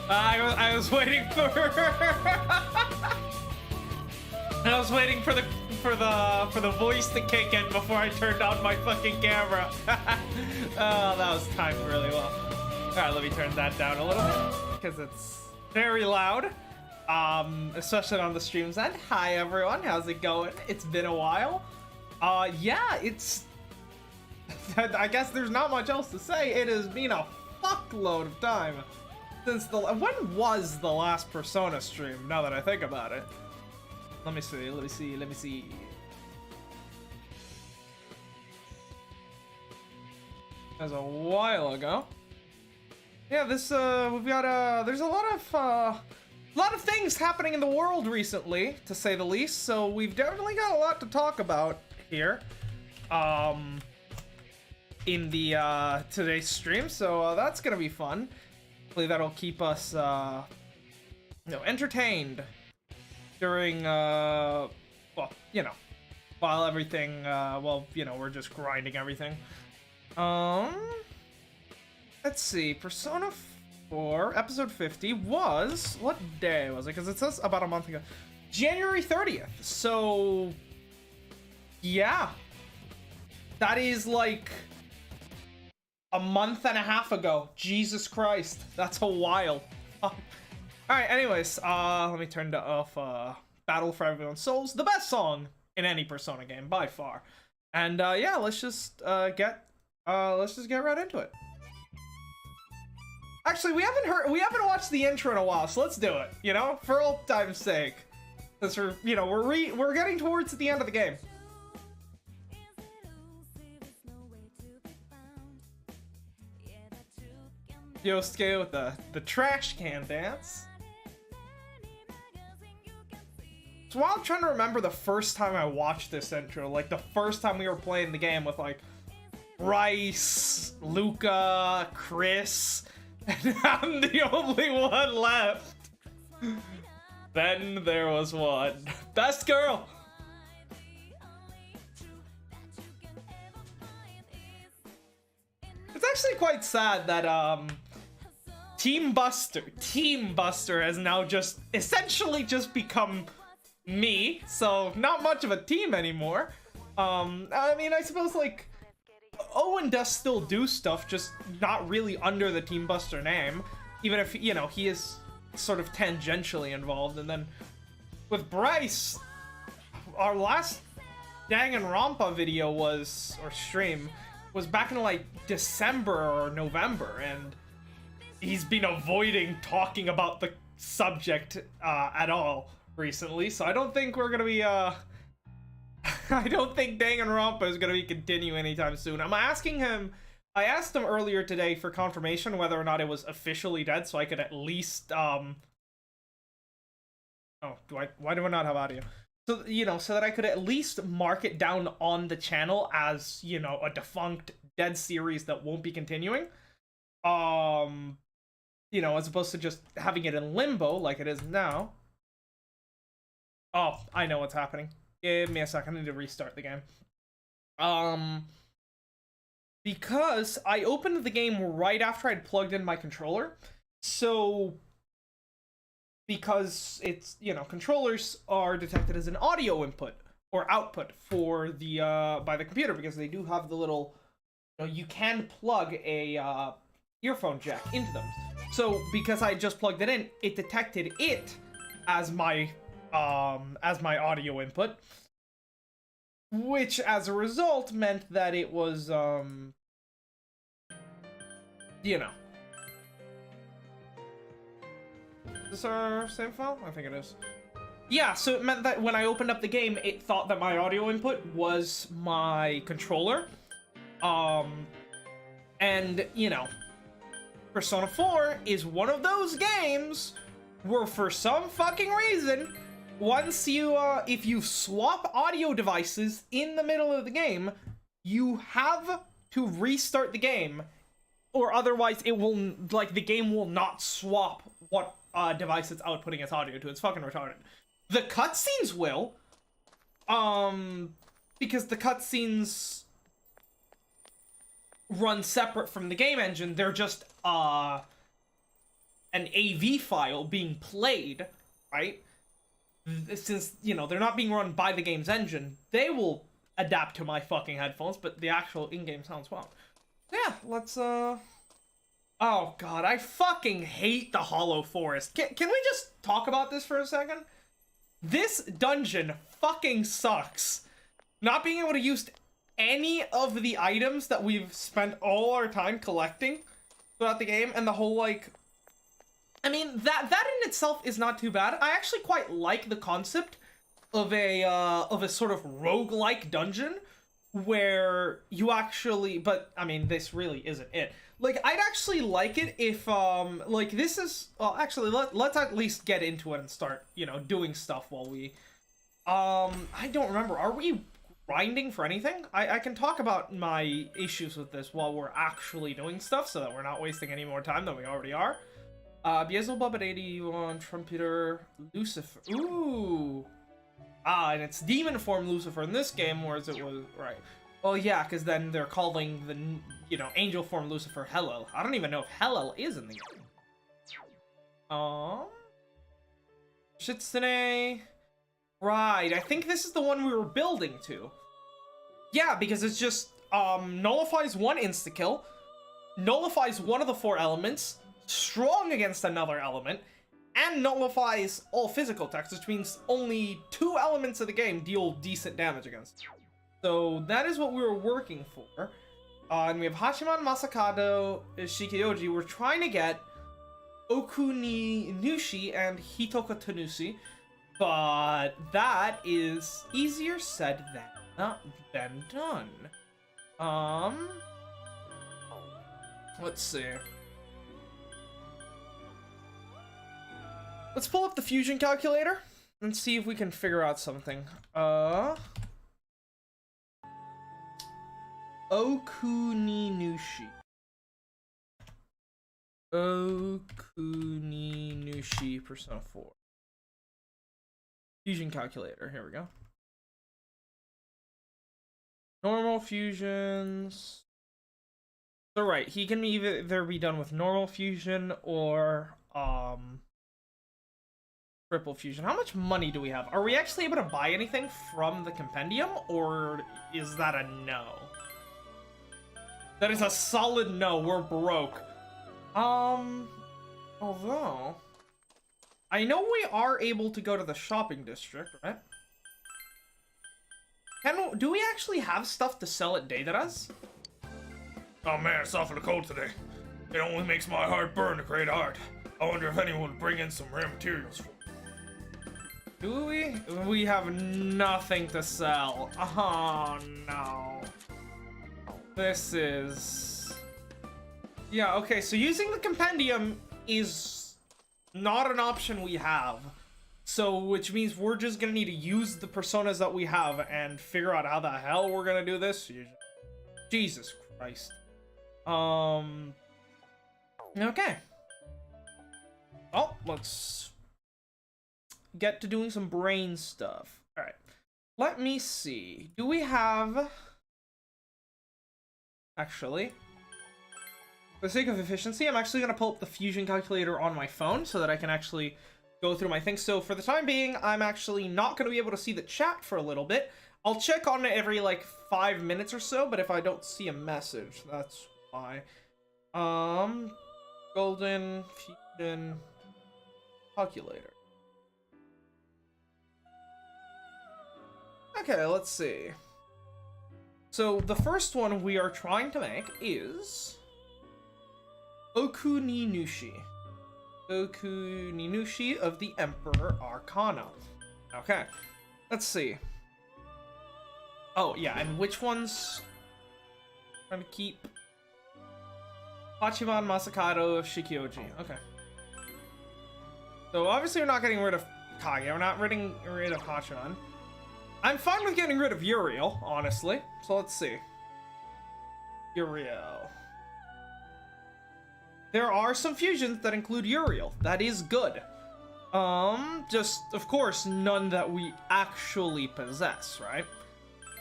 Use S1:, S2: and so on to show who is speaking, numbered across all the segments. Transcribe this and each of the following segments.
S1: I was waiting for I was waiting for the voice to kick in before I turned on my fucking camera. Oh, that was timed really well. All right, let me turn that down a little bit because it's very loud. Especially on the streams end. Hi everyone, how's it going? It's been a while. Yeah, it's I guess there's not much else to say. It has been a fuckload of time since when was the last Persona stream, now that I think about it? Let me see. That was a while ago. Yeah, this we've got there's a lot of things happening in the world recently, to say the least. So we've definitely got a lot to talk about here, in the today's stream. So that's gonna be fun. Hopefully that'll keep us, entertained during well, while everything, we're just grinding everything. Let's see, Persona 4 episode 50 was, what day was it? Because it says about a month ago, January 30th. So yeah, that is like a month and a half ago. Jesus Christ, that's a while. All right, anyways, let me turn off Battle for Everyone's Souls, the best song in any Persona game by far. And yeah, let's just get right into it. Actually, we haven't watched the intro in a while, so let's do it, for old time's sake. Since we're getting towards the end of the game. Yosuke with the trash can dance. So while I'm trying to remember the first time I watched this intro, like the first time we were playing the game with like Rice, Luca, Chris, and I'm the only one left. Then there was one. Best girl! It's actually quite sad that Team Buster has now just essentially just become me, so not much of a team anymore. I mean, I suppose like Owen does still do stuff, just not really under the Team Buster name, even if he is sort of tangentially involved. And then with Bryce, our last Danganronpa video or stream was back in like December or November, and he's been avoiding talking about the subject at all recently, so I don't think we're gonna be I don't think Danganronpa is gonna be continuing anytime soon. I asked him earlier today for confirmation whether or not it was officially dead, so I could at least why do I not have audio? So so that I could at least mark it down on the channel as a defunct dead series that won't be continuing, as opposed to just having it in limbo like it is now. Oh, I know what's happening. Give me a second, I need to restart the game. Because I opened the game right after I'd plugged in my controller. So because it's, controllers are detected as an audio input or output for the by the computer, because they do have the little, you can plug a earphone jack into them. So because I just plugged it in, it detected it as my audio input, which as a result meant that it was Is this our save file? I think it is. Yeah, so it meant that when I opened up the game, it thought that my audio input was my controller. And, Persona 4 is one of those games where for some fucking reason, once you, if you swap audio devices in the middle of the game, you have to restart the game, or otherwise it will, the game will not swap what device it's outputting its audio to. It's fucking retarded. The cutscenes will, because the cutscenes run separate from the game engine. They're just, an AV file being played, right? Since, you know, they're not being run by the game's engine, they will adapt to my fucking headphones, but the actual in-game sounds won't. Yeah, let's, oh god, I fucking hate the Hollow Forest. Can we just talk about this for a second? This dungeon fucking sucks. Not being able to use any of the items that we've spent all our time collecting throughout the game, and the whole, like... I mean, that in itself is not too bad. I actually quite like the concept of a sort of roguelike dungeon where you actually... But, I mean, this really isn't it. Like, I'd actually like it if, like, this is... Well, actually, let's at least get into it and start, you know, doing stuff while we... I don't remember. Are we grinding for anything? I can talk about my issues with this while we're actually doing stuff so that we're not wasting any more time than we already are. Beelzebub at 81, Trumpeter, Lucifer. Ooh! Ah, and it's demon form Lucifer in this game, whereas it was... Right. Well, yeah, because then they're calling the, you know, angel form Lucifer Hellel. I don't even know if Hellel is in the game. Shitsune... Right, I think this is the one we were building to. Yeah, because it's just, nullifies one insta-kill, nullifies one of the 4 elements, strong against another element, and nullifies all physical attacks, which means only 2 elements of the game deal decent damage against. So that is what we were working for. And we have Hachiman, Masakado, Shikioji. We're trying to get Okuni Nushi and Hitoka Tanushi. But that is easier said than done. Let's see. Let's pull up the fusion calculator and see if we can figure out something. Okuni Nushi. Okuni Nushi Persona 4. Fusion calculator, here we go. Normal fusions. So right, he can either be done with normal fusion or triple fusion. How much money do we have? Are we actually able to buy anything from the compendium, or is that a no? That is a solid no, we're broke. Although I know we are able to go to the shopping district, right? Do we actually have stuff to sell at Deidara's?
S2: Oh man, it's awfully cold today. It only makes my heart burn to create art. I wonder if anyone would bring in some rare materials for me.
S1: Do we? We have nothing to sell. Oh no. This is... Yeah, okay, so using the compendium is not an option we have. So, which means we're just gonna need to use the personas that we have and figure out how the hell we're gonna do this. Jesus Christ. Okay. Oh, let's get to doing some brain stuff. Alright. Let me see. Do we have... Actually... For the sake of efficiency, I'm actually going to pull up the fusion calculator on my phone so that I can actually go through my things. So for the time being, I'm actually not going to be able to see the chat for a little bit. I'll check on it every like 5 minutes or so, but if I don't see a message, that's why. Golden fusion calculator. Okay, let's see. So the first one we are trying to make is Okuni Nushi. Okuni Nushi of the Emperor Arcana. Okay, let's see. Oh, yeah, and which ones? Trying to keep Hachiman, Masakado, Shikioji. Okay. So obviously we're not getting rid of Kage. We're not getting rid of Hachiman. I'm fine with getting rid of Uriel, honestly. So let's see. Uriel. There are some fusions that include Uriel. That is good. Just, of course, none that we actually possess, right?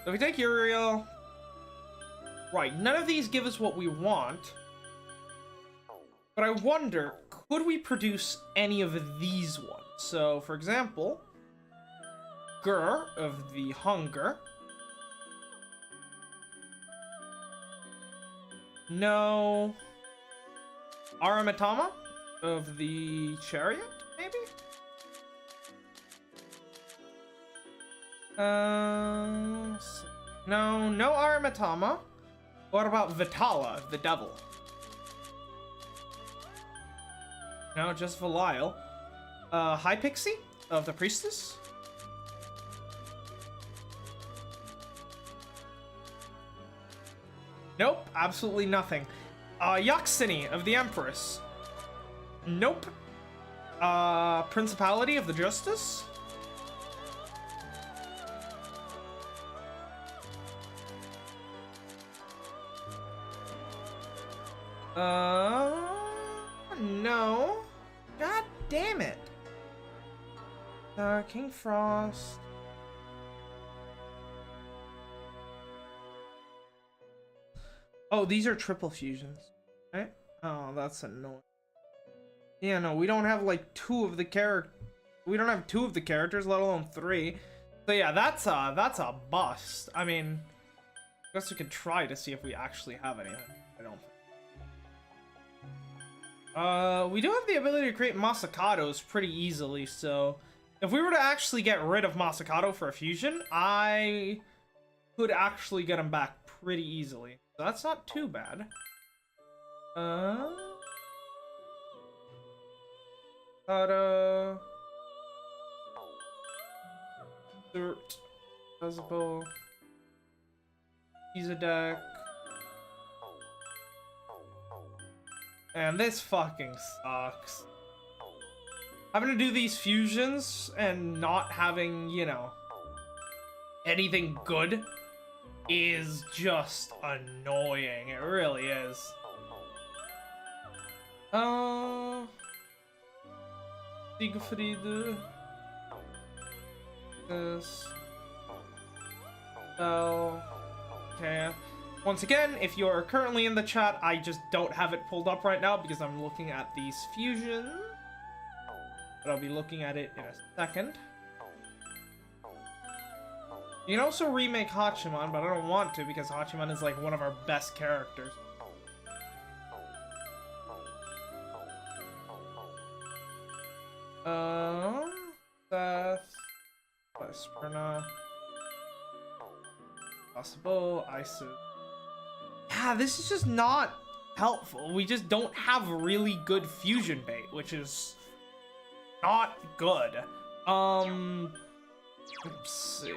S1: So if we take Uriel... Right, none of these give us what we want. But I wonder, could we produce any of these ones? So, for example, Gur of the Hunger. No. Aramitama of the Chariot, maybe? No Aramitama. What about Vitala of the Devil? No, just Valile. High Pixie of the Priestess? Nope, absolutely nothing. Yaxini of the Empress? Nope. Principality of the Justice? No. God damn it. King Frost. Oh, these are triple fusions, right? Oh, that's annoying. Yeah, no, we don't have like two of the characters, let alone three. So yeah, that's a bust. I mean, I guess we could try to see if we actually have anything. I don't think. We do have the ability to create Masakados pretty easily, so if we were to actually get rid of Masakado for a fusion, I could actually get him back pretty easily. So that's not too bad. Dirt, Visible, Bizzare. And this fucking sucks. Having to do these fusions and not having, you know, anything good is just annoying. It really is. Siegfried. This. Oh. Okay. Once again, if you're currently in the chat, I just don't have it pulled up right now because I'm looking at these fusions. But I'll be looking at it in a second. You can also remake Hachiman, but I don't want to because Hachiman is like one of our best characters. Seth, Vesperna, Possible, Isis. Yeah, this is just not helpful. We just don't have really good fusion bait, which is not good. Let's see.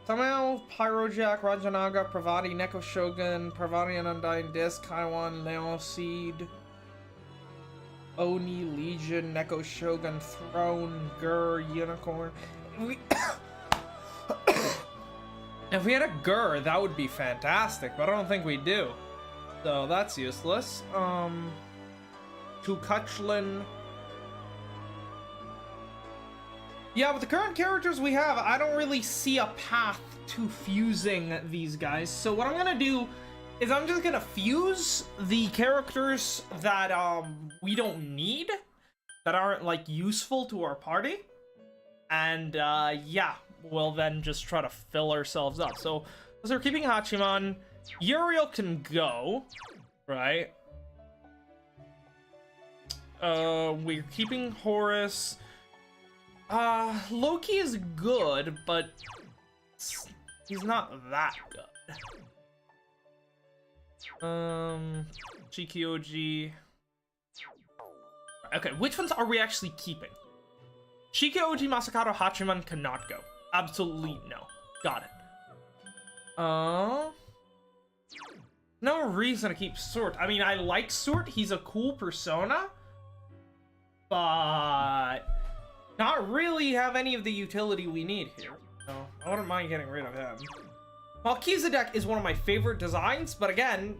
S1: Tamil, Pyrojack, Rajanaga, Pravati, Neko Shogun, Pravati and Undying Disc, Kaiwan, Leon Seed, Oni, Legion, Neko Shogun, Throne, Gur, Unicorn. If we had a Gur, that would be fantastic, but I don't think we do. So that's useless. Tukachlin. Yeah, with the current characters we have, I don't really see a path to fusing these guys. So what I'm gonna do is I'm just gonna fuse the characters that we don't need, that aren't like useful to our party. And yeah, we'll then just try to fill ourselves up. So we're keeping Hachiman. Uriel can go, right? We're keeping Horus. Loki is good, but he's not that good. Shikioji. Okay, which ones are we actually keeping? Shikioji, Masakado, Hachiman cannot go. Absolutely no. Got it. No reason to keep Sort. I mean, I like Sort. He's a cool persona. But not really have any of the utility we need here. So I wouldn't mind getting rid of him. Melchizedek is one of my favorite designs, but again,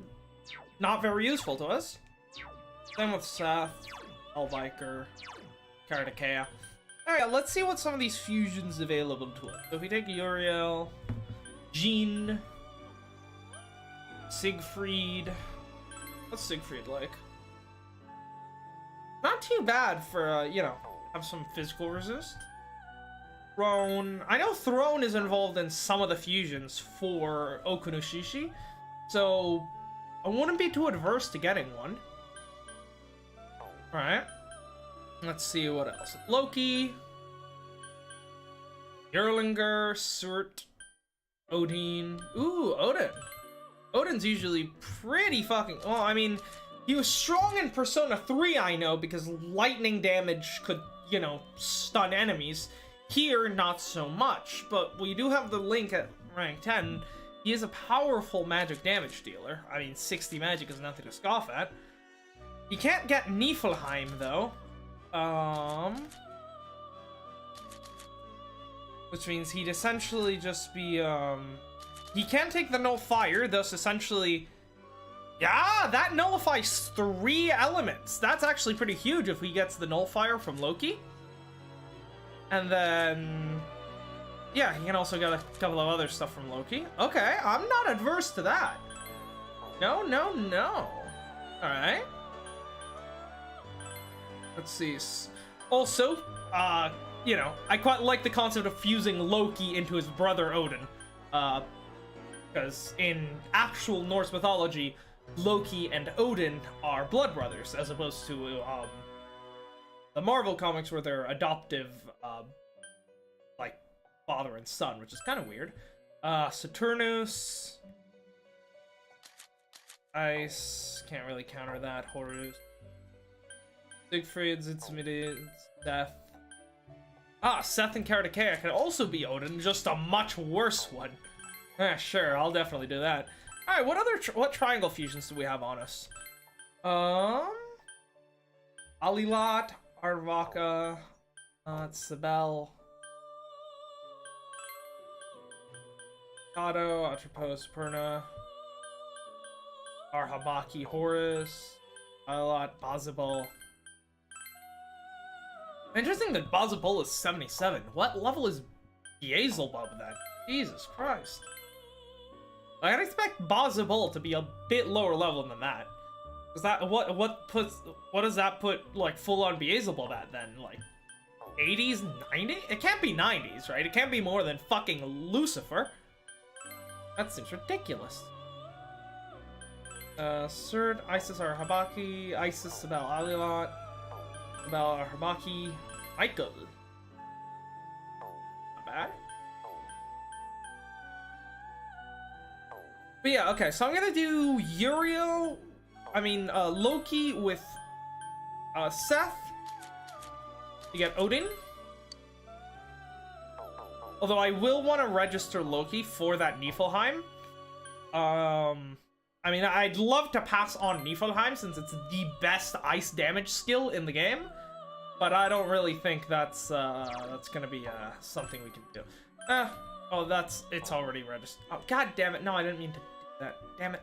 S1: not very useful to us. Same with Seth, Hellbiker, Karateka. Alright, let's see what some of these fusions available to us. So if we take Uriel, Jean, Siegfried. What's Siegfried like? Not too bad for, you know, have some physical resist. Throne. I know Throne is involved in some of the fusions for Okunoshishi, so I wouldn't be too adverse to getting one. Alright. Let's see what else. Loki. Erlinger, Surt, Odin. Ooh, Odin. Odin's usually pretty fucking... Well, I mean, he was strong in Persona 3, I know, because lightning damage could, you know, stun enemies. Here, not so much, but we do have the Link at rank 10. He is a powerful magic damage dealer. I mean, 60 magic is nothing to scoff at. You can't get Niflheim, though. Which means he'd essentially just be, he can take the Null Fire, thus essentially... Yeah, that nullifies 3 elements. That's actually pretty huge if he gets the Null Fire from Loki. And then... Yeah, he can also get a couple of other stuff from Loki. Okay, I'm not adverse to that. No, no, no. Alright. Let's see. Also, you know, I quite like the concept of fusing Loki into his brother Odin. Because in actual Norse mythology, Loki and Odin are blood brothers, as opposed to, the Marvel comics where they're adoptive, like, father and son, which is kind of weird. Saturnus. Ice. Can't really counter that. Horus. Siegfried's Intimidated. Death. Ah, Seth and Karateka can also be Odin, just a much worse one. Sure, I'll definitely do that. Alright, what triangle fusions do we have on us? Alilat, Arvaka, Sibel, Kato, Atropos, Perna, Arhabaki, Horus, Alilat, Bazabul. Interesting that Bazabul is 77. What level is Beelzebub then? Jesus Christ. I'd expect Bazabul to be a bit lower level than that. Is that what does that put like full on Beelzebub at then? Like 80s, 90s? It can't be 90s, right? It can't be more than fucking Lucifer. That seems ridiculous. Surt, Isis Arhabaki, Isis Sibel Alilat, Sibel Arhabaki, Michael. Not bad. But yeah, okay, so I'm gonna do Uriel, Loki with Seth. You get Odin. Although I will want to register Loki for that Niflheim. I'd love to pass on Niflheim since it's the best ice damage skill in the game. But I don't really think that's gonna be something we can do. Oh, it's already registered. Oh, god damn it. No, I didn't mean to do that. Damn it.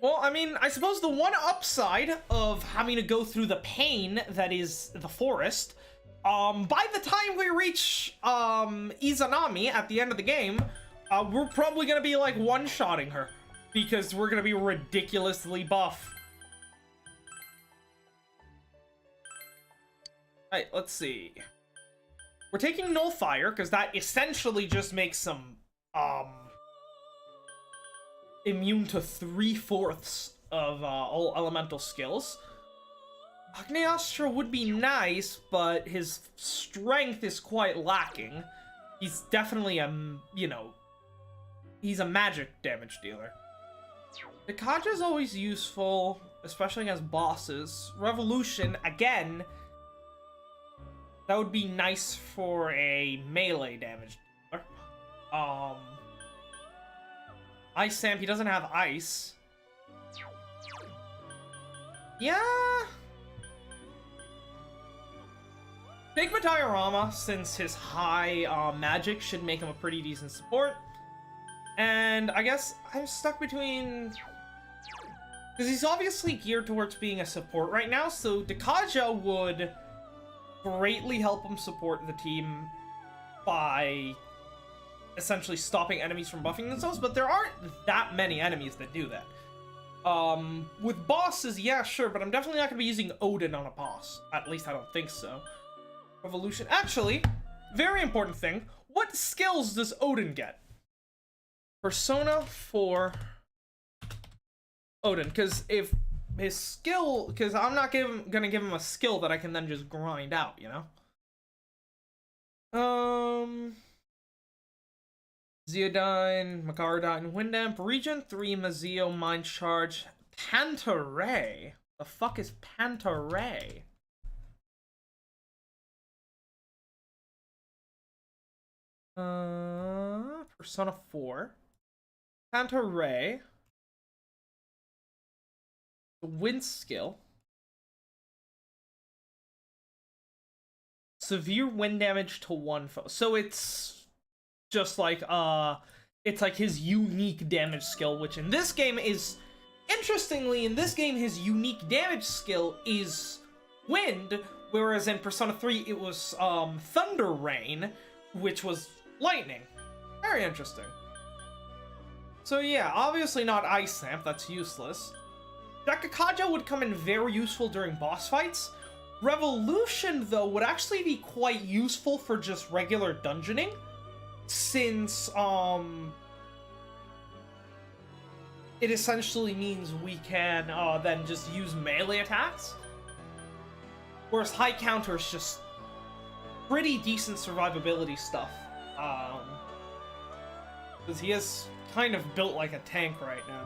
S1: Well, I suppose the one upside of having to go through the pain that is the forest, by the time we reach, Izanami at the end of the game, we're probably gonna be, like, one-shotting her. Because we're gonna be ridiculously buff. Alright, let's see. We're taking Null Fire, because that essentially just makes them, immune to 3/4 of, all elemental skills. Agniastra would be nice, but his strength is quite lacking. He's definitely he's a magic damage dealer. Nikaja's always useful, especially against bosses. Revolution, again, that would be nice for a melee damage dealer. Ice Stamp, he doesn't have ice. Yeah. Take Matayarama, since his high magic should make him a pretty decent support. And I guess I'm stuck between... Because he's obviously geared towards being a support right now, so Dekaja would greatly help him support the team by essentially stopping enemies from buffing themselves, but there aren't that many enemies that do that. With bosses, yeah, sure, but I'm definitely not going to be using Odin on a boss. At least I don't think so. Revolution. Actually, very important thing. What skills does Odin get? Persona 4 Odin, because if his skill, because I'm not gonna give him a skill that I can then just grind out, you know? Zeodyne, Magaradine, Windamp, Region 3, Mazeo, Mind Charge, Pantaray. The fuck is Pantaray? Persona 4. Pantaray. The Wind skill. Severe wind damage to one foe. So it's just like, it's like his unique damage skill, which in this game is, interestingly, in this game, his unique damage skill is wind, whereas in Persona 3, it was, Thunder Rain, which was lightning. Very interesting. So yeah, obviously not Ice Lamp, that's useless. Dekaja would come in very useful during boss fights. Revolution, though, would actually be quite useful for just regular dungeoning, since, it essentially means we can, then just use melee attacks. Whereas High Counter is just pretty decent survivability stuff. Because he is kind of built like a tank right now.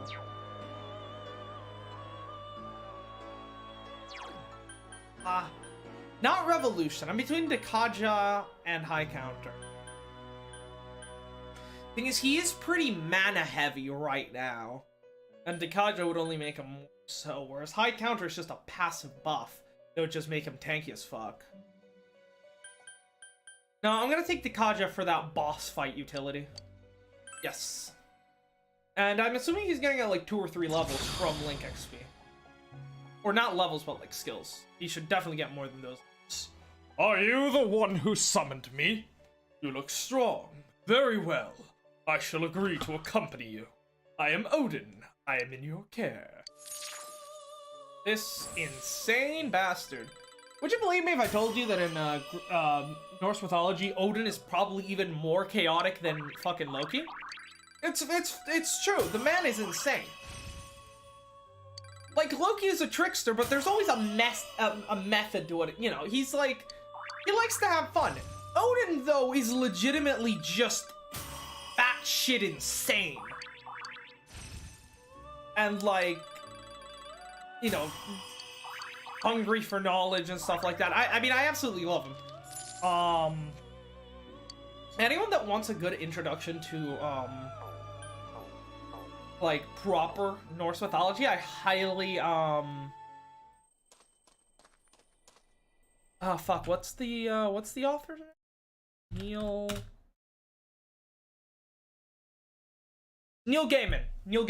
S1: Not Revolution. I'm between Dekaja and High Counter. Thing is, he is pretty mana heavy right now. And Dekaja would only make him more so, whereas High Counter is just a passive buff. It would just make him tanky as fuck. No, I'm gonna take Dekaja for that boss fight utility. Yes. And I'm assuming he's getting at like 2 or 3 levels from Link XP. Or not levels, but like skills. He should definitely get more than those.
S2: Are you the one who summoned me? You look strong. Very well. I shall agree to accompany you. I am Odin. I am in your care.
S1: This insane bastard. Would you believe me if I told you that in Norse mythology, Odin is probably even more chaotic than fucking Loki? It's true. The man is insane. Like, Loki is a trickster, but there's always a method to it. You know, he's like, he likes to have fun. Odin, though, is legitimately just batshit insane. And, like, you know, hungry for knowledge and stuff like that. I mean, I absolutely love him. Anyone that wants a good introduction to, like, proper Norse mythology, I highly, fuck, what's the author's name? Neil Gaiman. Neil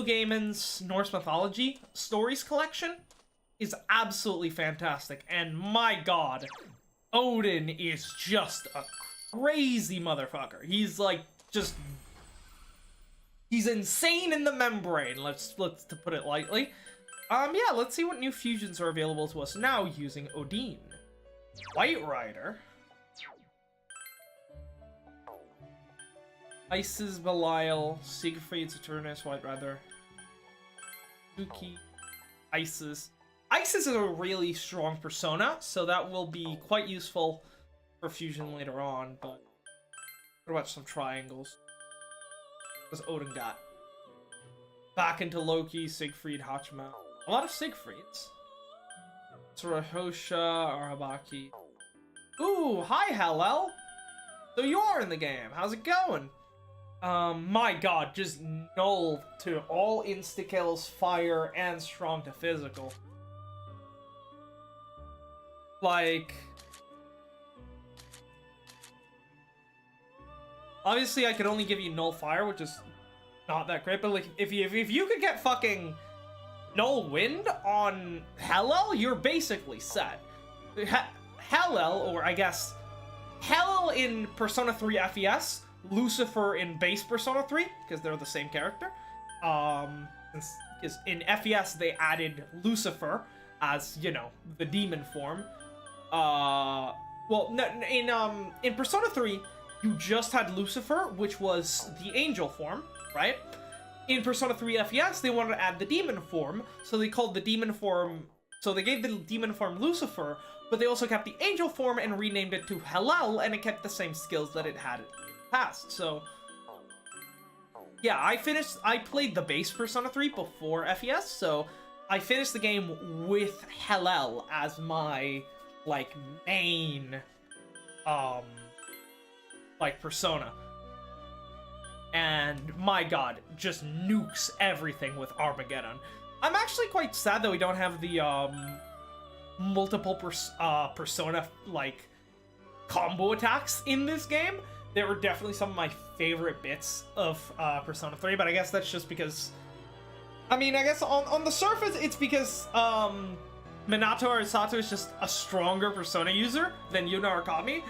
S1: Gaiman's Norse mythology stories collection is absolutely fantastic, and my god, Odin is just a crazy motherfucker. He's like, just... he's insane in the membrane, let's to put it lightly. Yeah, let's see what new fusions are available to us now using Odin. White Rider. Isis, Belial, Siegfried, Saturnus, White Rider. Suki, Isis. Isis is a really strong persona, so that will be quite useful for fusion later on, but what about some triangles? What does Odin got? Back into Loki, Siegfried, Hachima. A lot of Siegfrieds. Surahosha, Arabaki. Ooh, hi, Hallel! So you are in the game. How's it going? My god, just null to all insta-kills, fire, and strong to physical. Like... Obviously, I could only give you Null Fire, which is not that great. But like, if you could get fucking Null Wind on Hellel, you're basically set. Hellel, or I guess Hellel in Persona 3 FES, Lucifer in base Persona 3, because they're the same character. Because in FES they added Lucifer as, you know, the demon form. Well, no, in Persona 3, you just had Lucifer, which was the angel form, right? In Persona 3 FES, they wanted to add the demon form, so they called the demon form... So they gave the demon form Lucifer, but they also kept the angel form and renamed it to Hellel, and it kept the same skills that it had in the past, so... Yeah, I played the base Persona 3 before FES, so I finished the game with Hellel as my, like, main, like, persona. And, my god, just nukes everything with Armageddon. I'm actually quite sad that we don't have the, multiple persona, like, combo attacks in this game. They were definitely some of my favorite bits of Persona 3, but I guess that's just because... I mean, I guess on the surface, it's because Minato Arisato is just a stronger Persona user than Yu Narukami.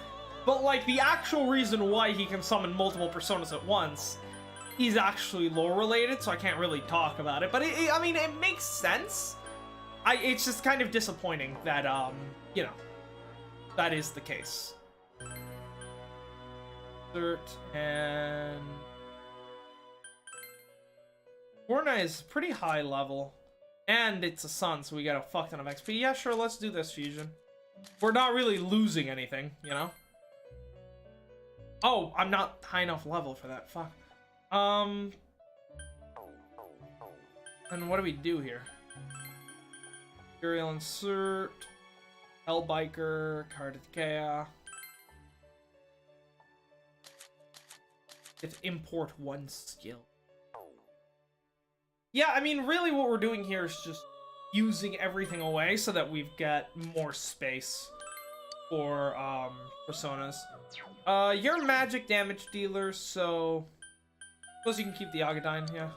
S1: But, like, the actual reason why he can summon multiple Personas at once is actually lore-related, so I can't really talk about it. But, I mean, it makes sense. It's just kind of disappointing that, you know, that is the case. And Fortnite is pretty high level, and it's a sun, so we got a fuck ton of XP. Yeah, sure, let's do this fusion. We're not really losing anything, you know. Oh, I'm not high enough level for that. Fuck. And what do we do here? Imperial insert, Hellbiker, Kartikea. It's import one skill. Yeah, I mean, really what we're doing here is just using everything away so that we've got more space for, personas. You're magic damage dealer, so... Suppose you can keep the Agadine, yeah.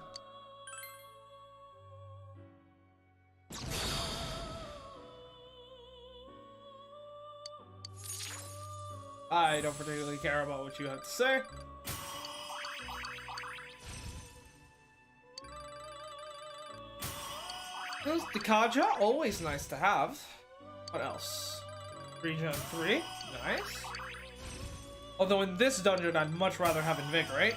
S1: I don't particularly care about what you have to say. There's Dikaja, always nice to have. What else? Regen 3, nice. Although in this dungeon, I'd much rather have Invigorate.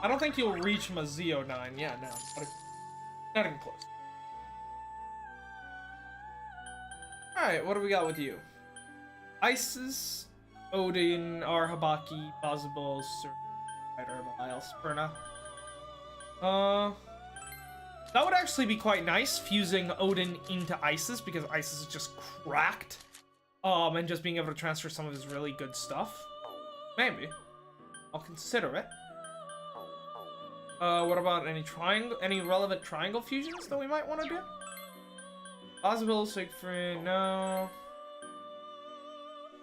S1: I don't think you'll reach Mazio 9. Yeah, no. Not even close. Alright, what do we got with you? Isis, Odin, Arhabaki, Bazabos, Herbal, Spurna. That would actually be quite nice, fusing Odin into Isis, because Isis is just cracked. And just being able to transfer some of his really good stuff. Maybe. I'll consider it. What about any relevant triangle fusions that we might want to do? Oswald, Siegfried, no.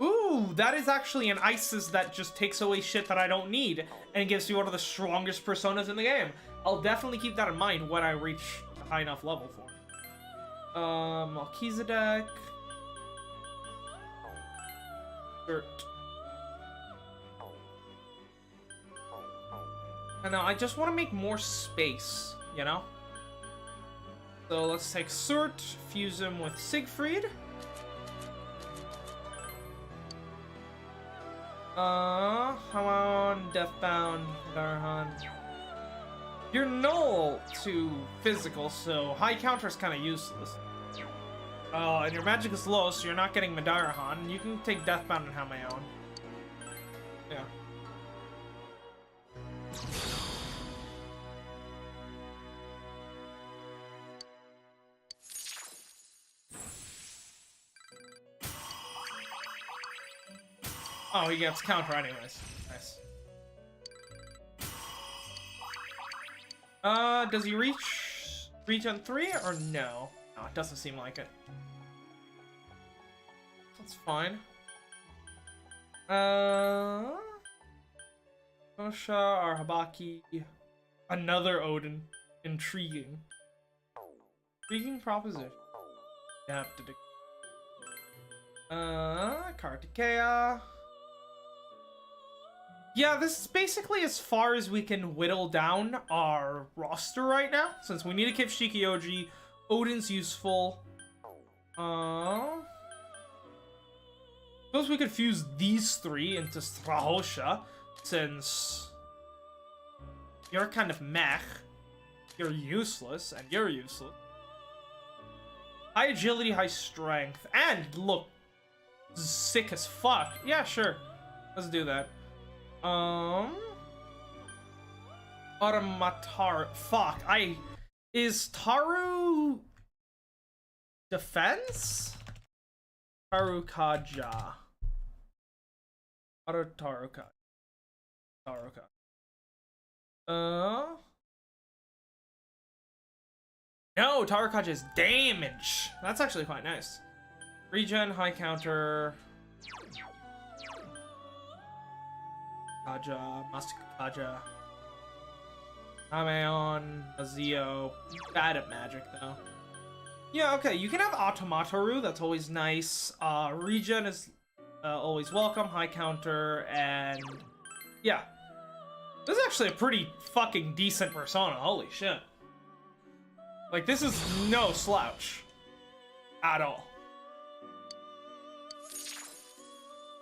S1: Ooh, that is actually an Isis that just takes away shit that I don't need and gives you one of the strongest personas in the game. I'll definitely keep that in mind when I reach a high enough level for it. Melchizedek. Dirt. And now I just want to make more space, you know? So let's take Surt, fuse him with Siegfried. Come on, Deathbound, Darhan. You're null to physical, so high counter is kind of useless. And your magic is low, so you're not getting Madarahan. You can take Deathbound and have my own. Yeah. Oh, he gets counter anyways. Nice. Does he reach regen 3 or no? No, it doesn't seem like it. That's fine. Osha, Arhabaki. Another Odin. Intriguing. Intriguing proposition. Yeah, Kartikeya. Yeah, this is basically as far as we can whittle down our roster right now. Since we need to keep Shikioji, Odin's useful. Suppose we could fuse these three into Strahosha, since you're kind of meh. You're useless, and you're useless. High agility, high strength, and look sick as fuck. Yeah, sure. Let's do that. Automatar. Fuck. Is Taru defense? Tarukaja. Tarukaja. No, Tarukaja is damage. That's actually quite nice. Regen, high counter. Kaja, Master Kaja. Ameon, Azio. Bad at magic, though. Yeah, okay, you can have Automataru, that's always nice. Regen is always welcome, high counter, and... yeah. This is actually a pretty fucking decent persona, holy shit. Like, this is no slouch. At all.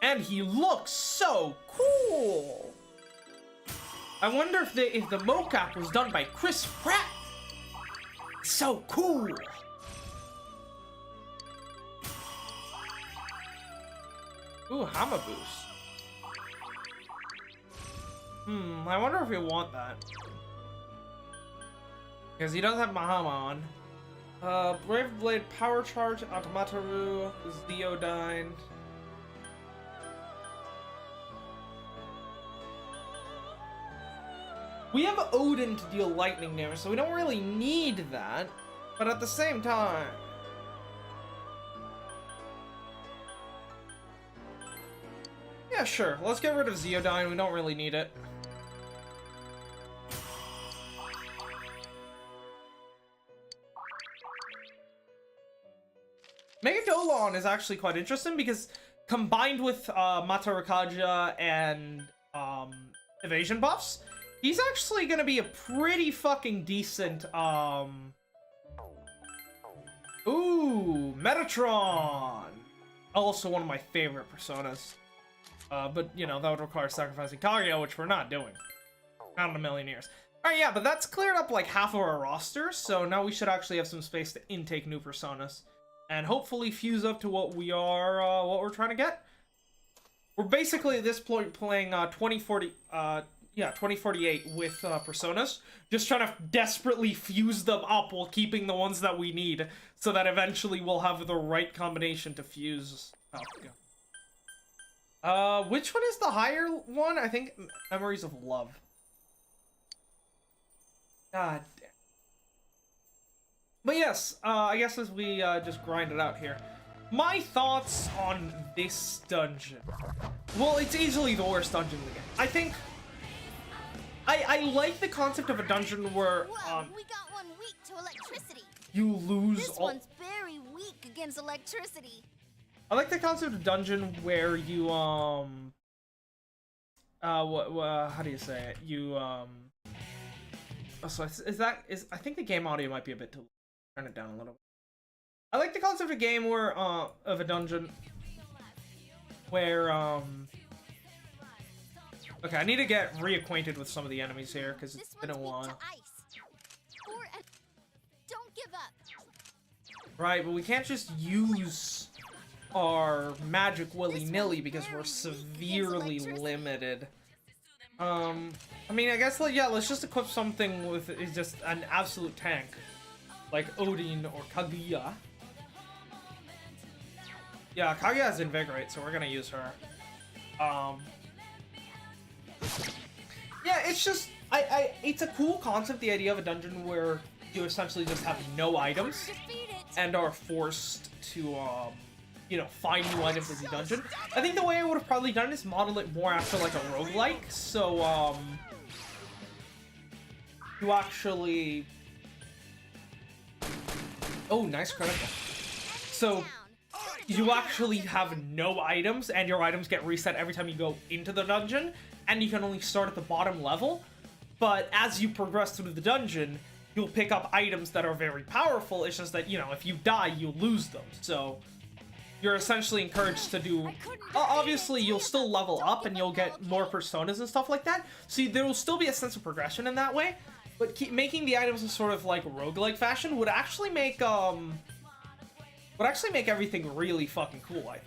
S1: And he looks so cool! I wonder if the mocap was done by Chris Pratt. So cool! Ooh, Hama boost. I wonder if we want that. Because he does have Mahama on. Brave Blade, Power Charge, Automataru, Theodine. We have Odin to deal lightning damage, so we don't really need that. But at the same time... yeah, sure. Let's get rid of Zeodyne. We don't really need it. Megadolon is actually quite interesting because combined with Matarakaja and evasion buffs, he's actually gonna be a pretty fucking decent ooh, Metatron! Also one of my favorite personas. But, you know, that would require sacrificing Kaguya, which we're not doing. Not in a million years. Alright, yeah, but that's cleared up like half of our roster, so now we should actually have some space to intake new personas. And hopefully fuse up to what we are, what we're trying to get. We're basically at this point playing 2048 with personas. Just trying to desperately fuse them up while keeping the ones that we need, so that eventually we'll have the right combination to fuse. Oh, yeah. Which one is the higher one? I think Memories of Love. God damn. But yes, I guess as we just grind it out here. My thoughts on this dungeon. Well, it's easily the worst dungeon in the game. I think... I like the concept of a dungeon where,
S3: Whoa, we got one weak to electricity.
S1: You lose
S3: This one's very weak against electricity.
S1: I like the concept of dungeon where you, how do you say it? You, oh, so I think the game audio might be a bit too... turn it down a little bit. I like the concept of a game where, of a dungeon where, okay, I need to get reacquainted with some of the enemies here, because it's been a while.
S3: Don't give up.
S1: Right, but we can't just use our magic willy-nilly because we're severely limited. I mean, I guess, yeah, let's just equip something with is just an absolute tank. Like Odin or Kaguya. Yeah, Kaguya has Invigorate, so we're gonna use her. Yeah, it's just, it's a cool concept, the idea of a dungeon where you essentially just have no items and are forced to, you know, find new items in the dungeon. I think the way I would have probably done it is model it more after like a roguelike. So, you actually... Oh, nice critical. So, you actually have no items, and your items get reset every time you go into the dungeon, and you can only start at the bottom level. But as you progress through the dungeon, you'll pick up items that are very powerful. It's just that, you know, if you die, you lose them. So, you're essentially encouraged to do... Obviously, you'll still level up, and you'll get more personas and stuff like that. So, there will still be a sense of progression in that way. But making the items in sort of like roguelike fashion would actually make everything really fucking cool, I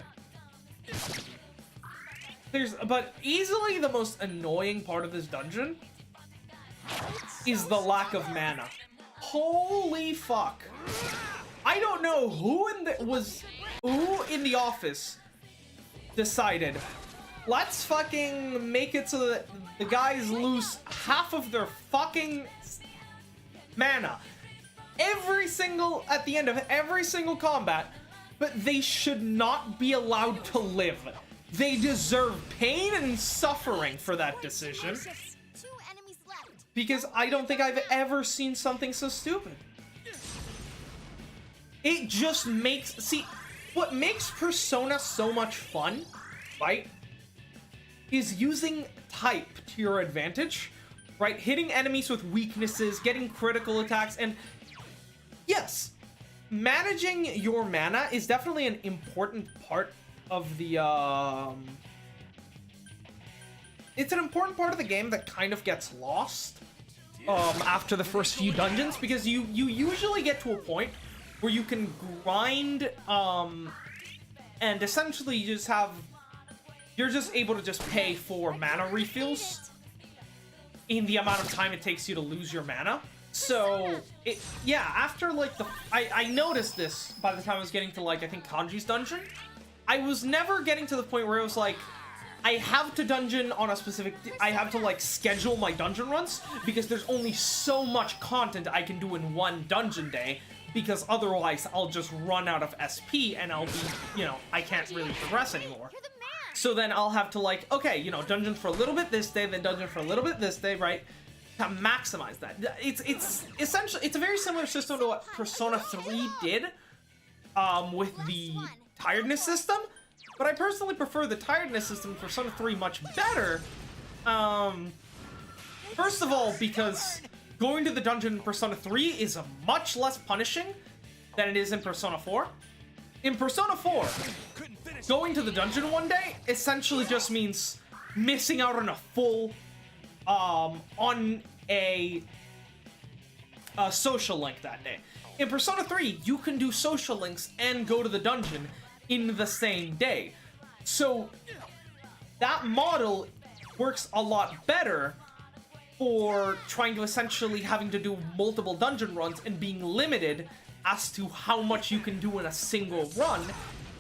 S1: think. But easily the most annoying part of this dungeon is the lack of mana. Holy fuck. I don't know who in the office decided, let's fucking make it so that the guys lose half of their fucking mana at the end of every single combat, but they should not be allowed to live. They deserve pain and suffering for that decision. Because I don't think I've ever seen something so stupid. It just makes... See, what makes Persona so much fun, right, is using type to your advantage, right? Hitting enemies with weaknesses, getting critical attacks, and yes, managing your mana is definitely an important part of the, it's an important part of the game that kind of gets lost, after the first few dungeons, because you usually get to a point where you can grind, and essentially you're just able to just pay for mana refills in the amount of time it takes you to lose your mana. So, after, like, I noticed this by the time I was getting to, like, I think Kanji's dungeon. I was never getting to the point where it was like, I have to dungeon on a specific... I have to, like, schedule my dungeon runs, because there's only so much content I can do in one dungeon day, because otherwise I'll just run out of SP, and I'll be, you know, I can't really progress anymore. So then I'll have to, like, okay, you know, dungeon for a little bit this day, then dungeon for a little bit this day, right? To maximize that. It's essentially, it's a very similar system to what Persona 3 did, with the tiredness system, but I personally prefer the tiredness system in Persona 3 much better. First of all, because going to the dungeon in Persona 3 is much less punishing than it is in Persona 4. In Persona 4, going to the dungeon one day essentially just means missing out on a full, on a social link that day. In Persona 3, you can do social links and go to the dungeon in the same day. So, that model works a lot better for trying to essentially having to do multiple dungeon runs and being limited as to how much you can do in a single run.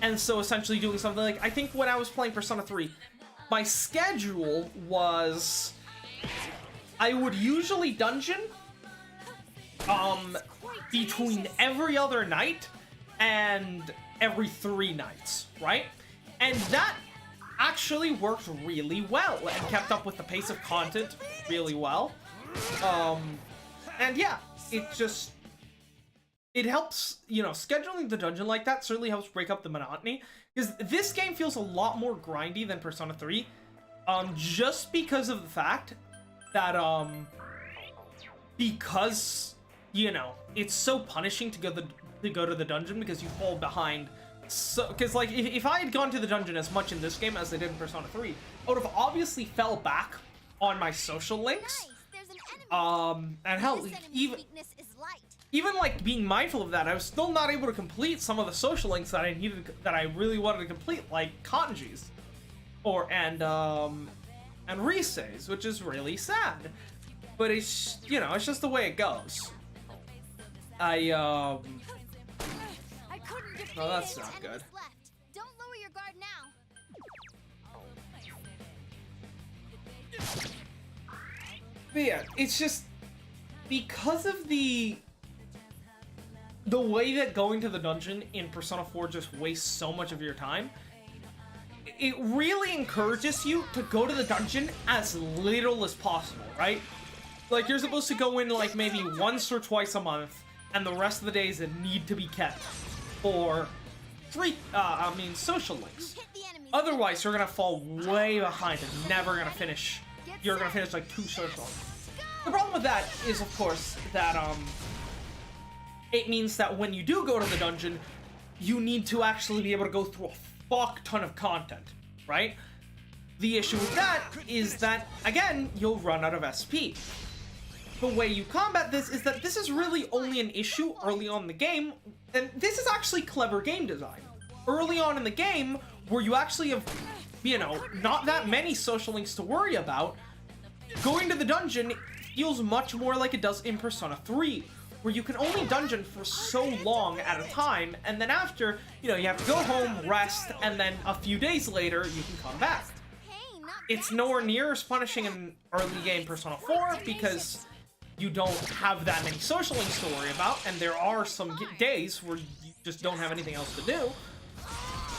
S1: And so essentially doing something like, I think when I was playing Persona 3, my schedule was, I would usually dungeon between every other night and every 3 nights, right? And that actually worked really well and kept up with the pace of content really well. And yeah, it helps, you know, scheduling the dungeon like that certainly helps break up the monotony, because this game feels a lot more grindy than Persona 3, just because of the fact that, because, you know, it's so punishing to go to the dungeon because you fall behind. So, because, like, if I had gone to the dungeon as much in this game as I did in Persona 3, I would have obviously fell back on my social links. And hell, even like being mindful of that, I was still not able to complete some of the social links that I really wanted to complete, like Kanji's, and Rise's, which is really sad. But it's, you know, it's just the way it goes. Oh, that's not good.
S3: Don't lower your guard now.
S1: But yeah, it's just because of the the way that going to the dungeon in Persona 4 just wastes so much of your time, it really encourages you to go to the dungeon as little as possible, right? Like, you're supposed to go in, like, maybe once or twice a month, and the rest of the days that need to be kept for social links. Otherwise, you're gonna fall way behind and never gonna finish. You're gonna finish, like, 2 social links. The problem with that is, of course, that, it means that when you do go to the dungeon, you need to actually be able to go through a fuck ton of content, right? The issue with that is that, again, you'll run out of SP. The way you combat this is that this is really only an issue early on in the game, and this is actually clever game design. Early on in the game, where you actually have, you know, not that many social links to worry about, going to the dungeon feels much more like it does in Persona 3, where you can only dungeon for so long at a time, and then after, you know, you have to go home, rest, and then a few days later, you can come back. It's nowhere near as punishing in early game Persona 4, because you don't have that many social links to worry about, and there are some days where you just don't have anything else to do.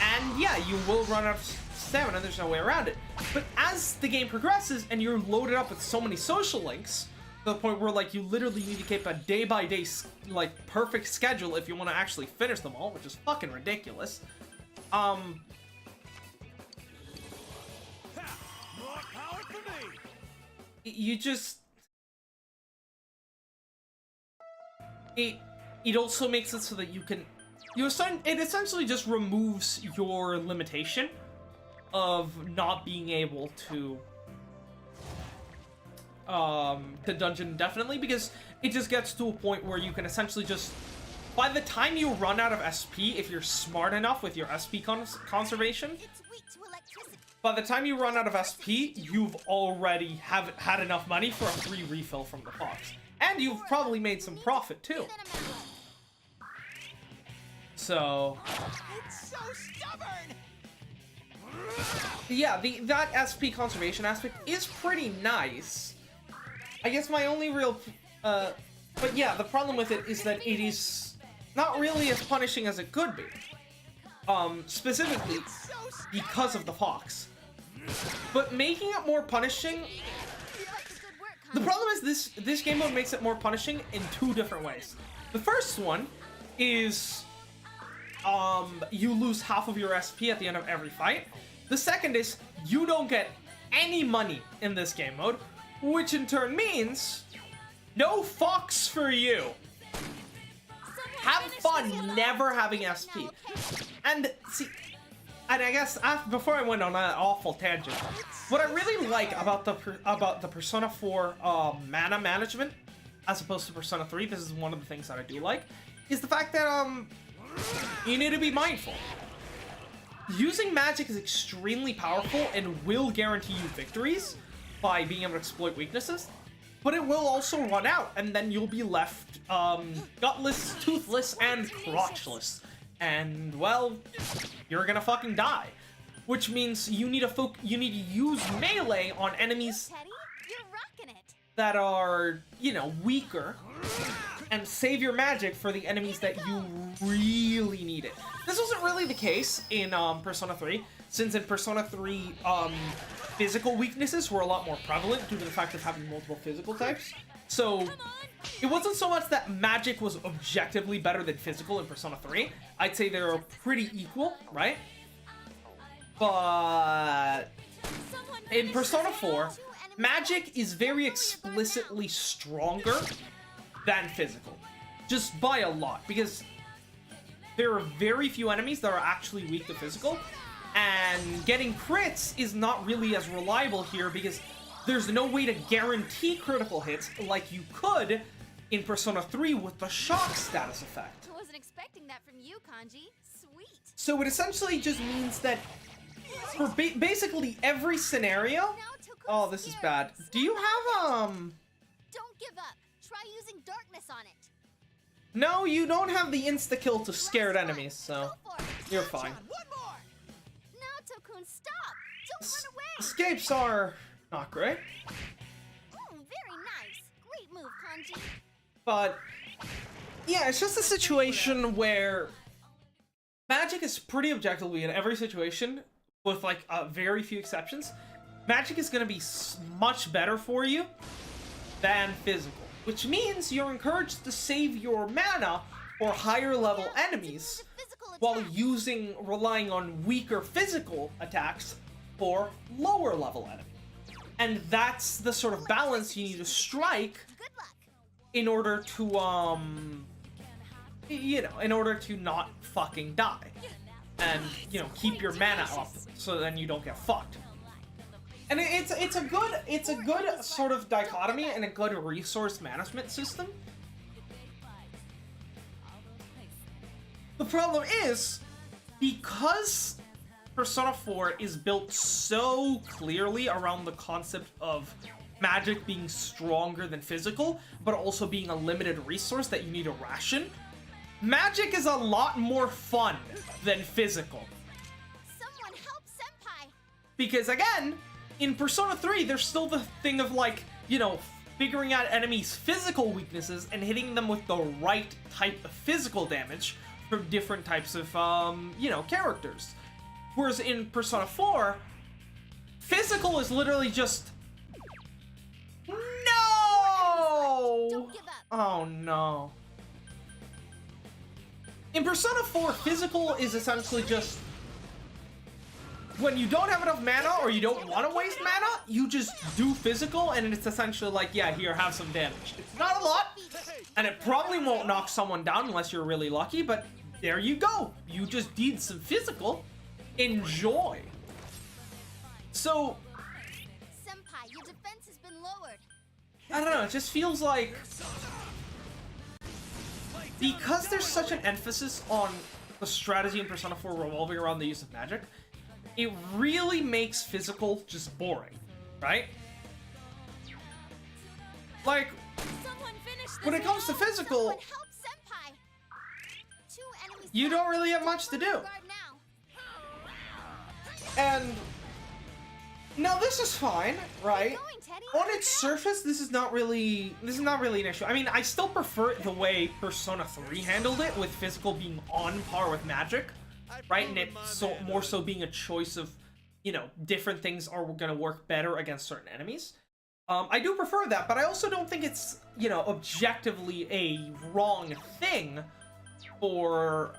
S1: And yeah, you will run out of stamina, there's no way around it. But as the game progresses, and you're loaded up with so many social links, to the point where, like, you literally need to keep a day-by-day, like, perfect schedule if you want to actually finish them all, which is fucking ridiculous. You just... It also makes it so that you can... It essentially just removes your limitation of not being able to dungeon indefinitely, because it just gets to a point where you can essentially just... By the time you run out of SP, if you're smart enough with your SP conservation, by the time you run out of SP, you've already had enough money for a free refill from the fox. And you've probably made some profit, too. So...
S3: It's so stubborn!
S1: Yeah, that SP conservation aspect is pretty nice. I guess my only real... but yeah, the problem with it is that it is not really as punishing as it could be. Specifically, because of the fox. But making it more punishing... The problem is this game mode makes it more punishing in 2 different ways. The first one is you lose half of your SP at the end of every fight. The second is you don't get any money in this game mode, which in turn means no fox for you. Have fun never having SP. And see, and I guess before I went on that awful tangent, what I really like about the Persona 4 mana management, as opposed to Persona 3, this is one of the things that I do like, is the fact that you need to be mindful. Using magic is extremely powerful and will guarantee you victories by being able to exploit weaknesses, but it will also run out, and then you'll be left gutless, toothless, and crotchless. And, well, you're gonna fucking die. Which means you need to use melee on enemies that are, you know, weaker, and save your magic for the enemies that you really need it. This wasn't really the case in Persona 3, since in Persona 3, physical weaknesses were a lot more prevalent due to the fact of having multiple physical types. So it wasn't so much that magic was objectively better than physical in Persona 3. I'd say they're pretty equal, right? But in Persona 4, magic is very explicitly stronger than physical. Just by a lot, because there are very few enemies that are actually weak to physical, and getting crits is not really as reliable here because there's no way to guarantee critical hits like you could in Persona 3 with the shock status effect.
S3: I wasn't expecting that from you, Kanji. Sweet.
S1: So it essentially just means that for basically every scenario... Oh, this is bad. Do you have,
S3: Don't give up. Try using darkness on it.
S1: No, you don't have the insta-kill to scared enemies, so you're fine.
S3: Naoto-kun, stop! Don't run away!
S1: Escapes are not great.
S3: Very nice. Great move, Kanji.
S1: But Yeah, it's just a situation where Magic is pretty objectively in every situation, with like very few exceptions. Magic is going to be much better for you than physical, which means you're encouraged to save your mana for higher level enemies while relying on weaker physical attacks for lower level enemies. And that's the sort of balance you need to strike in order to, you know, in order to not fucking die. And, you know, keep your mana up so then you don't get fucked. And it's a good sort of dichotomy and a good resource management system. The problem is, because Persona 4 is built so clearly around the concept of magic being stronger than physical, but also being a limited resource that you need to ration, magic is a lot more fun than physical.
S3: Someone help Senpai!
S1: Because again, in Persona 3, there's still the thing of like, you know, figuring out enemies' physical weaknesses and hitting them with the right type of physical damage from different types of, you know, characters. Whereas in Persona 4, physical is literally just... No!
S3: Don't give up.
S1: Oh no. In Persona 4, physical is essentially just... when you don't have enough mana or you don't want to waste mana, you just do physical and it's essentially like, yeah, here, have some damage. It's not a lot, and it probably won't knock someone down unless you're really lucky, but there you go. You just did some physical. Enjoy. So...
S3: Senpai, your defense has been lowered.
S1: I don't know, it just feels like... because there's such an emphasis on the strategy in Persona 4 revolving around the use of magic, it really makes physical just boring, right? Like, when it comes to physical,
S3: Someone help Senpai! Two enemies
S1: you don't really have much to do.
S3: guard now.
S1: And now this is fine, right?
S3: Going, Teddy.
S1: On its surface, this is not really an issue. I mean, I still prefer the way Persona 3 handled it, with physical being on par with magic, right? And it more so being a choice of, you know, different things are gonna work better against certain enemies. I do prefer that, but I also don't think it's, you know, objectively a wrong thing for,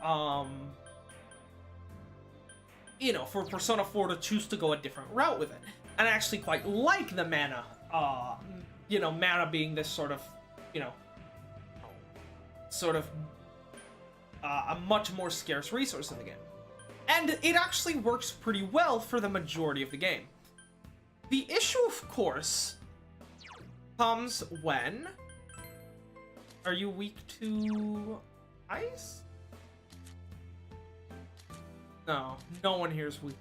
S1: you know, for Persona 4 to choose to go a different route with it. And I actually quite like the mana, you know, mana being this sort of, you know, a much more scarce resource in the game. And it actually works pretty well for the majority of the game. The issue, of course, comes when... Are you weak to ice? No, no one here is weak.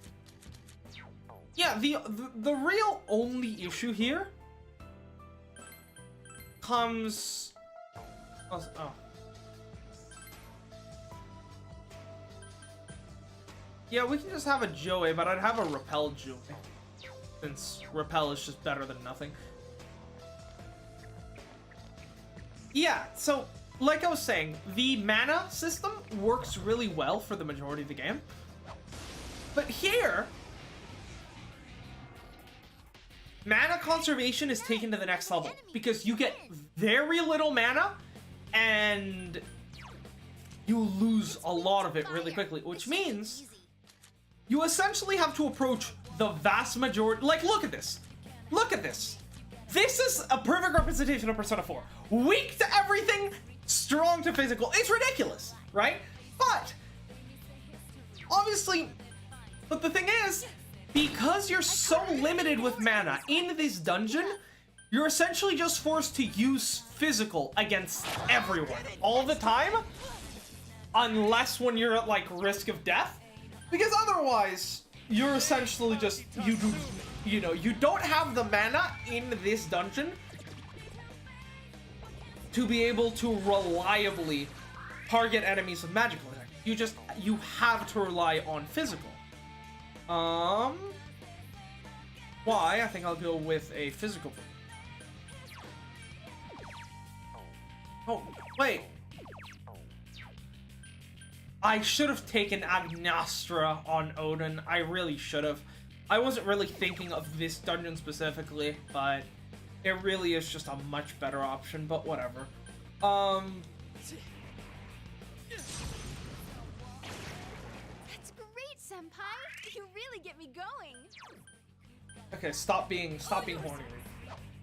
S1: Yeah, the real only issue here comes... Oh. Yeah, we can just have a Joey, but I'd have a Repel Joey, since Repel is just better than nothing. Yeah, so, like I was saying, the mana system works really well for the majority of the game. But here, mana conservation is taken to the next level, because you get very little mana, and you lose a lot of it really quickly, which means you essentially have to approach the vast majority... Like, look at this. Look at this. This is a perfect representation of Persona 4. Weak to everything, strong to physical. It's ridiculous, right? But, obviously... But the thing is, because you're so limited with mana in this dungeon, you're essentially just forced to use physical against everyone all the time, unless when you're at, like, risk of death. Because otherwise, you're essentially just, you know, you don't have the mana in this dungeon to be able to reliably target enemies with magical attack. You have to rely on physical. Why? I think I'll go with a physical. Oh, wait. I should have taken Agnostra on Odin. I really should have. I wasn't really thinking of this dungeon specifically, but it really is just a much better option, but whatever.
S3: That's great, Senpai. You really get me going.
S1: Okay, stop being horny.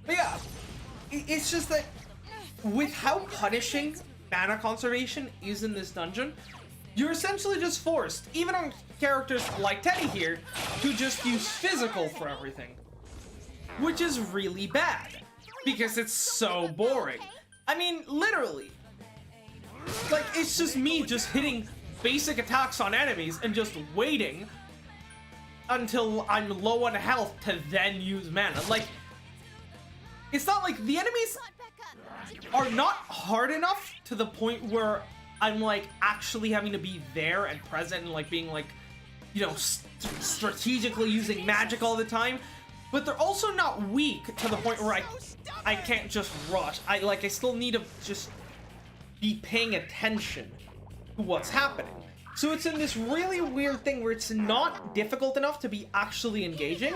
S1: But yeah, it's just that with how punishing mana conservation is in this dungeon, you're essentially just forced, even on characters like Teddy here, to just use physical for everything. Which is really bad, because it's so boring. I mean, literally. Like, it's just me just hitting basic attacks on enemies and just waiting until I'm low on health to then use mana. Like, it's not like the enemies are not hard enough to the point where I'm like actually having to be there and present and like being like, you know, strategically using magic all the time, but they're also not weak to the point where I can't just rush. I still need to just be paying attention to what's happening. So it's in this really weird thing where it's not difficult enough to be actually engaging.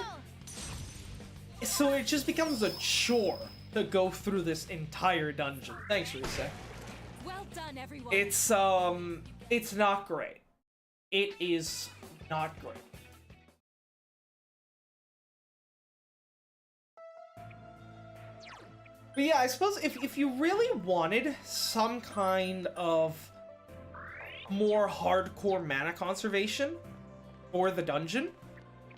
S1: So it just becomes a chore to go through this entire dungeon. Thanks, Risa.
S3: Well done, everyone.
S1: It's not great. It is not great. But yeah, I suppose if you really wanted some kind of more hardcore mana conservation for the dungeon,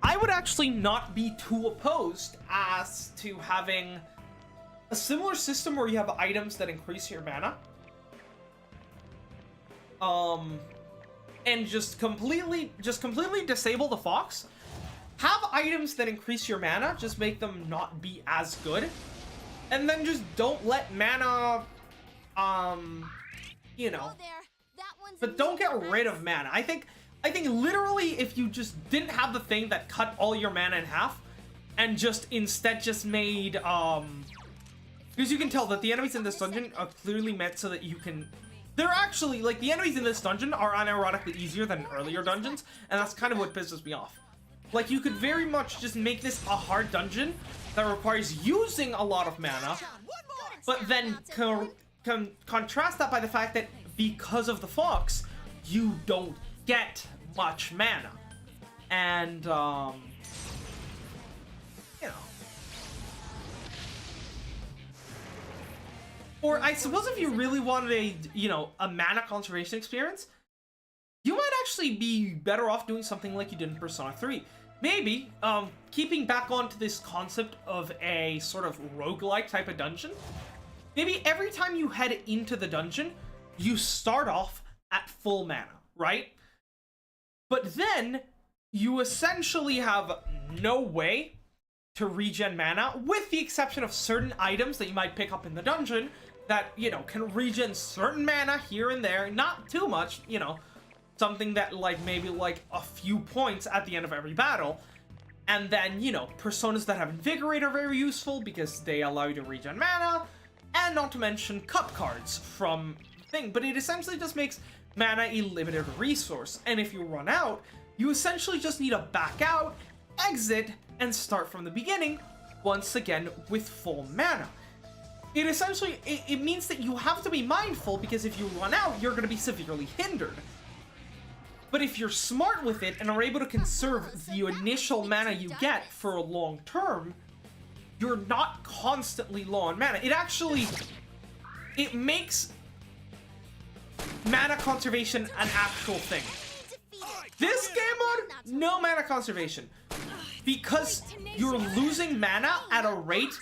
S1: I would actually not be too opposed as to having a similar system where you have items that increase your mana. And just completely disable the fox. Have items that increase your mana, just make them not be as good. And then just don't let mana, you know, but don't get rid of mana. I think literally if you just didn't have the thing that cut all your mana in half and just instead just made, because you can tell that the enemies in this dungeon are clearly meant so that you can, they're actually, like, the enemies in this dungeon are unironically easier than earlier dungeons, and that's kind of what pisses me off. Like, you could very much just make this a hard dungeon that requires using a lot of mana, but then contrast that by the fact that because of the fox, you don't get much mana. And, you know. Or I suppose if you really wanted a, you know, a mana conservation experience, you might actually be better off doing something like you did in Persona 3. Maybe, keeping back onto this concept of a sort of roguelike type of dungeon, maybe every time you head into the dungeon, you start off at full mana, right? But then, you essentially have no way to regen mana, with the exception of certain items that you might pick up in the dungeon that, you know, can regen certain mana here and there, not too much, you know, something that, like, maybe, like, a few points at the end of every battle. And then, you know, personas that have Invigorate are very useful because they allow you to regen mana, and not to mention cup cards from thing. But it essentially just makes mana a limited resource, and if you run out, you essentially just need to back out, exit, and start from the beginning, once again with full mana. It essentially, it means that you have to be mindful, because if you run out, you're going to be severely hindered. But if you're smart with it and are able to conserve the initial mana you get for a long term, you're not constantly low on mana. It actually, it makes mana conservation an actual thing. This game mode, no mana conservation. Because you're losing mana at a rate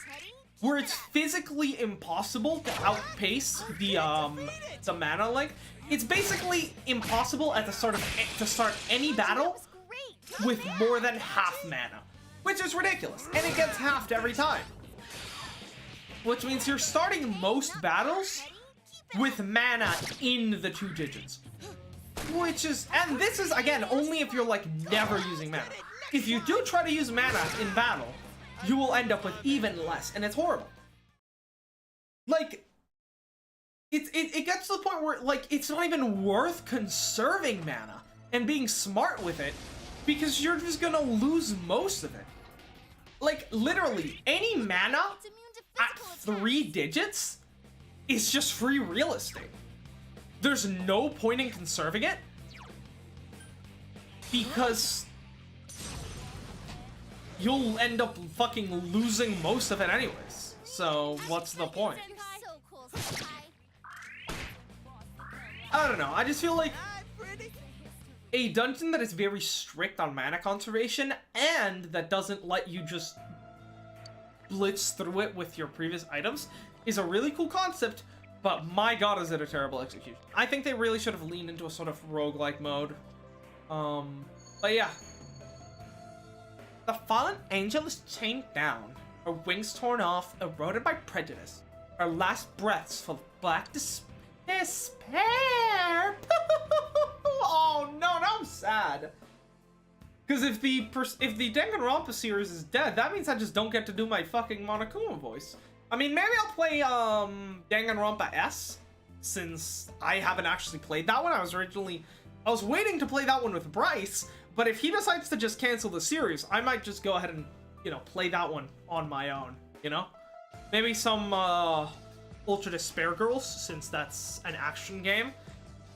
S1: where it's physically impossible to outpace the mana length. It's basically impossible at the start of to start any battle with more than half mana, which is ridiculous, and it gets halved every time. Which means you're starting most battles with mana in the 2 digits. Which is, and this is again only if you're like never using mana. If you do try to use mana in battle, you will end up with even less, and it's horrible. Like, it gets to the point where, like, it's not even worth conserving mana and being smart with it, because you're just gonna lose most of it. Like, literally, any mana
S3: It's immune to
S1: at
S3: physical
S1: 3
S3: attacks.
S1: digits is just free real estate. There's no point in conserving it, because you'll end up fucking losing most of it anyways. So, what's the point?
S3: So cool, Senpai.
S1: I don't know, I just feel like a dungeon that is very strict on mana conservation and that doesn't let you just blitz through it with your previous items is a really cool concept, but my god is it a terrible execution. I think they really should have leaned into a sort of roguelike mode. But yeah. The fallen angel is chained down, her wings torn off, eroded by prejudice, her last breaths full of black despair. Oh no, now I'm sad. Because if the Danganronpa series is dead, that means I just don't get to do my fucking Monokuma voice. I mean, maybe I'll play Danganronpa S, since I haven't actually played that one. I was waiting to play that one with Bryce, but if he decides to just cancel the series, I might just go ahead and, you know, play that one on my own, you know? Maybe some Ultra Despair Girls, since that's an action game,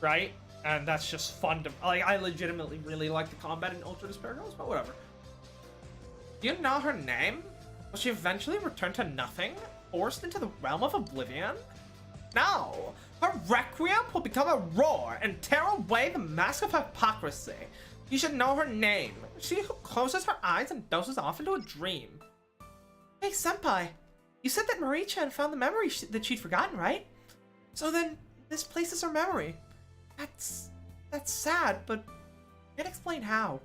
S1: right? And that's just fun to, like, I legitimately really like the combat in Ultra Despair Girls, but whatever. Do you know her name? Will she eventually return to nothing? Forced into the realm of oblivion? No! Her requiem will become a roar and tear away the mask of hypocrisy. You should know her name. She who closes her eyes and dozes off into a dream. Hey, Senpai. You said that Marie-chan found the memory that she'd forgotten, right? So then, this places her memory. That's sad, but can't explain how.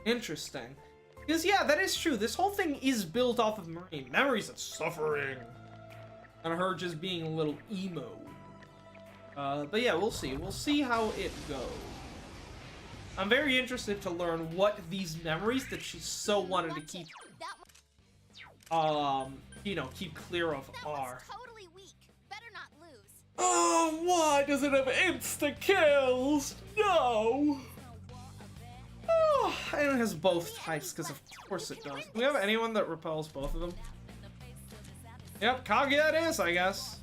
S1: Interesting. Because yeah, that is true. This whole thing is built off of Marie. Memories of suffering. And her just being a little emo. But yeah, we'll see. We'll see how it goes. I'm very interested to learn what these memories that she so wanted to keep, you know, keep clear of are.
S3: Totally weak. Better not lose.
S2: Oh, why does it have insta kills? No.
S1: Oh, and it has both types, because of course it does. Do we have anyone that repels both of them? Yep, Kaguya it is, I guess.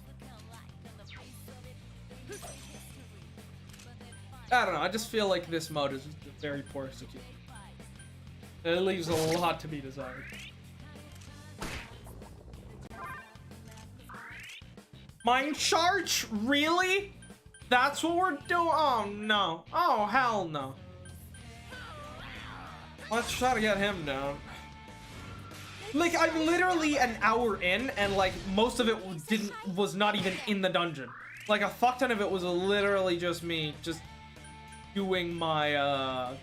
S1: I don't know, I just feel like this mode is very poor execution. It leaves a lot to be desired. Mind charge? Really? That's what we're doing? Oh no. Oh hell no. Let's try to get him down. Like, I'm literally an hour in, and like most of it was not even in the dungeon. Like a fuck ton of it was literally just me just doing my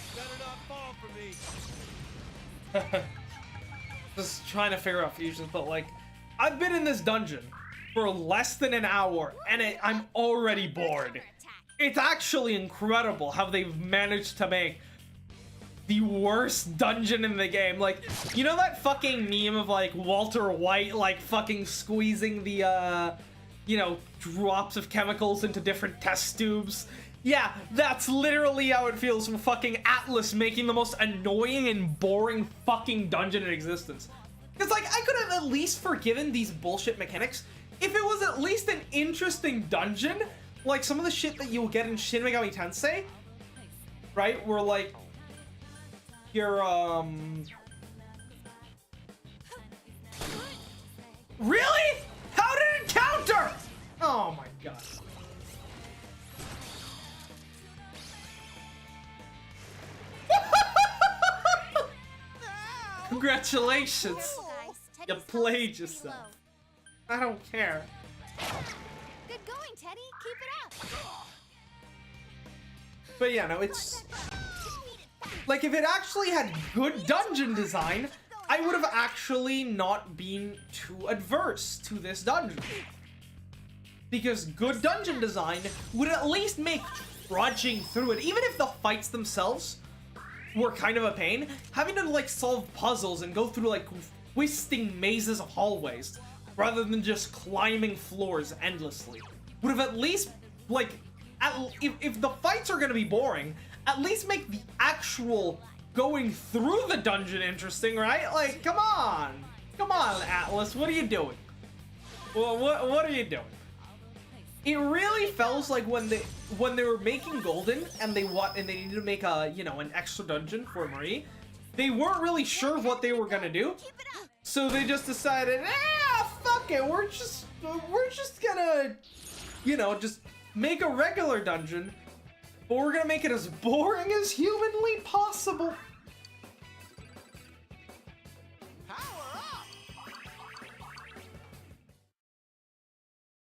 S1: just trying to figure out fusions, but like I've been in this dungeon for less than an hour and I'm already bored. It's actually incredible how they've managed to make the worst dungeon in the game. Like, you know that fucking meme of like Walter White like fucking squeezing the you know, drops of chemicals into different test tubes? Yeah, that's literally how it feels from fucking Atlas making the most annoying and boring fucking dungeon in existence. It's like, I could have at least forgiven these bullshit mechanics if it was at least an interesting dungeon, like some of the shit that you'll get in Shin Megami Tensei, right? Where like, you're, Really? How did it counter? Oh my god. Congratulations. You played yourself. I don't care.
S3: Good going, Teddy. Keep it up.
S1: But yeah, no, it's... Like, if it actually had good dungeon design, I would have actually not been too adverse to this dungeon. Because good dungeon design would at least make trudging through it, even if the fights themselves were kind of a pain, having to like solve puzzles and go through like twisting mazes of hallways rather than just climbing floors endlessly. Would have at least, like, if the fights are gonna be boring, at least make the actual going through the dungeon interesting, right? Like, come on, Atlas, what are you doing? Well, what are you doing? It really feels like when they were making Golden and they needed to make a, you know, an extra dungeon for Marie, they weren't really sure what they were gonna do, so they just decided, fuck it, we're just gonna, you know, just make a regular dungeon, but we're gonna make it as boring as humanly possible.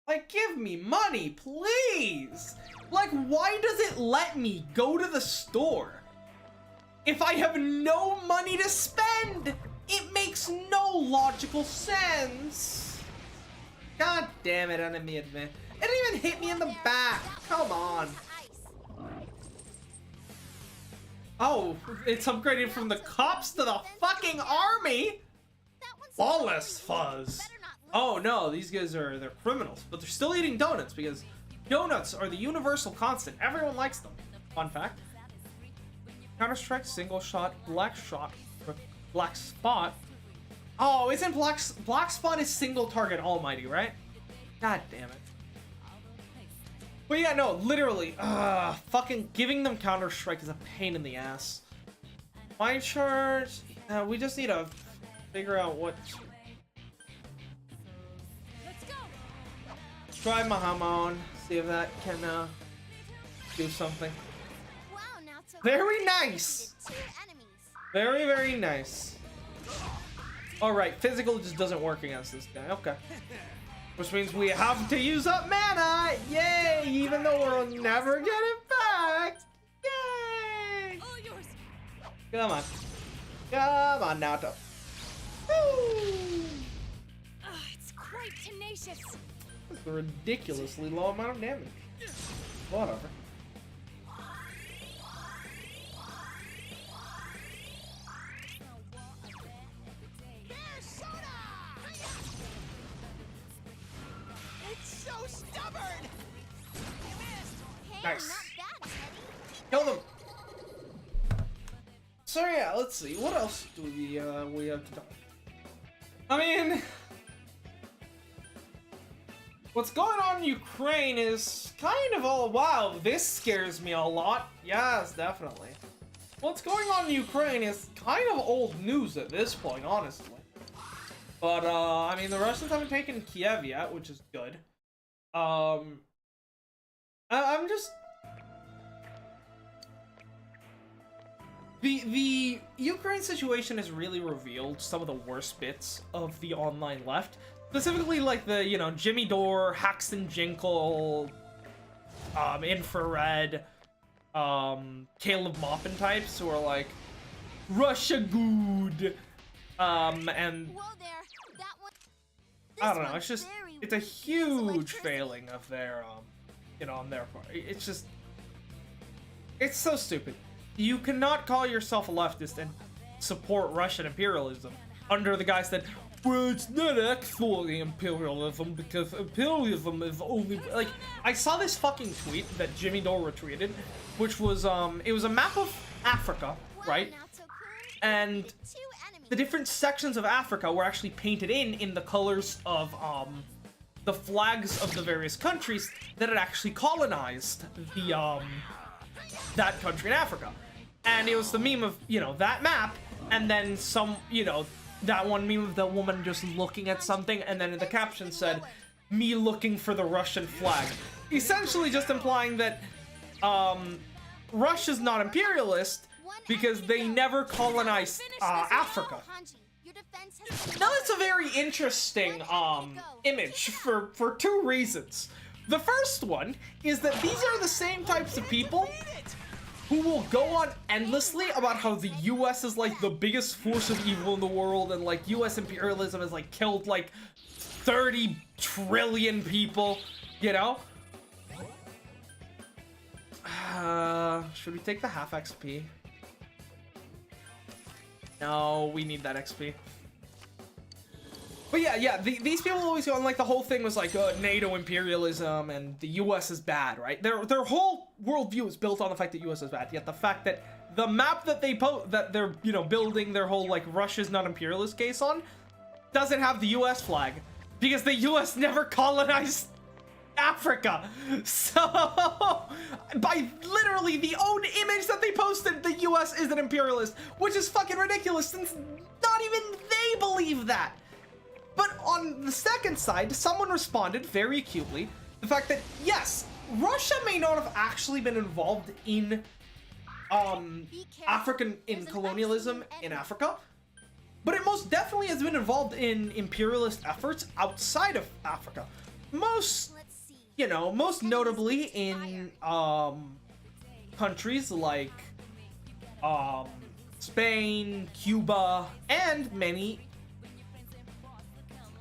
S1: Like, give me money, please! Like, why does it let me go to the store? If I have no money to spend, it makes no logical sense. God damn it, enemy admit. It didn't even hit me in the back. Come on. Oh, it's upgraded from the cops to the fucking army? Lawless fuzz. Oh no, these guys they're criminals, but they're still eating donuts because donuts are the universal constant. Everyone likes them. Fun fact. Counter-Strike, single shot, black spot. Oh, isn't black spot is single target almighty, right? God damn it. But yeah, no, literally, fucking giving them Counter-Strike is a pain in the ass. My charge, we just need to figure out what. Try Mahamon, see if that can do something.
S3: Wow, now it's
S1: Very nice. Very, very nice. All right, physical just doesn't work against this guy. Okay. Which means we have to use up mana. Yay! Even though we'll never get it back. Yay! Come on. Come on, Naruto. Woo!
S3: It's quite tenacious.
S1: That's a ridiculously low amount of damage. Whatever.
S3: It's so stubborn.
S1: Nice. Kill them. So yeah, let's see. What else do we have to do? I mean, what's going on in Ukraine is kind of all wow. This scares me a lot. Yes, definitely. What's going on in Ukraine is kind of old news at this point, honestly. But I mean, the Russians haven't taken Kiev yet, which is good. I'm just. The Ukraine situation has really revealed some of the worst bits of the online left. Specifically, like the, you know, Jimmy Dore, Haxton Jinkle, Infrared, Caleb Maupin types who are like, Russia good, and
S3: Whoa there. That one.
S1: I don't know, it's just, it's a huge failing of their, you know, on their part. It's just, it's so stupid. You cannot call yourself a leftist and support Russian imperialism under the guise that, well, it's not actually imperialism because imperialism is only, like, I saw this fucking tweet that Jimmy Dore retweeted, which was, it was a map of Africa, right? And the different sections of Africa were actually painted in the colors of, the flags of the various countries that had actually colonized the, that country in Africa. And it was the meme of, you know, that map, and then some, you know, that one meme of the woman just looking at something, and then in the caption said, me looking for the Russian flag. Essentially just implying that, Russia's not imperialist because they never colonized, Africa. Now that's a very interesting, image for two reasons. The first one is that these are the same types of people who will go on endlessly about how the US is like the biggest force of evil in the world and like US imperialism has like killed like 30 trillion people, you know? Should we take the half XP? No, we need that XP. But yeah, these people always go on, like, the whole thing was like NATO imperialism and the US is bad, right? Their whole worldview is built on the fact that US is bad. Yet the fact that the map that they're, you know, building their whole, like, Russia's not imperialist case on doesn't have the US flag because the US never colonized Africa. So by literally the own image that they posted, the US is an imperialist, which is fucking ridiculous since not even they believe that. But on the second side, someone responded very acutely the fact that yes, Russia may not have actually been involved in in colonialism in Africa, but it most definitely has been involved in imperialist efforts outside of Africa. Most notably in countries like Spain, Cuba, and many.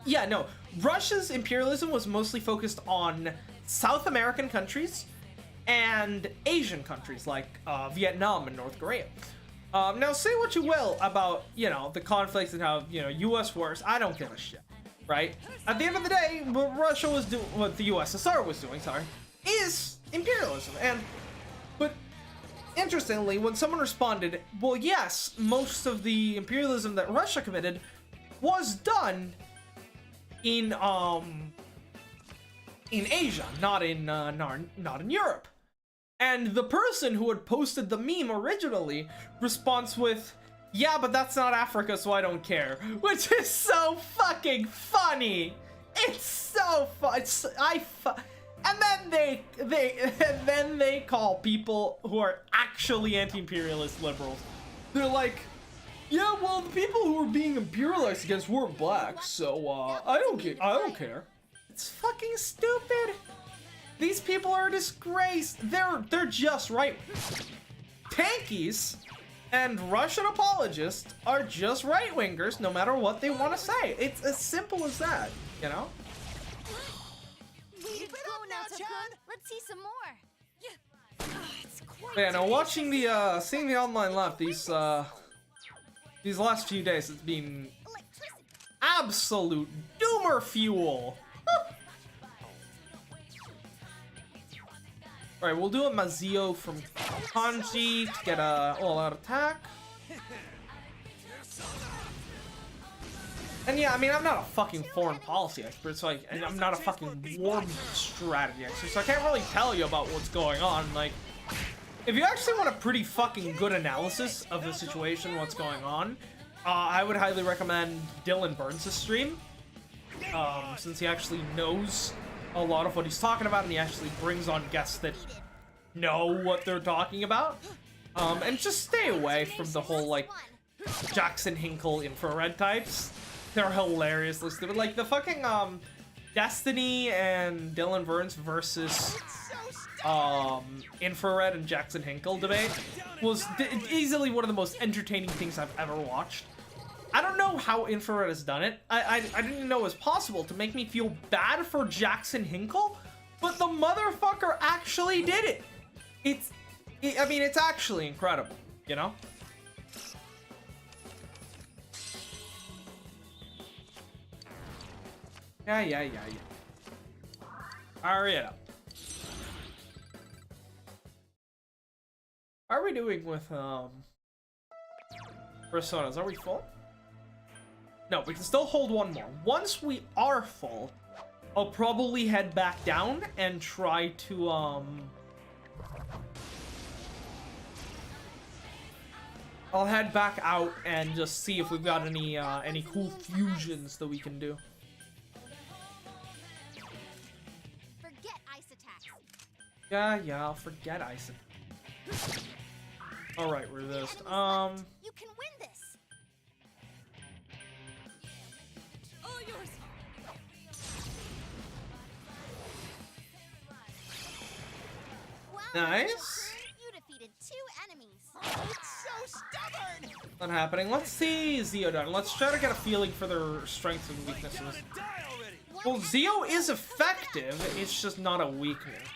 S1: Yeah, no, Russia's imperialism was mostly focused on South American countries and Asian countries like Vietnam and North Korea. Now, say what you will about, you know, the conflicts and how, you know, U.S. wars. I don't give a shit, right? At the end of the day, what Russia was doing, what the USSR was doing, is imperialism. But interestingly, when someone responded, well, yes, most of the imperialism that Russia committed was done in Asia, not in Europe. And the person who had posted the meme originally responds with, yeah, but that's not Africa, so I don't care. Which is so fucking funny. It's so fun. And then they call people who are actually anti-imperialist liberals. They're like, yeah, well, the people who were being imperialized against were black, so I don't care. It's fucking stupid. These people are a disgrace. They're just right. Tankies and Russian apologists are just right-wingers, no matter what they want to say. It's as simple as that, you know?
S3: Way to go, Narukami. Let's see some more. It's quite
S1: Yeah, now watching the seeing the online live these last few days, it's been
S3: electricity.
S1: absolute doomer fuel. Alright, we'll do a Mazio from Kanji to get a all-out attack. And yeah, I mean, I'm not a fucking foreign policy expert, so I'm not a fucking war strategy expert, so I can't really tell you about what's going on. Like, if you actually want a pretty fucking good analysis of the situation, what's going on, I would highly recommend Dylan Burns' stream, since he actually knows a lot of what he's talking about, and he actually brings on guests that know what they're talking about. And just stay away from the whole, like, Jackson Hinkle infrared types. They're hilariously stupid. Like, the fucking, Destiny and Dylan Burns versus, infrared and Jackson Hinkle debate was easily one of the most entertaining things I've ever watched. I don't know how infrared has done it. I didn't even know it was possible to make me feel bad for Jackson Hinkle, but the motherfucker actually did it. I mean, it's actually incredible, you know? Yeah. Hurry it up. How are we doing with, personas? Are we full? No, we can still hold one more. Once we are full, I'll probably head back down and try to, I'll head back out and just see if we've got any cool fusions that we can do.
S3: Forget ice attacks.
S1: Yeah, I'll forget ice. Alright, resist.
S3: You can win this. All yours. Well,
S1: Nice.
S3: you defeated 2 enemies. It's so stubborn.
S1: Not happening. Let's see Zio done. Let's try to get a feeling for their strengths and weaknesses. Well, Zio is effective, it's just not a weakness.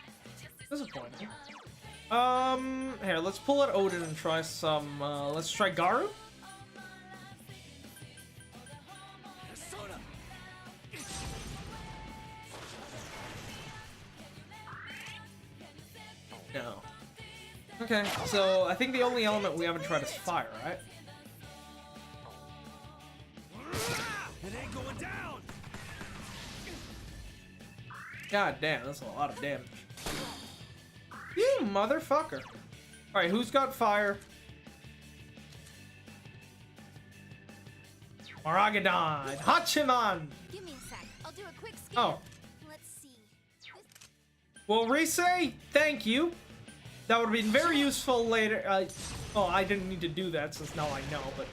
S1: Disappointing. Here, let's pull out Odin and try some, let's try Garu. No. Okay, so I think the only element we haven't tried is fire, right?
S4: It ain't going down.
S1: God damn, that's a lot of damage. You motherfucker. Alright, who's got fire? Maragadon! Hachiman!
S3: Give me a sec. I'll do a quick scan.
S1: Oh.
S3: Let's see.
S1: Well, Rise, thank you. That would have been very useful later. Oh, I didn't need to do that since now I know, but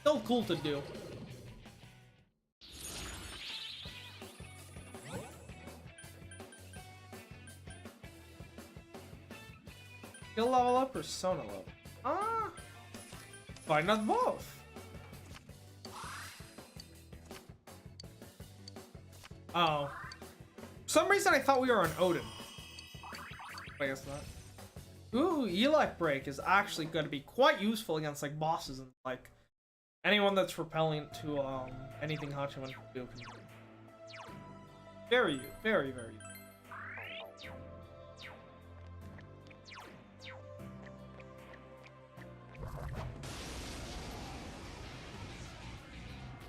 S1: still cool to do. Skill level up or Persona level? Ah! Why not both? Oh. For some reason I thought we were on Odin. I guess not. Ooh, Elec Break is actually going to be quite useful against like bosses and like anyone that's repellent to anything Hachiman can do. Very, very, very.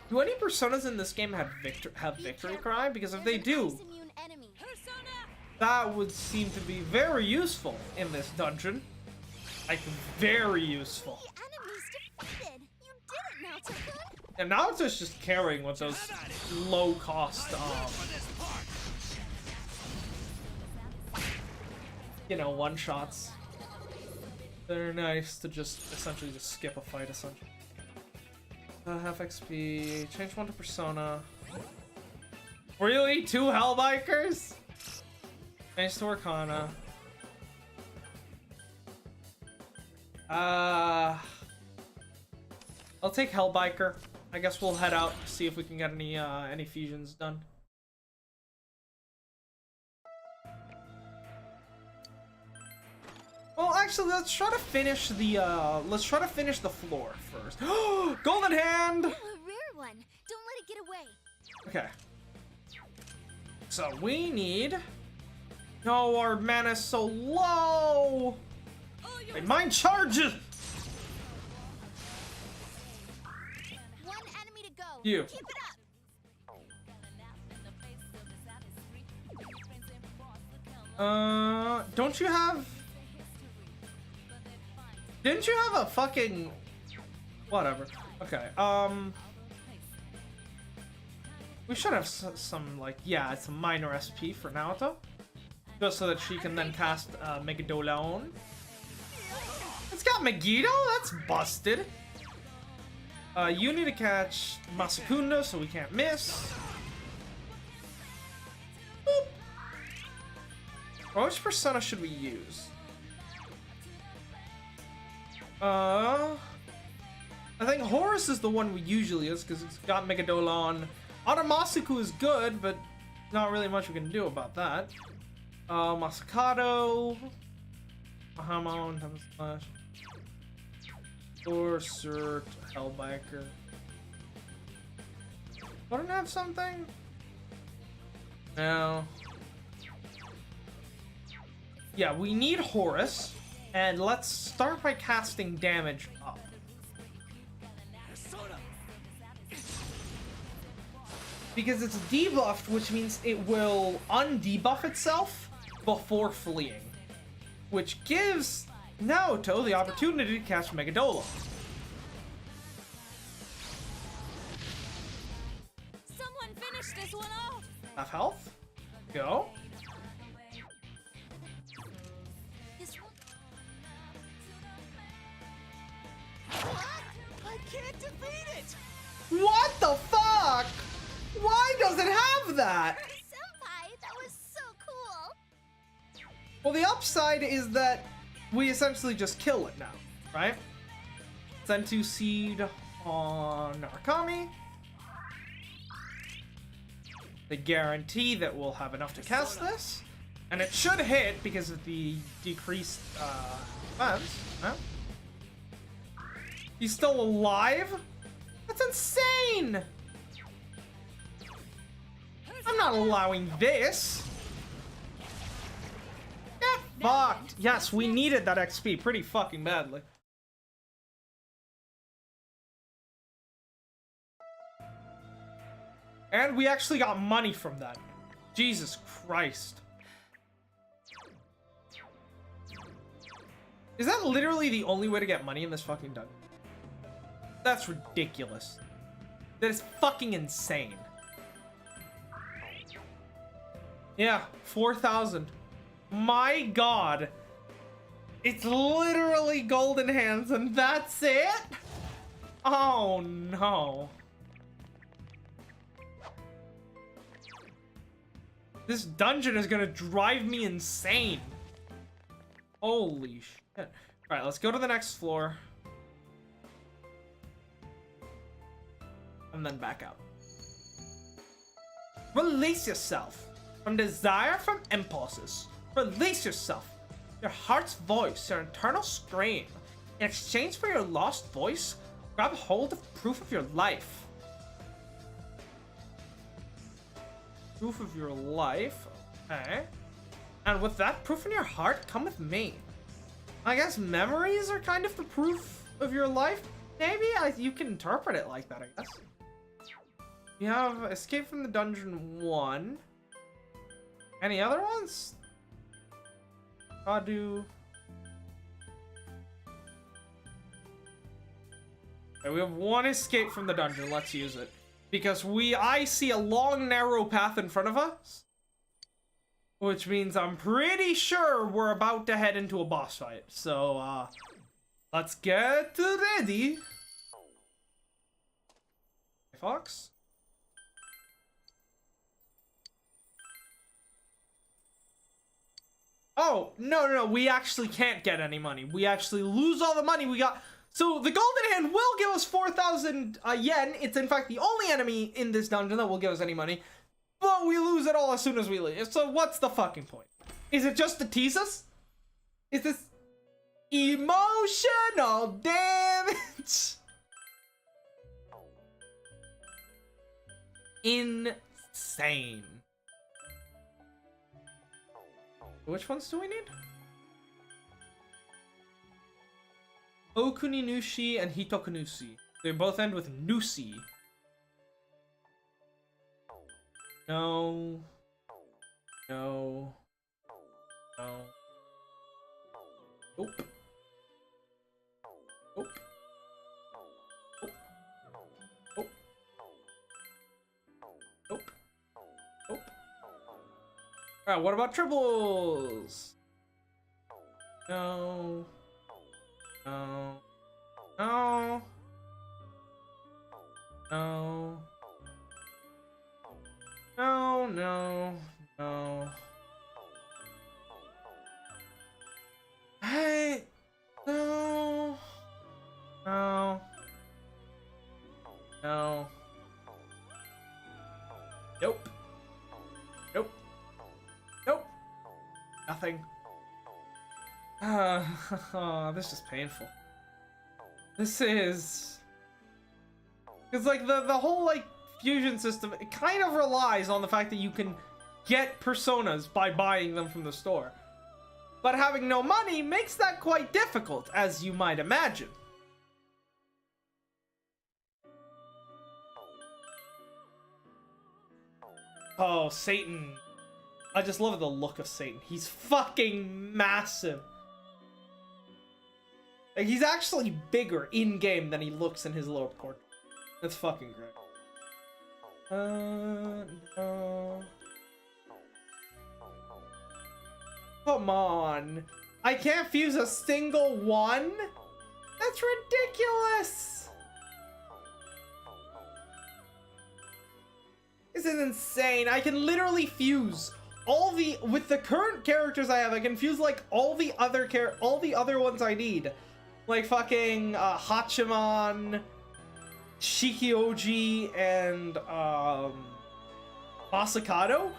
S1: Do any personas in this game have victory cry? Because if they do, that would seem to be very useful in this dungeon. Like, very useful. And Naoto's just carrying with those low-cost, you know, one-shots. They're nice to just essentially just skip a fight, essentially. Half XP, change one to Persona. Really? 2 Hellbikers? Change to Arcana. I'll take Hellbiker. I guess we'll head out to see if we can get any fusions done. Well, actually, let's try to finish the floor first. Golden Hand.
S3: Ooh, a rare one. Don't let it get away.
S1: Okay. So we need. No, our mana's so low. Wait, mine charges.
S3: One enemy to go.
S1: You.
S3: Keep it up.
S1: Don't you have? Didn't you have a fucking? Whatever. Okay. We should have some like, yeah, it's a minor SP for Naoto, just so that she can then cast Megadolon. It's got Megiddo. That's busted. You need to catch Masakunda, so we can't miss. Boop. Which persona should we use? I think Horus is the one we usually use because it's got Megadolon. Aramasuku is good, but not really much we can do about that. Masakado, Mahamon, Temple Slash, or Cert, Hellbiker. Wouldn't have something? No. Yeah, we need Horus, and let's start by casting damage up. Because it's debuffed, which means it will undebuff itself before fleeing. Which gives Naoto the opportunity to catch Megadolon.
S3: Someone finish this one off.
S1: Half health. Go.
S3: This one. What? I can't defeat it.
S1: What the fuck? Why does it have that?
S3: Senpai, that was so cool.
S1: Well, the upside is that we essentially just kill it now, right? Send 2 seed on Narukami. They guarantee that we'll have enough to cast this. And it should hit because of the decreased defense. Huh? He's still alive? That's insane! I'm not allowing this. Get fucked. Yes, we needed that XP pretty fucking badly. And we actually got money from that. Jesus Christ. Is that literally the only way to get money in this fucking dungeon? That's ridiculous. That is fucking insane. Yeah, 4,000. My god. It's literally golden hands and that's it? Oh no. This dungeon is gonna drive me insane. Holy shit. Alright, let's go to the next floor. And then back out. Release yourself from desire, from impulses. Release yourself. Your heart's voice, your internal scream. In exchange for your lost voice, grab hold of proof of your life. Proof of your life. Okay. And with that proof in your heart, come with me. I guess memories are kind of the proof of your life. Maybe you can interpret it like that, I guess. You have escape from the dungeon 1. Any other ones? Kadu. Okay, we have one escape from the dungeon. Let's use it. Because I see a long, narrow path in front of us. Which means I'm pretty sure we're about to head into a boss fight. So, let's get ready. Hey, Fox? Oh, no, we actually can't get any money. We actually lose all the money we got. So the Golden Hand will give us 4,000 yen. It's in fact the only enemy in this dungeon that will give us any money. But we lose it all as soon as we leave. So what's the fucking point? Is it just to tease us? Is this emotional damage? Insane. Which ones do we need? Okuninushi and Hitokunushi. They both end with Nushi. No. No. No. Nope. Nope. Nope. Nope. Nope. Nope. Alright, what about triples? No. No. No. No. No, no, no. Hey! No. No. No. Nope. Nope. Nope. Nothing. This is painful. This is... Because, like, the whole, like, fusion system, it kind of relies on the fact that you can get personas by buying them from the store. But having no money makes that quite difficult, as you might imagine. Oh, Satan. I just love the look of Satan. He's fucking massive. Like, he's actually bigger in-game than he looks in his lower quarter. That's fucking great. No. Come on. I can't fuse a single one? That's ridiculous! This is insane. I can literally fuse with the current characters I have, I can fuse like all the other ones I need. Like fucking Hachiman, Shikioji, and Masakado.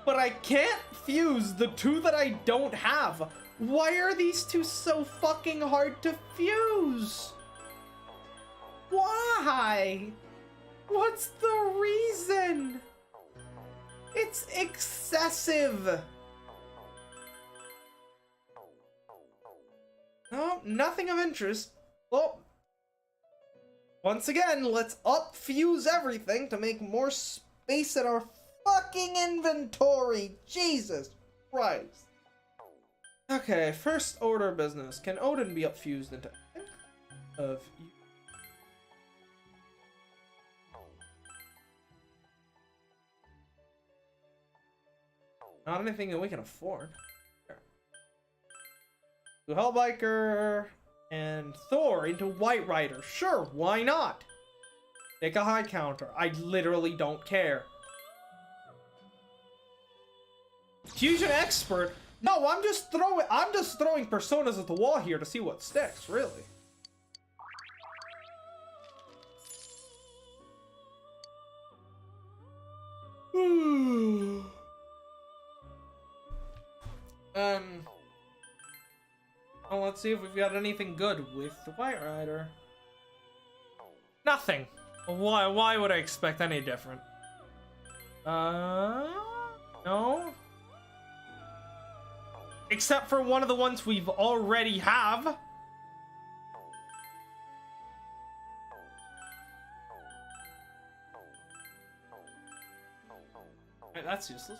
S1: But I can't fuse the two that I don't have. Why are these two so fucking hard to fuse? Why? What's the reason? It's excessive. No, nothing of interest. Well, once again, let's up-fuse everything to make more space in our fucking inventory. Jesus Christ. Okay, first order of business. Can Odin be up-fused into anything? Not anything that we can afford. To Hellbiker and Thor into White Rider. Sure, why not? Take a high counter. I literally don't care. Fusion Expert? No, I'm just throwing personas at the wall here to see what sticks, really. Well, let's see if we've got anything good with the White Rider. Nothing. Why would I expect any different? No. Except for one of the ones we've already have. Right, that's useless.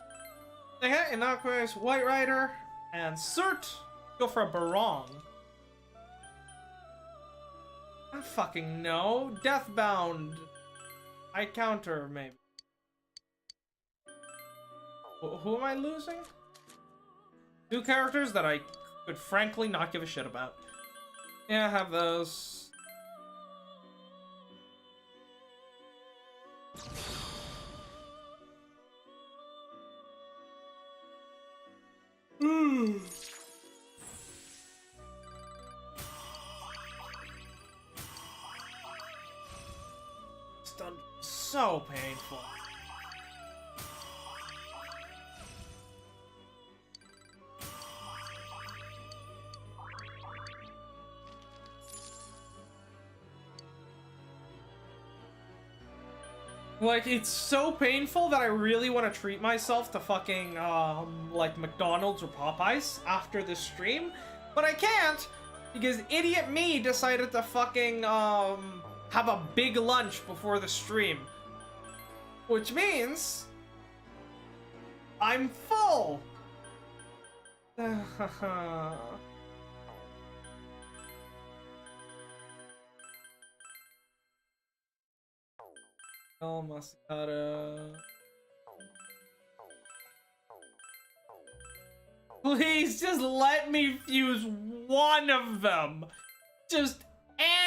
S1: Okay, in that case, White Rider and Cert. Go for a Barong. I don't fucking know. Deathbound. I counter, maybe. Who am I losing? Two characters that I could frankly not give a shit about. Yeah, I have those. So painful. Like, it's so painful that I really want to treat myself to fucking, like McDonald's or Popeyes after the stream, but I can't because idiot me decided to fucking, have a big lunch before the stream. Which means I'm full. Oh, Masakata. Please just let me fuse one of them. Just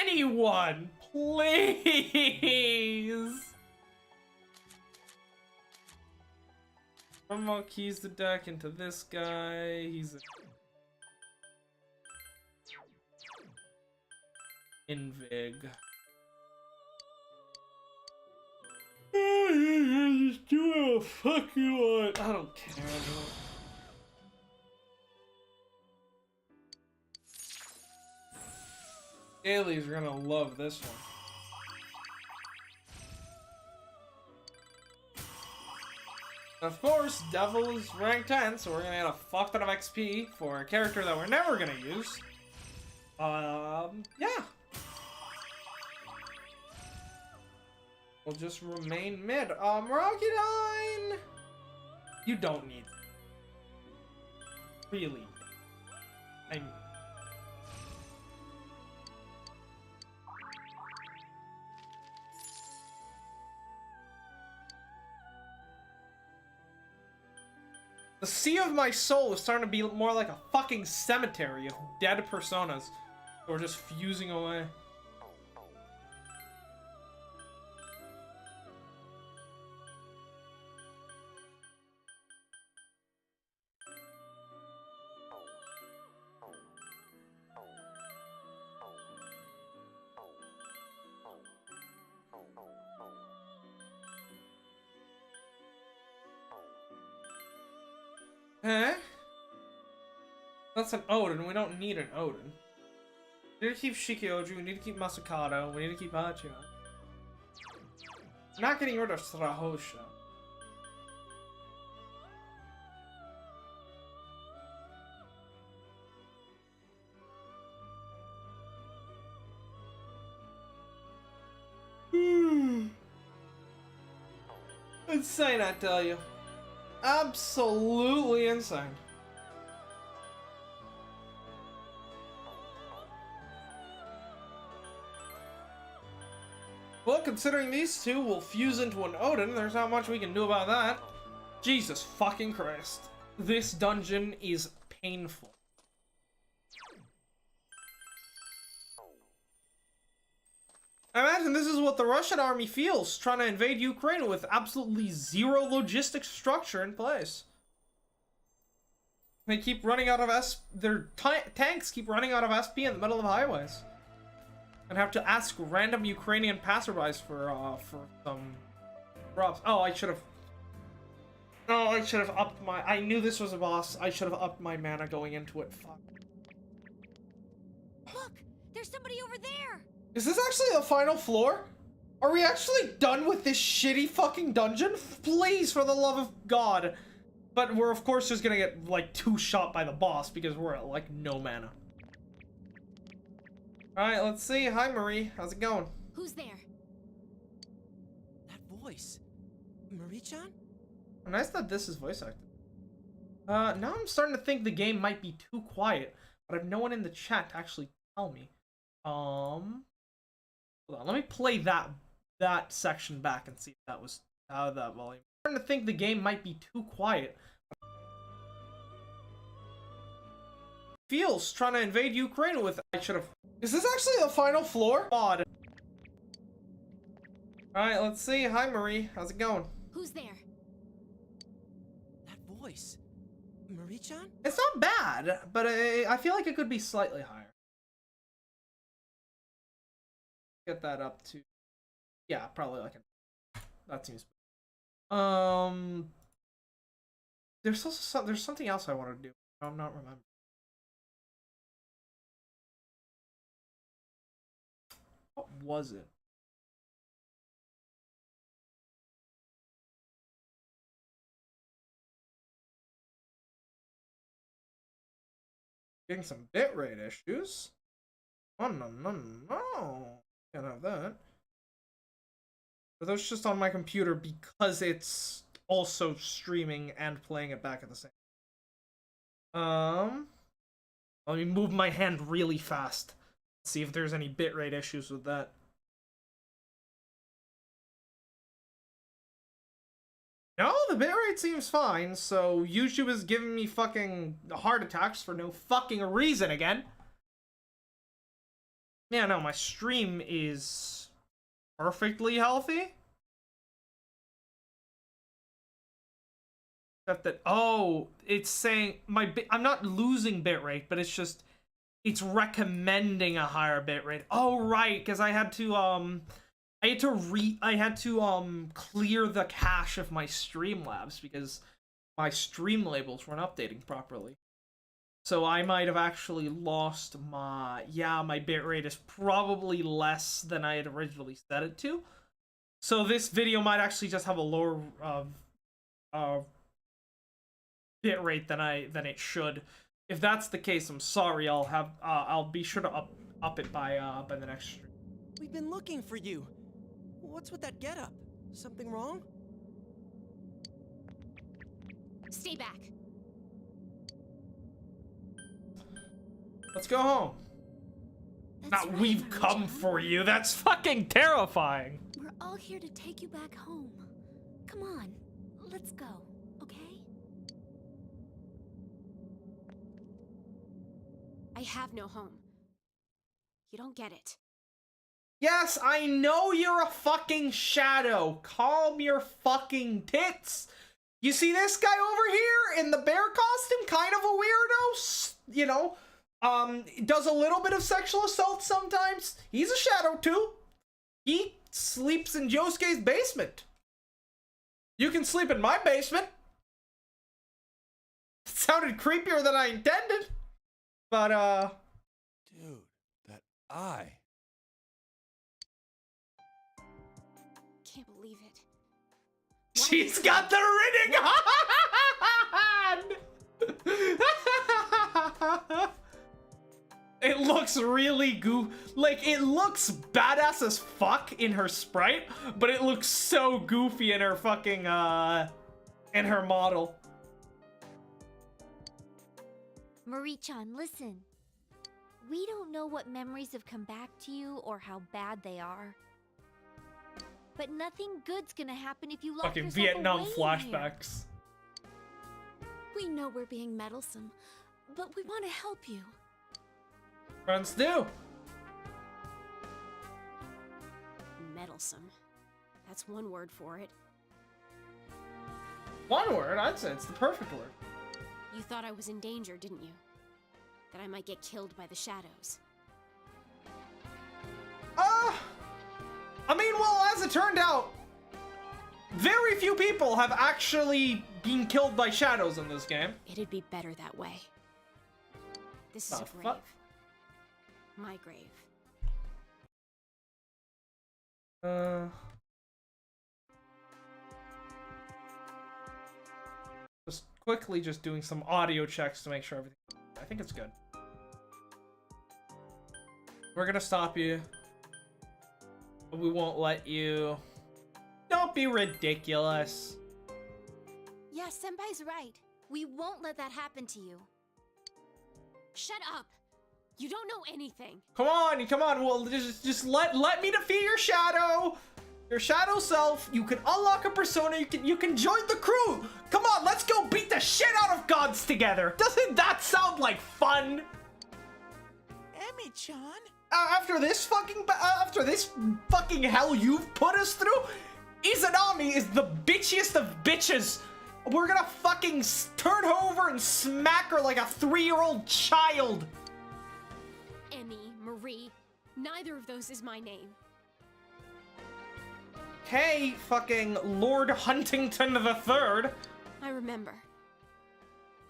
S1: anyone, please. Somehow keys the deck into this guy. He's Invig. Just do what the fuck you want. I don't care. Dailies are gonna love this one. Of course, Devil is rank 10, so we're gonna get a fuck ton of XP for a character that we're never gonna use. Yeah. We'll just remain mid. Rocketine! You don't need it. Really. The Sea of My Soul is starting to be more like a fucking cemetery of dead personas who are just fusing away. Huh? That's an Odin. We don't need an Odin. We need to keep Shikioju. We need to keep Masakado. We need to keep Hachima. Not getting rid of Srahosha. Insane, I tell you. Absolutely insane. Well, considering these two will fuse into an Odin, there's not much we can do about that. Jesus fucking Christ. This dungeon is painful. I imagine this is what the Russian army feels, trying to invade Ukraine with absolutely zero logistic structure in place. They keep running out of their tanks keep running out of SP in the middle of highways. And have to ask random Ukrainian passerbys for some props. Oh, I should have upped my... I knew this was a boss. I should have upped my mana going into it. Fuck.
S3: Look, there's somebody over there.
S1: Is this actually the final floor? Are we actually done with this shitty fucking dungeon? Please, for the love of God. But we're of course just gonna get like two-shot by the boss because we're at like no mana. Alright, let's see. Hi, Marie. How's it going?
S3: Who's there?
S5: That voice. Marie-chan?
S1: Nice that this is voice acted. Now I'm starting to think the game might be too quiet, but I have no one in the chat to actually tell me. Hold on, let me play that section back and see if that was out of that volume. I'm starting to think the game might be too quiet. Feels trying to invade Ukraine with... I should have... Is this actually the final floor? Odd. Alright, let's see. Hi, Marie. How's it going?
S3: Who's there?
S5: That voice. Marie-chan?
S1: It's not bad, but I feel like it could be slightly higher. Get that up to... Yeah, probably like a... That seems... There's also there's something else I wanted to do. I'm not remembering. What was it? Getting some bitrate issues. Oh no no no! Can't have that. But that's just on my computer because it's also streaming and playing it back at the same time. Let me move my hand really fast. See if there's any bitrate issues with that. No, the bitrate seems fine, so YouTube is giving me fucking heart attacks for no fucking reason again. Yeah, no, my stream is perfectly healthy. Except that, oh, it's saying I'm not losing bitrate, but it's just, it's recommending a higher bitrate. Oh, right, because I had to clear the cache of my Streamlabs because my stream labels weren't updating properly. So I might have actually lost my bitrate is probably less than I had originally set it to. So this video might actually just have a lower bitrate than it should. If that's the case, I'm sorry. I'll be sure to up it by the next stream.
S5: We've been looking for you. What's with that getup? Something wrong?
S3: Stay back.
S1: Let's go home.
S3: That's
S1: Now
S3: right,
S1: we've come
S3: Marie-chan.
S1: for you. That's fucking terrifying.
S3: We're all here to take you back home. Come on, let's go, okay? I have no home. You don't get it.
S1: Yes, I know you're a fucking shadow. Calm your fucking tits. You see this guy over here in the bear costume? Kind of a weirdo, you know? Does a little bit of sexual assault sometimes. He's a shadow too. He sleeps in Yosuke's basement. You can sleep in my basement. It sounded creepier than I intended. But,
S4: Dude, that eye.
S3: Can't believe it.
S1: she's got the riding on! It looks really like, it looks badass as fuck in her sprite, but it looks so goofy in her fucking, in her model.
S3: Marie-chan, listen. We don't know what memories have come back to you or how bad they are. But nothing good's gonna happen if you lock
S1: Fucking
S3: yourself
S1: Vietnam
S3: away in
S1: flashbacks.
S3: We know we're being meddlesome, but we want to help you.
S1: Friends do.
S6: Meddlesome. That's one word for it.
S1: One word, I'd say it's the perfect word.
S6: You thought I was in danger, didn't you? That I might get killed by the shadows.
S1: I mean, well, as it turned out, very few people have actually been killed by shadows in this game.
S6: It'd be better that way. This is
S1: The
S6: a grave.
S1: fuck?
S6: My grave.
S1: Just quickly just doing some audio checks to make sure everything... I think it's good. We're gonna stop you. We won't let you. Don't be ridiculous.
S3: Yeah, Senpai's right. We won't let that happen to you.
S6: Shut up! You don't know anything!
S1: Come on, come on. Well, just let me defeat your shadow. Your shadow self. You can unlock a persona. You can join the crew. Come on, let's go beat the shit out of gods together. Doesn't that sound like fun?
S5: Emmy-chan?
S1: After this fucking hell you've put us through, Izanami is the bitchiest of bitches. We're gonna fucking turn her over and smack her like a 3-year-old child.
S6: Emmy, Marie, neither of those is my name.
S1: Hey, fucking Lord Huntington III.
S6: I remember.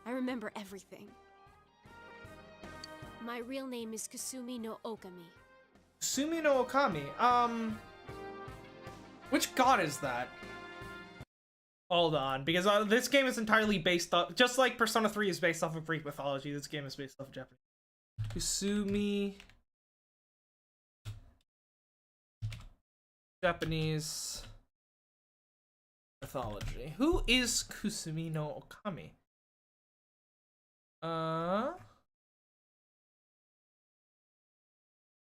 S6: I remember everything. My real name is Kasumi no Okami.
S1: Sumi no Okami. Which god is that? Hold on, because this game is entirely based off, just like Persona 3 is based off of Greek mythology, this game is based off of Japanese. Kusumi. Japanese mythology. Who is Kusumi no Okami?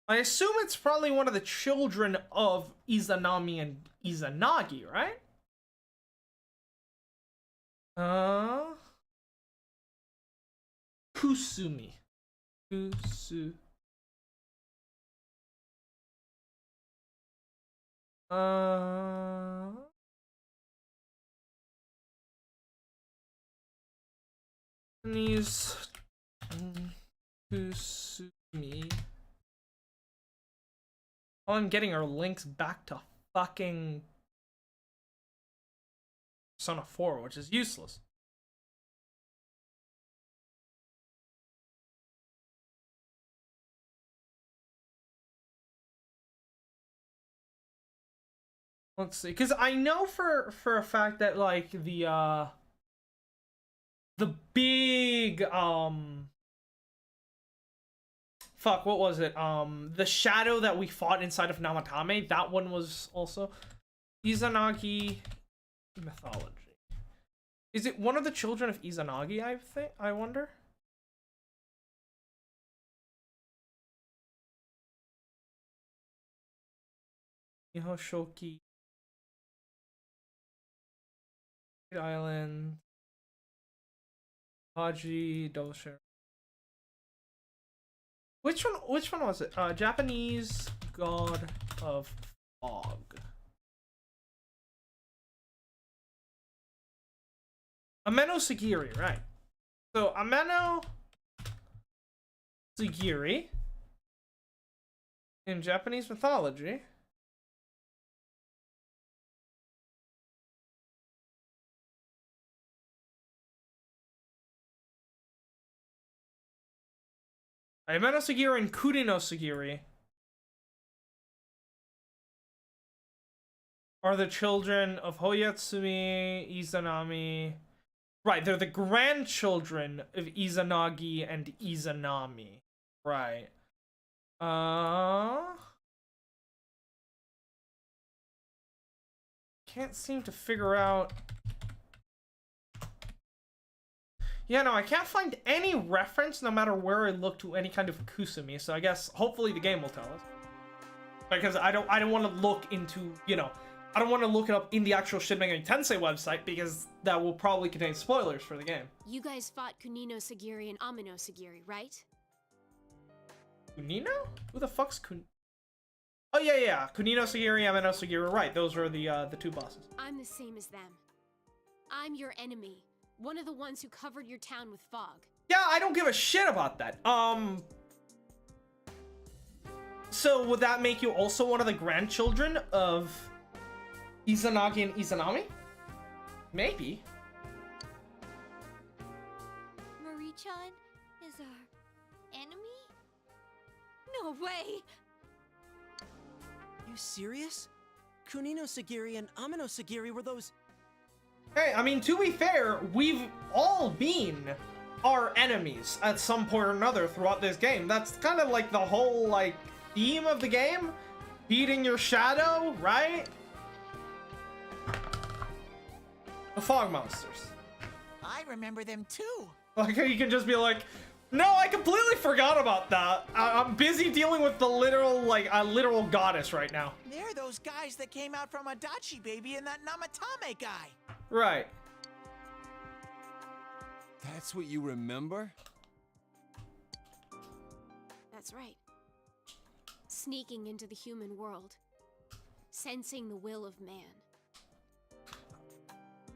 S1: I assume it's probably one of the children of Izanami and Izanagi, right? Kusumi. Japanese Kusumi. Oh, I'm getting our links back to fucking Persona 4, which is useless. Let's see, because I know for a fact that like the big fuck, what was it? The shadow that we fought inside of Namatame, that one was also Izanagi mythology. Is it one of the children of Izanagi, I wonder? Ihoshoki Island, Haji, Double Share. Which one was it? Japanese god of fog. Ameno Sagiri, right. So Ameno Sagiri in Japanese mythology Ameno Sagiri and Kurino Sagiri are the children of Hoyatsumi, Izanami. Right, they're the grandchildren of Izanagi and Izanami. Right. Can't seem to figure out. Yeah, no, I can't find any reference, no matter where I look, to any kind of Kusumi. So I guess hopefully the game will tell us. Because I don't want to look into, you know, I don't want to look it up in the actual Shin Megami Tensei website, because that will probably contain spoilers for the game.
S6: You guys fought Kunino Sagiri and Amino Sagiri, right?
S1: Kunino? Who the fuck's Kun? Oh yeah. Kunino Sagiri, Amino Sagiri, right. Those are the two bosses.
S6: I'm the same as them. I'm your enemy. One of the ones who covered your town with fog.
S1: Yeah, I don't give a shit about that. So would that make you also one of the grandchildren of Izanagi and Izanami? Maybe.
S3: Marie-chan is our enemy? No way!
S5: You serious? Kunino Sagiri and Amino Sagiri were those...
S1: Hey, I mean, to be fair, we've all been our enemies at some point or another throughout this game. That's kind of like the whole, like, theme of the game. Beating your shadow, right? The fog monsters.
S7: I remember them too.
S1: Like, you can just be like, no, I completely forgot about that. I'm busy dealing with the literal, like, a literal goddess right now.
S7: They're those guys that came out from Adachi Baby and that Namatame guy.
S1: Right.
S4: That's what you remember?
S6: That's right. Sneaking into the human world. Sensing the will of man.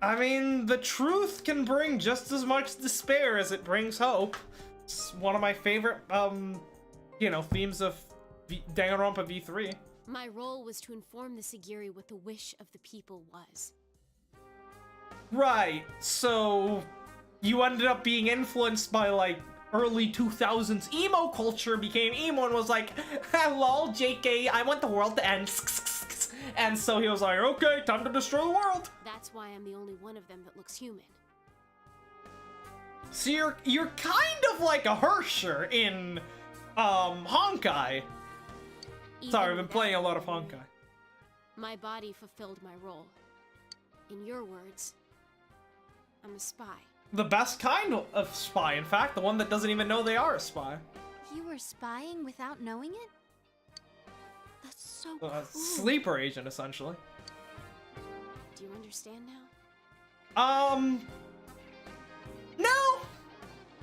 S1: I mean, the truth can bring just as much despair as it brings hope. It's one of my favorite, you know, themes of Danganronpa V3.
S6: My role was to inform the Sagiri what the wish of the people was.
S1: Right, so you ended up being influenced by, like, early 2000s emo culture, became emo and was like, lol, JK, I want the world to end. And so he was like, okay, time to destroy the world.
S6: That's why I'm the only one of them that looks human.
S1: So you're kind of like a Hersher in Honkai. Sorry, I've been playing a lot of Honkai.
S6: My body fulfilled my role. In your words, I'm a spy.
S1: The best kind of spy, in fact, the one that doesn't even know they are a spy.
S3: You were spying without knowing it? That's so cool.
S1: Sleeper agent, essentially.
S6: Do you understand now?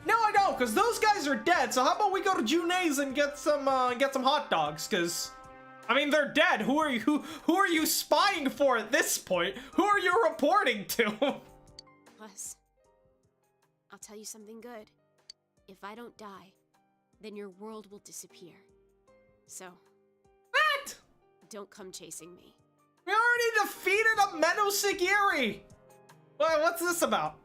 S1: No, I don't, because those guys are dead. So how about we go to June's and get some hot dogs? Because, I mean, they're dead. Who are you spying for at this point? Who are you reporting to?
S6: Plus, I'll tell you something good. If I don't die, then your world will disappear. So,
S1: What?
S6: don't come chasing me.
S1: We already defeated a Ameno Sagiri. What's this about?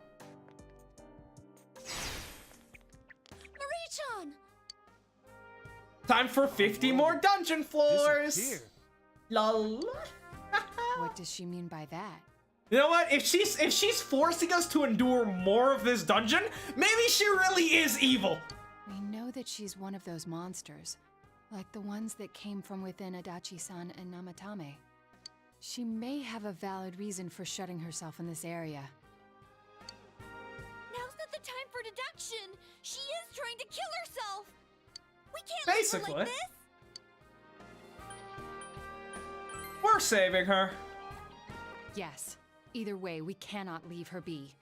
S3: Marie-chan!
S1: Time for 50 more dungeon floors.
S4: Disappear.
S1: Lol.
S8: What does she mean by that?
S1: You know what? If she's forcing us to endure more of this dungeon, maybe she really is evil.
S8: We know that she's one of those monsters, like the ones that came from within Adachi-san and Namatame. She may have a valid reason for shutting herself in this area.
S3: Now's not the time for deduction! She is trying to kill herself! We can't leave her
S1: Basically.
S3: like this!
S1: We're saving her.
S8: Yes. Either way, we cannot leave her be.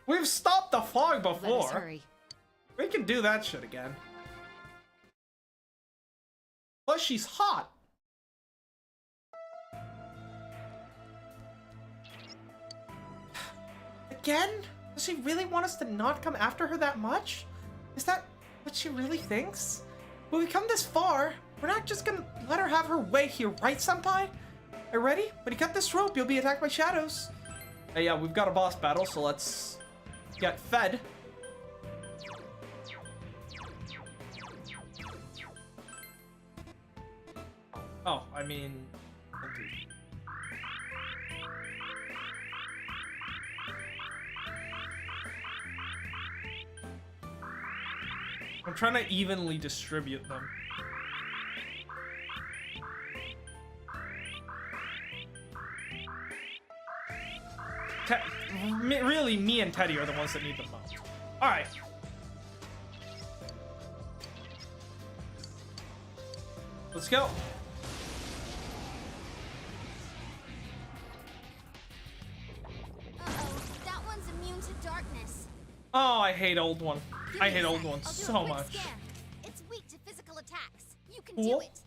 S1: We've stopped the fog
S8: Let us
S1: before.
S8: hurry.
S1: We can do that shit again. Plus, she's hot. Again? Does she really want us to not come after her that much? Is that what she really thinks? When we come this far, we're not just gonna let her have her way here, right, senpai? Are you ready? When you cut this rope, you'll be attacked by shadows. Hey, yeah, we've got a boss battle, so let's get fed. Oh, I mean... I'm trying to evenly distribute them. Really, me and Teddy are the ones that need them most. Alright. Let's go.
S3: Uh-oh, that one's immune to darkness.
S1: Oh, I hate old one. I hate old ones so much.
S3: It's weak to physical attacks. You can
S1: Cool.
S3: do it.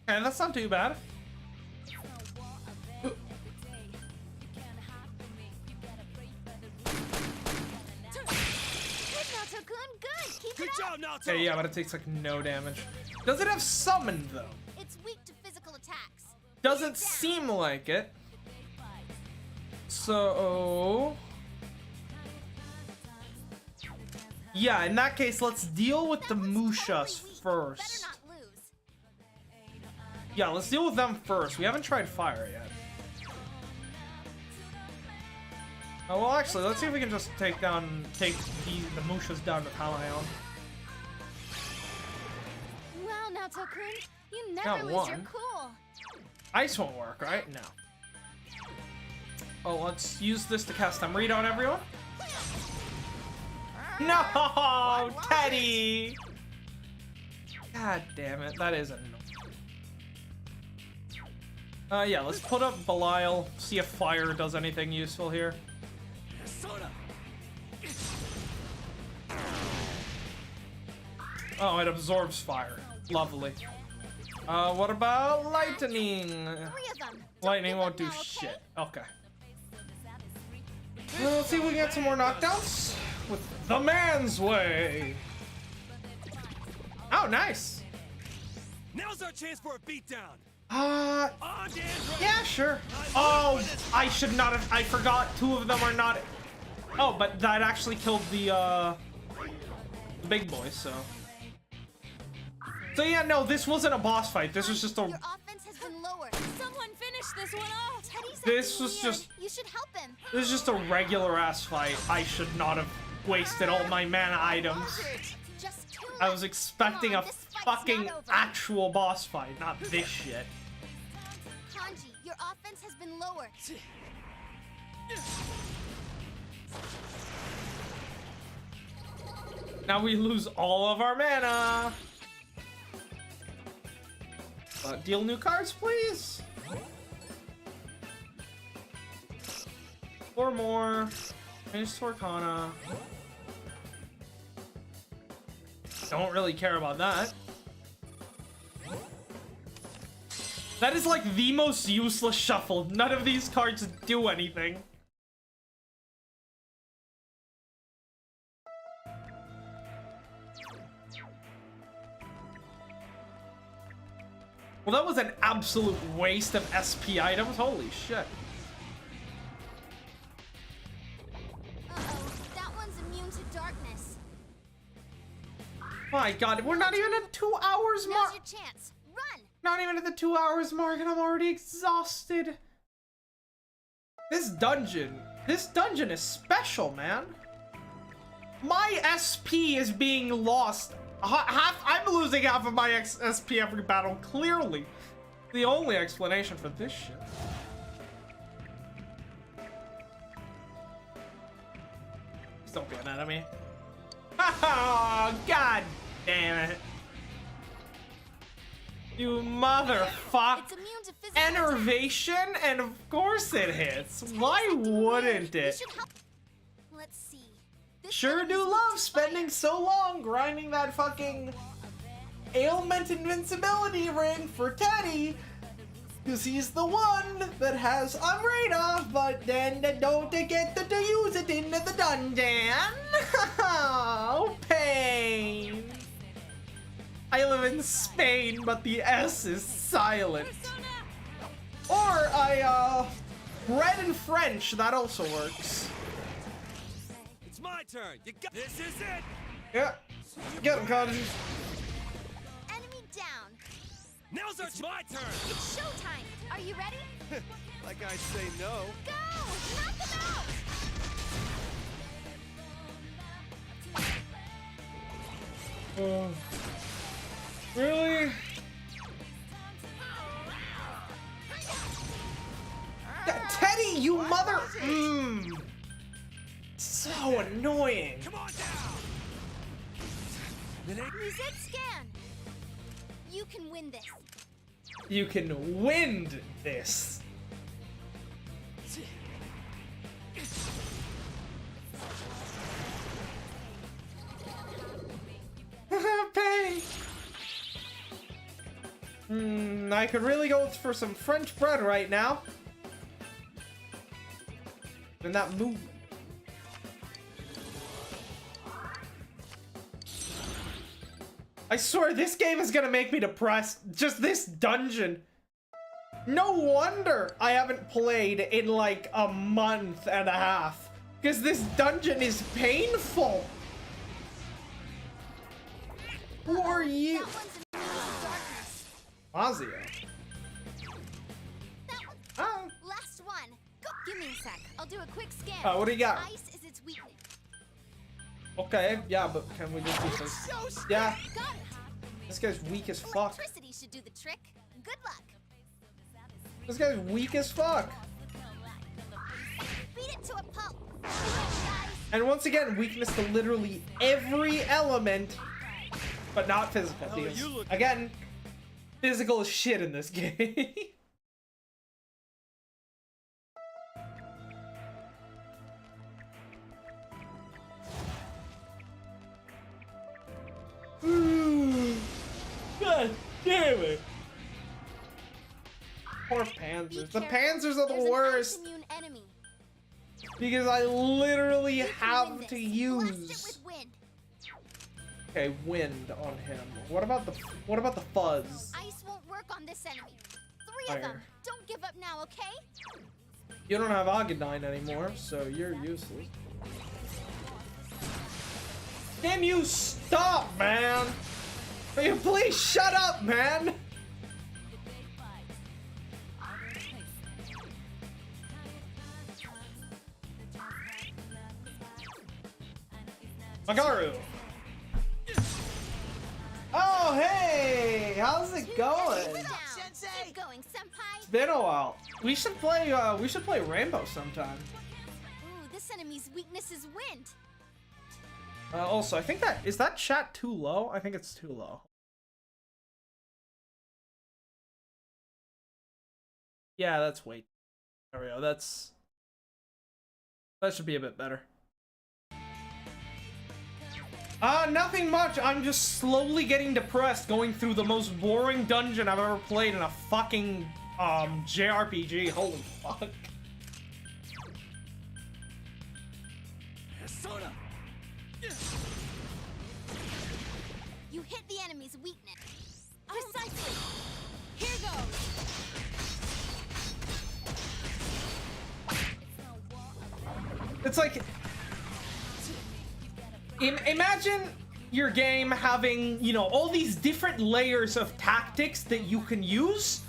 S1: Okay, that's not too bad.
S3: Good. Keep
S5: Good
S3: it up.
S5: job, Naruto.
S1: Okay, yeah, but it takes like no damage. Does it have summoned though?
S3: It's weak to physical attacks.
S1: Doesn't seem like it. So... yeah, in that case, let's deal with the Mushas first.
S3: Better not lose.
S1: Yeah, let's deal with them first. We haven't tried fire yet. Oh, well, actually, let's see if we can just take the Mushas down with Halion.
S3: Wow, Naruto-kun, you
S1: Got
S3: never lose your
S1: one.
S3: cool.
S1: Ice won't work, right? No. Oh, let's use this to cast Read on everyone. No, Teddy! God damn it, that is annoying. Yeah, let's put up Belial, see if fire does anything useful here. Oh, it absorbs fire. Lovely. What about lightning?
S3: 3 of them.
S1: Lightning
S3: Don't
S1: won't
S3: give
S1: do
S3: up now,
S1: shit. Okay. Let's see if we can get some more knockdowns with the man's way. Oh, nice.
S5: Now's our chance for a beatdown.
S1: Yeah, sure. Oh, I should not have. I forgot 2 of them are not. Oh, but that actually killed the big boy, so. So yeah, no, this wasn't a boss fight. This was just a.
S3: Your offense has been lowered. Someone finish this one off. Teddy's
S1: This
S3: acting
S1: was
S3: weird.
S1: just.
S3: You should help him.
S1: This is just a regular ass fight. I should not have wasted all my mana items.
S3: Just 2
S1: I was expecting
S3: Come
S1: a
S3: on, this fight's
S1: fucking
S3: not over.
S1: actual boss fight, not this shit.
S3: Kanji, your offense has been lowered.
S1: Now we lose all of our mana. Deal new cards, please. 4 more. Finish Torcana. Don't really care about that. That is like the most useless shuffle. None of these cards do anything. Well, that was an absolute waste of SP items. Holy shit.
S3: Uh-oh, that one's immune to darkness.
S1: My god, we're not even at 2 hours
S3: Now's
S1: mark.
S3: your chance. Run.
S1: Not even at the 2 hours mark and I'm already exhausted. This dungeon is special, man. My SP is being lost. I'm losing half of my SP every battle, clearly. The only explanation for this shit. Please don't be an enemy. Oh, god damn it. You motherfucker.
S3: It's immune to physical
S1: Enervation, and of course it hits. Why wouldn't
S3: You
S1: it?
S3: should help. Let's see. This
S1: Sure
S3: one
S1: do
S3: is
S1: love
S3: weak to
S1: spending
S3: fire.
S1: so long grinding that fucking ailment invincibility ring for Teddy. Because he's the one that has Umbrella, but then they don't get to use it in the dungeon. Oh, pain. I live in Spain, but the S is silent. Or I, read in French, that also works.
S5: It's my turn. You got this. Is it?
S1: Yeah. Get him, Kanji.
S3: Enemy down.
S5: Now's my turn.
S3: It's showtime. Are you ready?
S5: Like I'd say no.
S3: Go! Knock them out!
S1: Oh. Really? Teddy, you mother! So annoying.
S7: Come on down.
S3: Musette scan. You can win this.
S1: You can wind this. Pay. I could really go for some French bread right now. In that move. I swear this game is gonna make me depressed. Just this dungeon. No wonder I haven't played in like a month and a half. Because this dungeon is painful. Who are you? Mazia. Oh.
S3: Last one. Go. Give me a sec. I'll do a quick scan.
S1: What do you got?
S3: Ice is its weakness.
S1: Okay, yeah, but can we just do this? Yeah.
S3: Got it.
S1: This guy's weak as fuck.
S3: Electricity should do the trick. Good luck.
S1: This guy's weak as fuck.
S3: Beat it to a pulp.
S1: And once again, weakness to literally every element, but not physical. Because, again, physical is shit in this game. God damn it. Poor panzers. The panzers are the worst.
S3: Immune enemy.
S1: Because I literally
S3: You can win
S1: have
S3: this.
S1: to
S3: Blast it
S1: use.
S3: with wind.
S1: Okay, wind on him. What about the fuzz?
S3: Ice won't work on this enemy. 3 of them.
S1: Fire.
S3: Don't give up now, okay?
S1: You don't have Agadine anymore, so you're useless. Can you stop, man? Will you please shut up, man? Magaru. Oh, hey! How's it going?
S7: Sensei!
S3: Keep going, senpai.
S1: It's been a while. We should play Rainbow sometime.
S3: Ooh, this enemy's weakness is wind.
S1: Also, I think is that chat too low? I think it's too low. Yeah, that's way. There we go. That should be a bit better. Nothing much. I'm just slowly getting depressed going through the most boring dungeon I've ever played in a fucking JRPG. Holy fuck.
S3: You hit the enemy's weakness. Precisely. Here goes.
S1: It's like, imagine your game having, you know, all these different layers of tactics that you can use,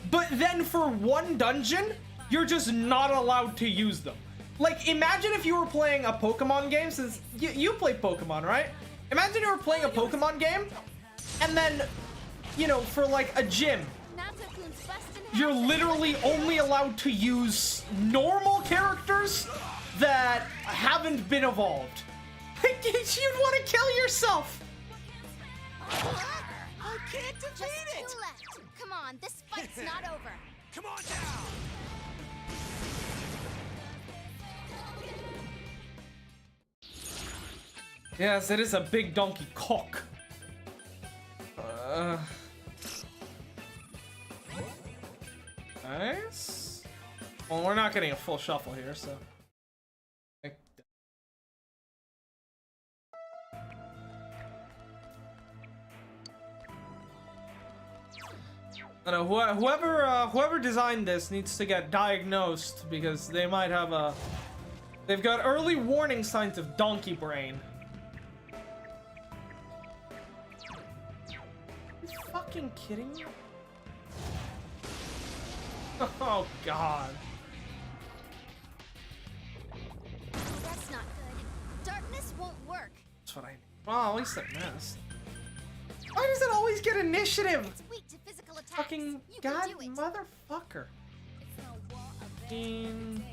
S1: but then for one dungeon, you're just not allowed to use them. Like, imagine if you were playing a Pokemon game, since you play Pokemon, right? Imagine you were playing a Pokemon game, and then, you know, for like a gym, you're literally only allowed to use normal characters that haven't been evolved. You'd want to kill yourself.
S7: I can't defeat it!
S3: Just 2 left. Come on, this fight's not over.
S7: Come on down!
S1: Yes, it is a big donkey cock. Nice. Well, we're not getting a full shuffle here, so. I know whoever designed this needs to get diagnosed because they might have they've got early warning signs of donkey brain. Are you fucking kidding me? Oh god.
S3: That's not good. Darkness won't work.
S1: That's what I need. Well, at least I missed. Why does it always get initiative?
S3: It's weak to physical attacks.
S1: Fucking
S3: You can
S1: god
S3: do it.
S1: motherfucker. In...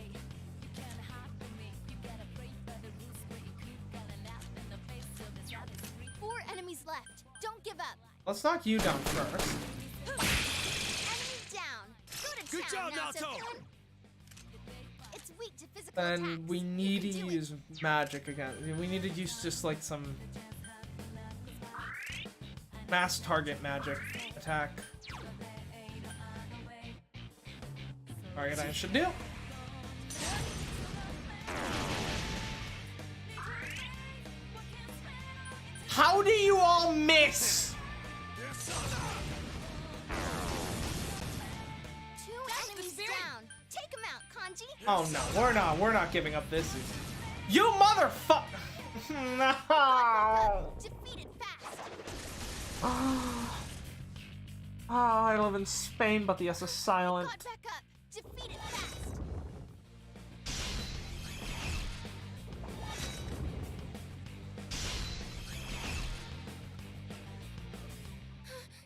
S3: 4 enemies left. Don't give up.
S1: Let's knock you down first.
S3: Enemy down. Go to town, Naruto. It's weak to physical attacks.
S1: Then we need to use magic again. We need to use just like some mass target magic attack. Target I should do. How do you all miss?
S3: 2 enemies down. Take them out, Kanji.
S1: Oh no, we're not giving up this. You motherfucker! No!
S3: Defeat it fast.
S1: Oh, I live in Spain, but the S is silent.
S3: Got back up. Defeat it fast.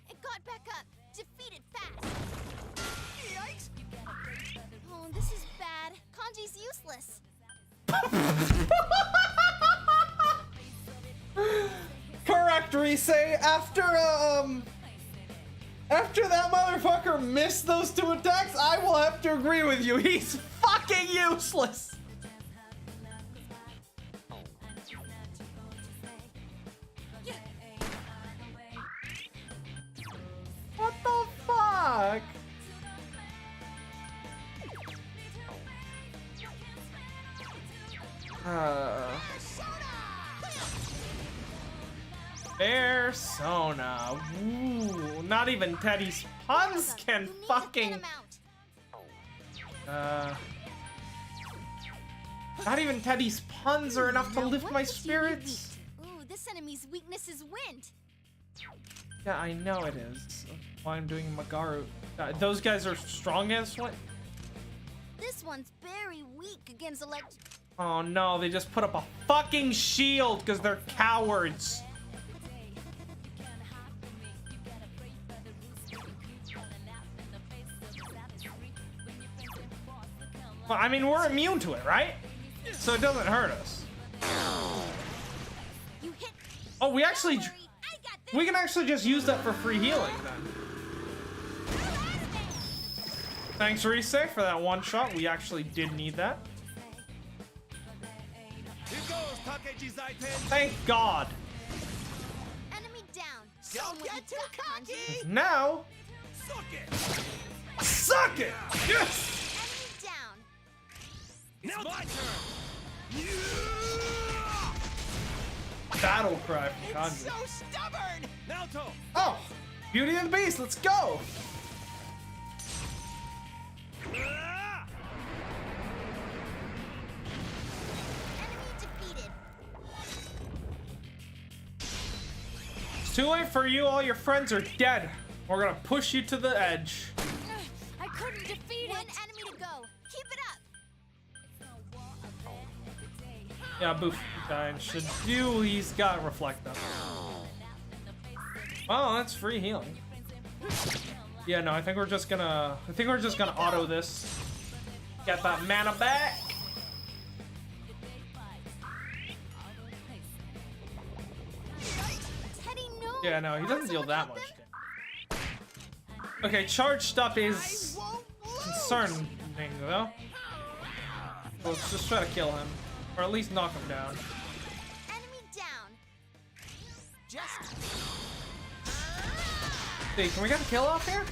S3: It got back up. Defeat it fast.
S7: Yikes!
S3: Oh, this is bad. Kanji's useless.
S1: Correct, Rise. After that motherfucker missed those 2 attacks, I will have to agree with you. He's fucking useless. What the fuck? Persona. Ooh, not even Teddy's puns can
S3: You need to
S1: fucking.
S3: get 'em out.
S1: Not even Teddy's puns are enough to
S3: Now,
S1: lift
S3: what
S1: my
S3: is unique?
S1: spirits.
S3: Ooh, this enemy's weakness is wind.
S1: Yeah, I know it is. That's why I'm doing Magaru. Those guys are strong as what?
S3: This one's very weak against elect.
S1: Oh no, they just put up a fucking shield because they're cowards. Well, I mean, we're immune to it, right? So it doesn't hurt us.
S3: You hit.
S1: Oh, we actually,
S3: Don't worry, I got this.
S1: we can actually just use that for free healing then. Thanks, Rise, for that one shot. We actually did need that. Thank God.
S3: Enemy down. Show
S7: Don't
S3: 'em what
S7: get
S3: you
S7: too
S3: got, Kanji.
S7: cocky!
S1: Now,
S7: Suck it!
S1: suck it! Yes!
S3: Enemy down.
S7: Now my turn!
S1: Battle cry from
S7: It's
S1: Kanji.
S7: so stubborn! Naruto!
S1: Oh, Beauty and the Beast, let's go!
S3: Enemy defeated.
S1: It's too late for you, all your friends are dead. We're gonna push you to the edge.
S3: I couldn't defeat it. One enemy to go. Keep it up.
S1: Yeah, Boof died. Should do. He's got reflect though. Oh, that's free healing. Yeah, no, I think we're just gonna. Auto this. Get that mana back.
S3: Teddy, no.
S1: Yeah, no, he doesn't deal that much damage. Okay, charged up is concerning though. So let's just try to kill him, or at least knock him down.
S3: Enemy down.
S7: Just
S1: Hey, can we get a kill off here?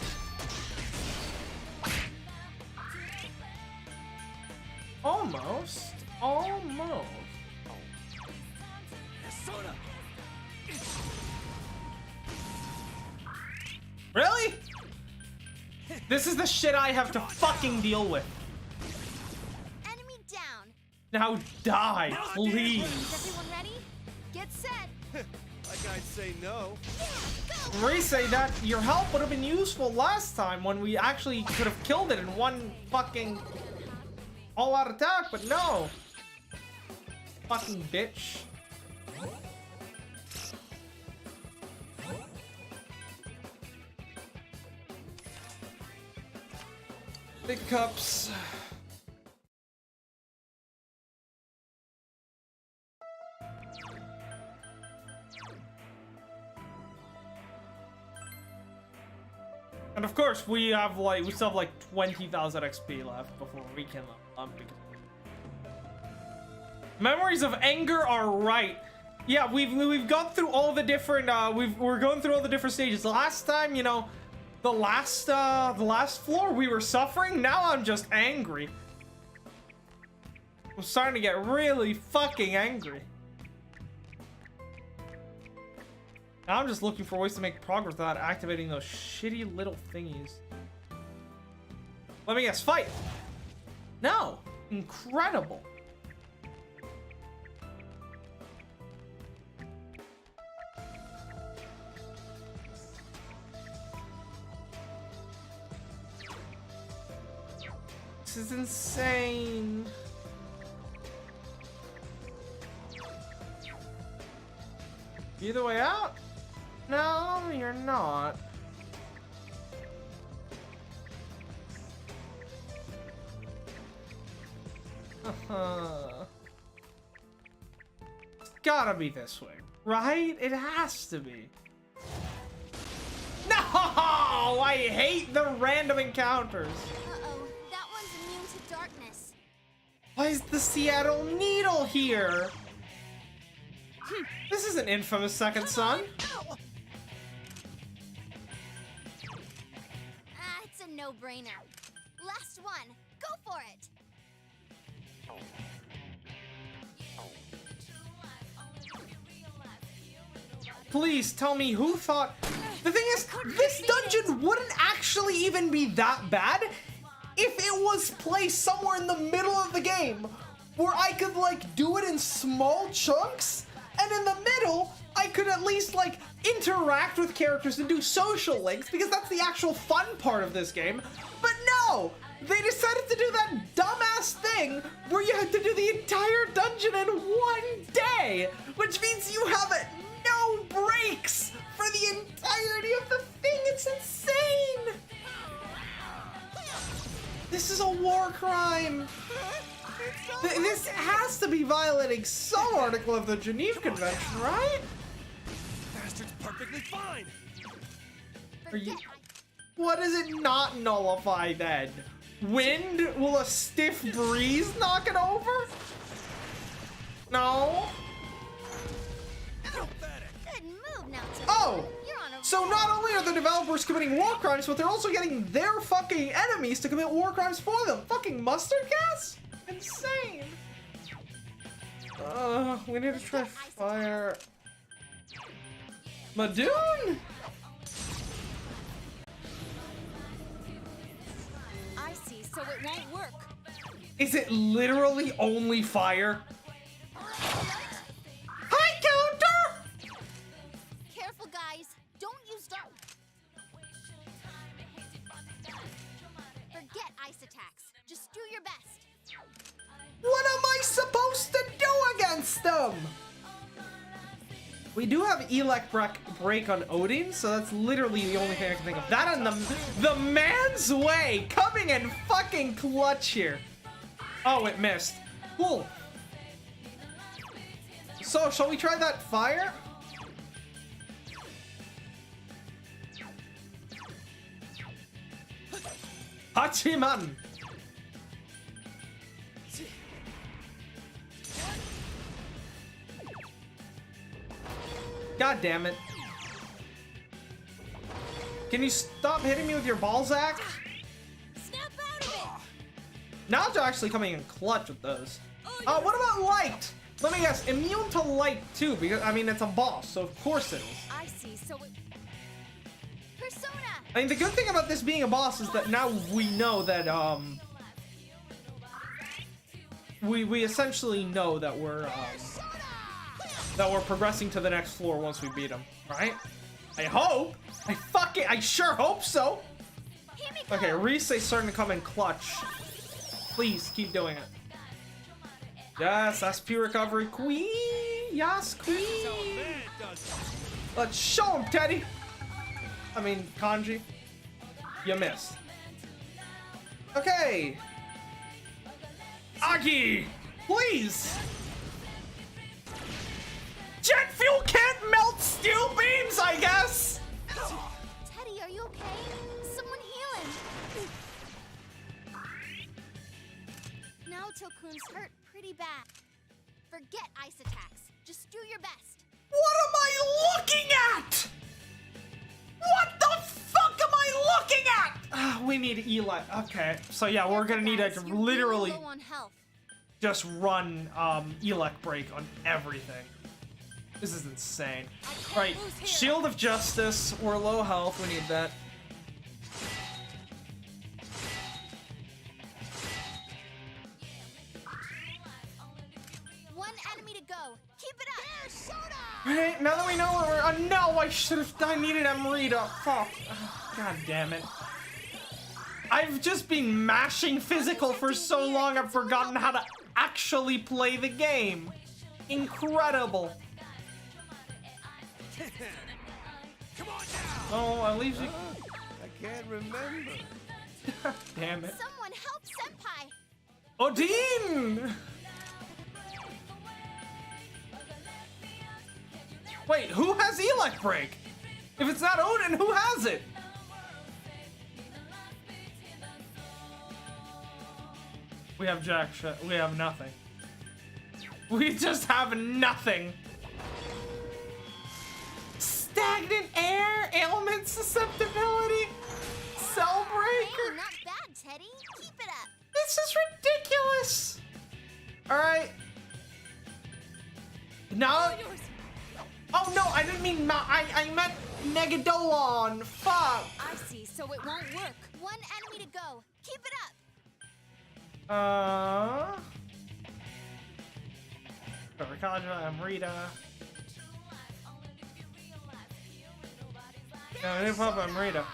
S1: Almost. Almost. Really? This is the shit I have to fucking deal with.
S3: Enemy down.
S1: Now die,
S3: Is
S1: please.
S3: everyone ready? Get set.
S4: Like I'd say no.
S1: Rise, that your help would have been useful last time when we actually could have killed it in one fucking all-out attack, but no. Fucking bitch. Big cups. And of course, we still have like 20,000 XP left before we can level up. Memories of anger are right. Yeah, we've gone through all the different we're going through all the different stages. Last time, you know, the last floor we were suffering. Now I'm just angry. I'm starting to get really fucking angry. Now I'm just looking for ways to make progress without activating those shitty little thingies. Let me guess, fight! No! Incredible! This is insane! You the way out? No, you're not. It's gotta be this way, right? It has to be. No! I hate the random encounters.
S3: Uh-oh, that one's immune to darkness.
S1: Why is the Seattle Needle here? This isn't Infamous Second Son.
S3: It's a no-brainer. Last one. Go for it.
S1: Please tell me who thought... The thing is, this dungeon wouldn't actually even be that bad if it was placed somewhere in the middle of the game where I could, like, do it in small chunks, and in the middle, I could at least, like, interact with characters and do social links, because that's the actual fun part of this game. But no! They decided to do that dumbass thing where you had to do the entire dungeon in one day, which means you have no breaks for the entirety of the thing. It's insane! This is a war crime. This has to be violating some article of the Geneva Convention, right?
S4: Bastard's perfectly fine.
S1: Are you... What does it not nullify then? Wind? Will a stiff breeze knock it over? No.
S3: Good move now, Timmy.
S1: Oh!
S3: You're on a
S1: So not only are the developers committing war crimes, but they're also getting their fucking enemies to commit war crimes for them. Fucking mustard gas? Insane. We need to try fire. Madoon?
S6: I see, so it won't work.
S1: Is it literally only fire? Hi, counter!
S3: Careful, guys. Don't use dark. Forget ice attacks. Just do your best.
S1: What am I supposed to do against them? We do have Elec break on Odin, so that's literally the only thing I can think of. That and the man's way coming in fucking clutch here. Oh, it missed. Cool. So, shall we try that fire? Hachiman! God damn it. Can you stop hitting me with your balzac?
S3: Snap out of it.
S1: Now they're actually coming in clutch with those. What about light? Let me guess, immune to light too, because I mean it's a boss, so of course it is.
S6: I see, so it...
S3: Persona.
S1: I mean the good thing about this being a boss is that now we know that we essentially know that we're progressing to the next floor once we beat him, right? I hope. I sure hope so. Okay, Reese is starting to come in clutch. Please keep doing it. Yes, SP recovery, queen. Yes, queen. Let's show him, Teddy. I mean, Kanji. You missed. Okay.
S2: Agi!
S1: Please.
S2: Jet fuel can't melt steel beams, I guess!
S3: Teddy, are you okay? Someone heal him. Now Tokun's hurt pretty bad. Forget ice attacks. Just do your best.
S1: What am I looking at? What the fuck am I looking at? We need Eli. Okay, so yeah, we're gonna need to
S3: Guys, you're
S1: literally
S3: really low on health.
S1: just run Elec break on everything. This is insane. Right, Shield of Justice. We're low health. We need that.
S3: One enemy to go. Keep it up. There's soda.
S1: Right, now that we know where we're. No, I should have. I needed Amrita. Fuck. God damn it. I've just been mashing physical for so long, I've forgotten how to actually play the game. Incredible.
S4: Come on now!
S1: Oh, at least you.
S4: I can't remember.
S1: God damn it.
S3: Someone help Senpai.
S1: Odin! Wait, who has Elec break? If it's not Odin, who has it? We have jack shit. We have nothing. We just have nothing. Stagnant air, ailment susceptibility, cell
S3: Hey,
S1: breaker.
S3: not bad, Teddy. Keep it up.
S1: This is ridiculous. All right. No. Oh no, I didn't mean I meant Negadolon. Fuck.
S8: I see, so it won't work.
S3: One enemy to go. Keep it up.
S1: Rikadra, Amrita. No, I didn't pop Amrita.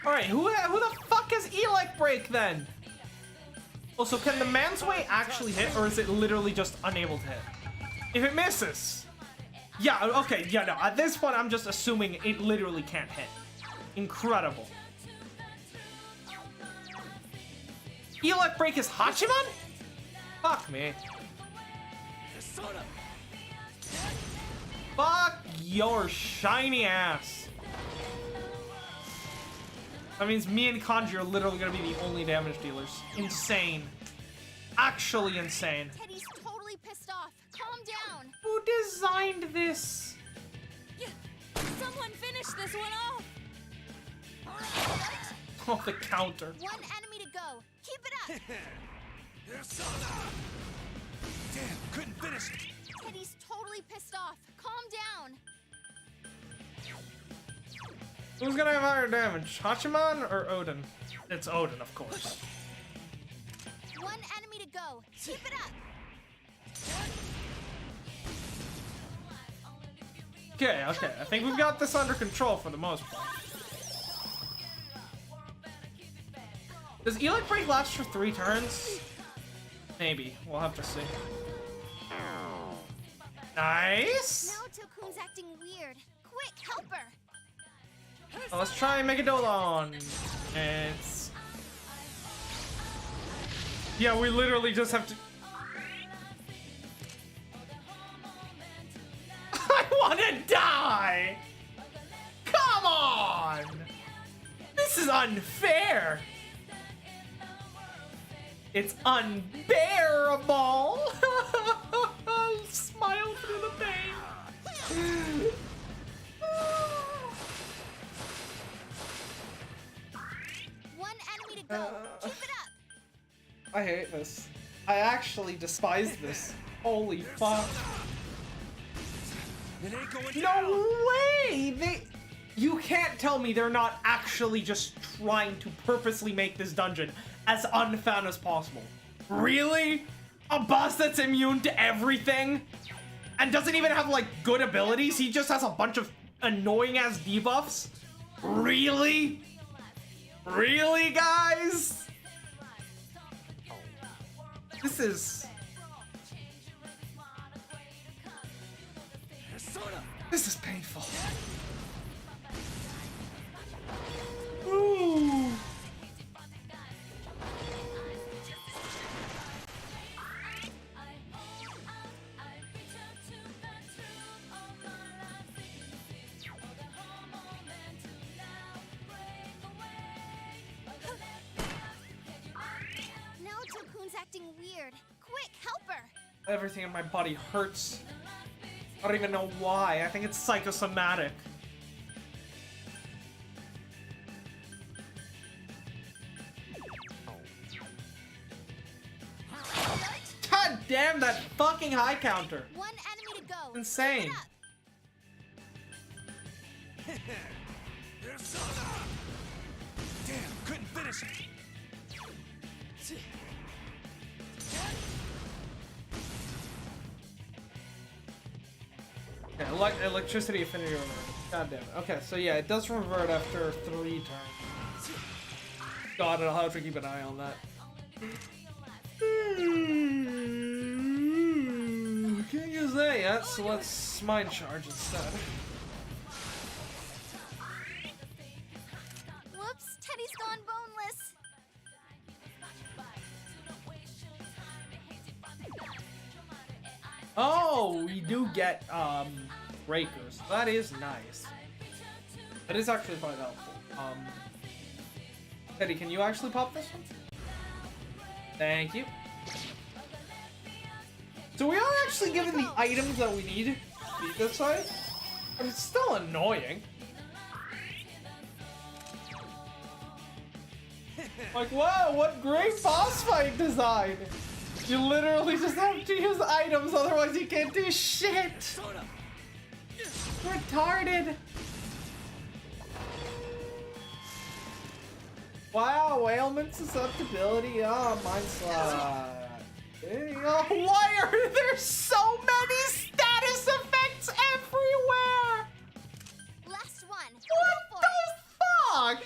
S1: Alright, who the fuck is Elec break then? Also, can the man's way actually hit, or is it literally just unable to hit? If it misses. Yeah, okay, yeah, no. At this point, I'm just assuming it literally can't hit. Incredible. Elec break is Hachiman? Fuck me. Fuck your shiny ass. That means me and Kanji are literally gonna be the only damage dealers. Insane. Actually insane.
S3: Teddy's totally pissed off. Calm down.
S1: Who designed this?
S8: Someone finish this one off!
S1: Oh, the counter.
S3: One enemy to go. Keep it up.
S4: Damn, couldn't finish.
S3: Teddy's totally pissed off. Calm down.
S1: Who's gonna have higher damage? Hachiman or Odin? It's Odin, of course.
S3: One enemy to go. Keep it up.
S1: Okay, okay. I think we've got this under control for the most part. Does Elec break last for 3 turns? Maybe. We'll have to see. Nice!
S3: Now Tokun's acting weird. Quick, help her.
S1: Well, let's try Megadolon. It's... Yeah, we literally just have to... I wanna die! Come on! This is unfair! It's unbearable! I'll smile through the pain.
S3: One enemy to go. Keep it up.
S1: I hate this. I actually despise this. Holy fuck.
S4: It ain't going down.
S1: No way! You can't tell me they're not actually just trying to purposely make this dungeon as unfun as possible. Really? A boss that's immune to everything? And doesn't even have, like, good abilities? He just has a bunch of annoying-ass debuffs? Really? Really, guys? This is... This is painful.
S3: weird. Quick, help her!
S1: Everything in my body hurts. I don't even know why. I think it's psychosomatic. God damn that fucking high counter.
S3: One enemy to go.
S1: Insane.
S3: Keep it up.
S4: Damn, couldn't finish it.
S1: Okay, electricity affinity revert. God damn it. Okay, so yeah, it does revert after 3 turns. God, I'll have to keep an eye on that. Can't use that yet, so let's mind charge instead.
S3: Whoops, Teddy's gone boneless.
S1: Oh, we do get breakers. That is nice. That is actually quite helpful. Teddy, can you actually pop this one? Thank you. So we are actually given the items that we need to beat this way, but it's still annoying. Like, wow, what great boss fight design! You literally just have to use items, otherwise you can't do shit! Retarded! Wow, ailment susceptibility, oh, mind slide. Oh, why are there so many status effects everywhere?
S3: Last one.
S1: What the fuck?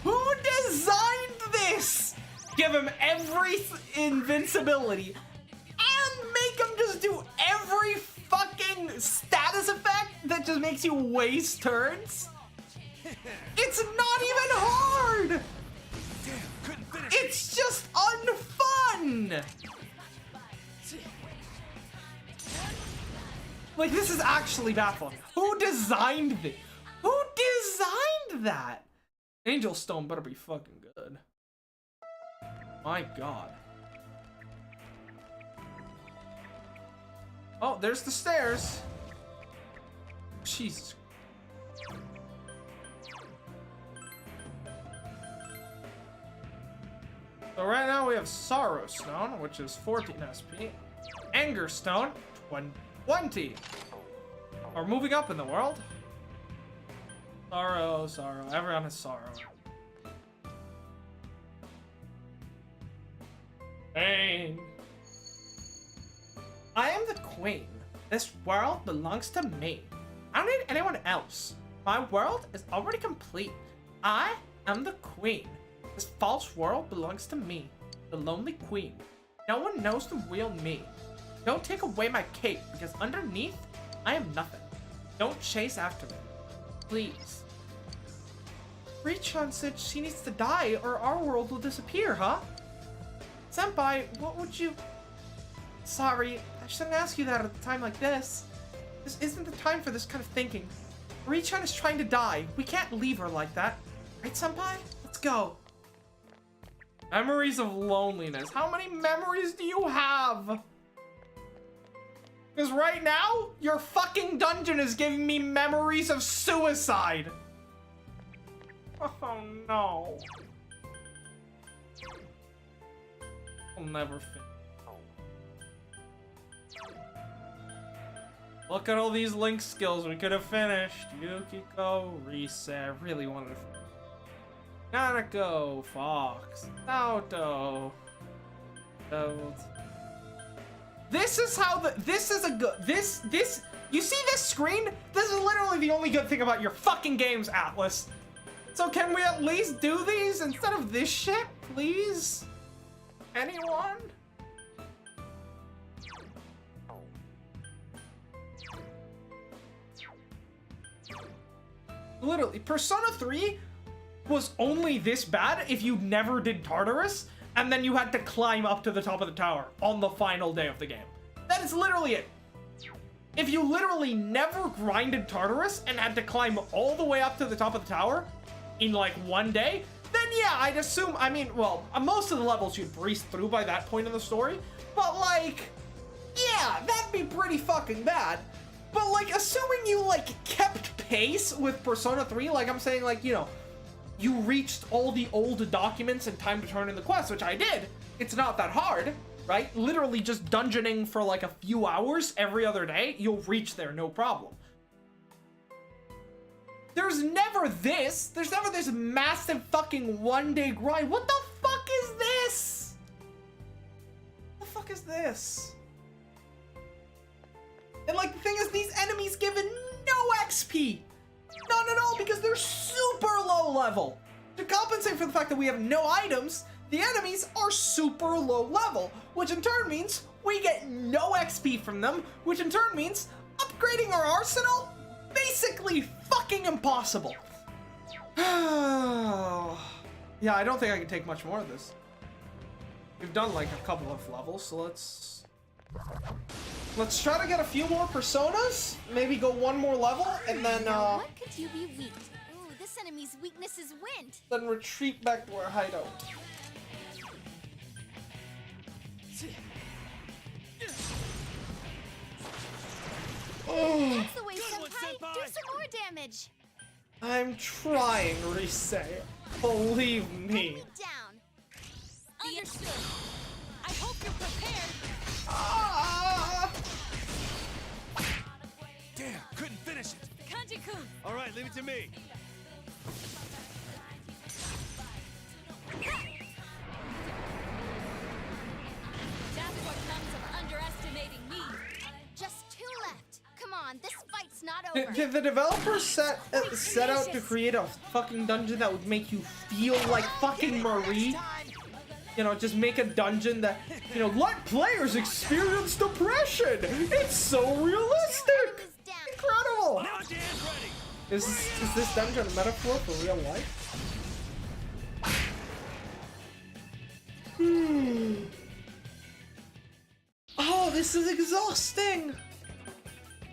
S1: Who designed this? Give him every invincibility and make him just do every fucking status effect that just makes you waste turns? It's not even hard!
S4: Damn, couldn't finish
S1: It's just unfun! Like, this is actually baffling. Who designed this? Who designed that? Angel Stone better be fucking good. My god. Oh, there's the stairs. Jesus. So right now we have Sorrow Stone, which is 14 SP. Anger Stone, 20. We're moving up in the world. Sorrow, sorrow. Everyone has sorrow. Pain. I am the queen. This world belongs to me. I don't need anyone else. My world is already complete. I am the queen. This false world belongs to me, the lonely queen. No one knows the real me. Don't take away my cape, because underneath, I am nothing. Don't chase after me. Please. Richon said she needs to die or our world will disappear, huh? Senpai, what would you... Sorry, I shouldn't ask you that at a time like this. This isn't the time for this kind of thinking. Richon is trying to die. We can't leave her like that. Right, Senpai? Let's go. Memories of loneliness. How many memories do you have? Because right now, your fucking dungeon is giving me memories of suicide. Oh no. I'll never finish. Look at all these Link skills we could have finished. Yukiko, Reset, really wanted to finish. Nanako, Fox, Naoto. This is how this is a good, you see this screen? This is literally the only good thing about your fucking games, Atlas. So can we at least do these instead of this shit, please? Anyone? Literally, Persona 3 was only this bad if you never did Tartarus, and then you had to climb up to the top of the tower on the final day of the game. That is literally it. If you literally never grinded Tartarus and had to climb all the way up to the top of the tower in like one day, then yeah, I'd assume, I mean, well, most of the levels you'd breeze through by that point in the story, but like, yeah, that'd be pretty fucking bad. But like, assuming you like kept pace with Persona 3, like I'm saying, like, you know, you reached all the old documents in time to turn in the quest, which I did. It's not that hard, right? Literally just dungeoning for like a few hours every other day, you'll reach there, no problem. There's never this massive fucking one-day grind. What the fuck is this? What the fuck is this? And like, the thing is, these enemies give no XP. None at all, because they're super low level. To compensate for the fact that we have no items, the enemies are super low level, which in turn means we get no XP from them, which in turn means upgrading our arsenal, basically fucking impossible. Yeah, I don't think I can take much more of this. We've done like a couple of levels, so let's try to get a few more personas, maybe go one more level, and then
S3: What could you be weak? Ooh, this enemy's weakness is wind.
S1: then retreat back to our hideout. Oh,
S3: That's the way, senpai. Do some more damage.
S1: I'm trying, Rise. Believe me.
S3: Enemy down.
S6: Understood. I hope you're prepared.
S1: Ah!
S4: Damn, couldn't finish it.
S6: Kanji-kun.
S4: All right, leave it to me.
S6: That's what comes of underestimating me.
S3: Just 2 left. Come on, this fight's not
S1: Did,
S3: over.
S1: did the developers set out to create a fucking dungeon that would make you feel like fucking Marie? You know, just make a dungeon that, you know, let players experience depression. It's so realistic.
S3: Is down.
S1: Incredible.
S4: Now Dan's ready.
S1: Is this dungeon a metaphor for real life? Oh, this is exhausting.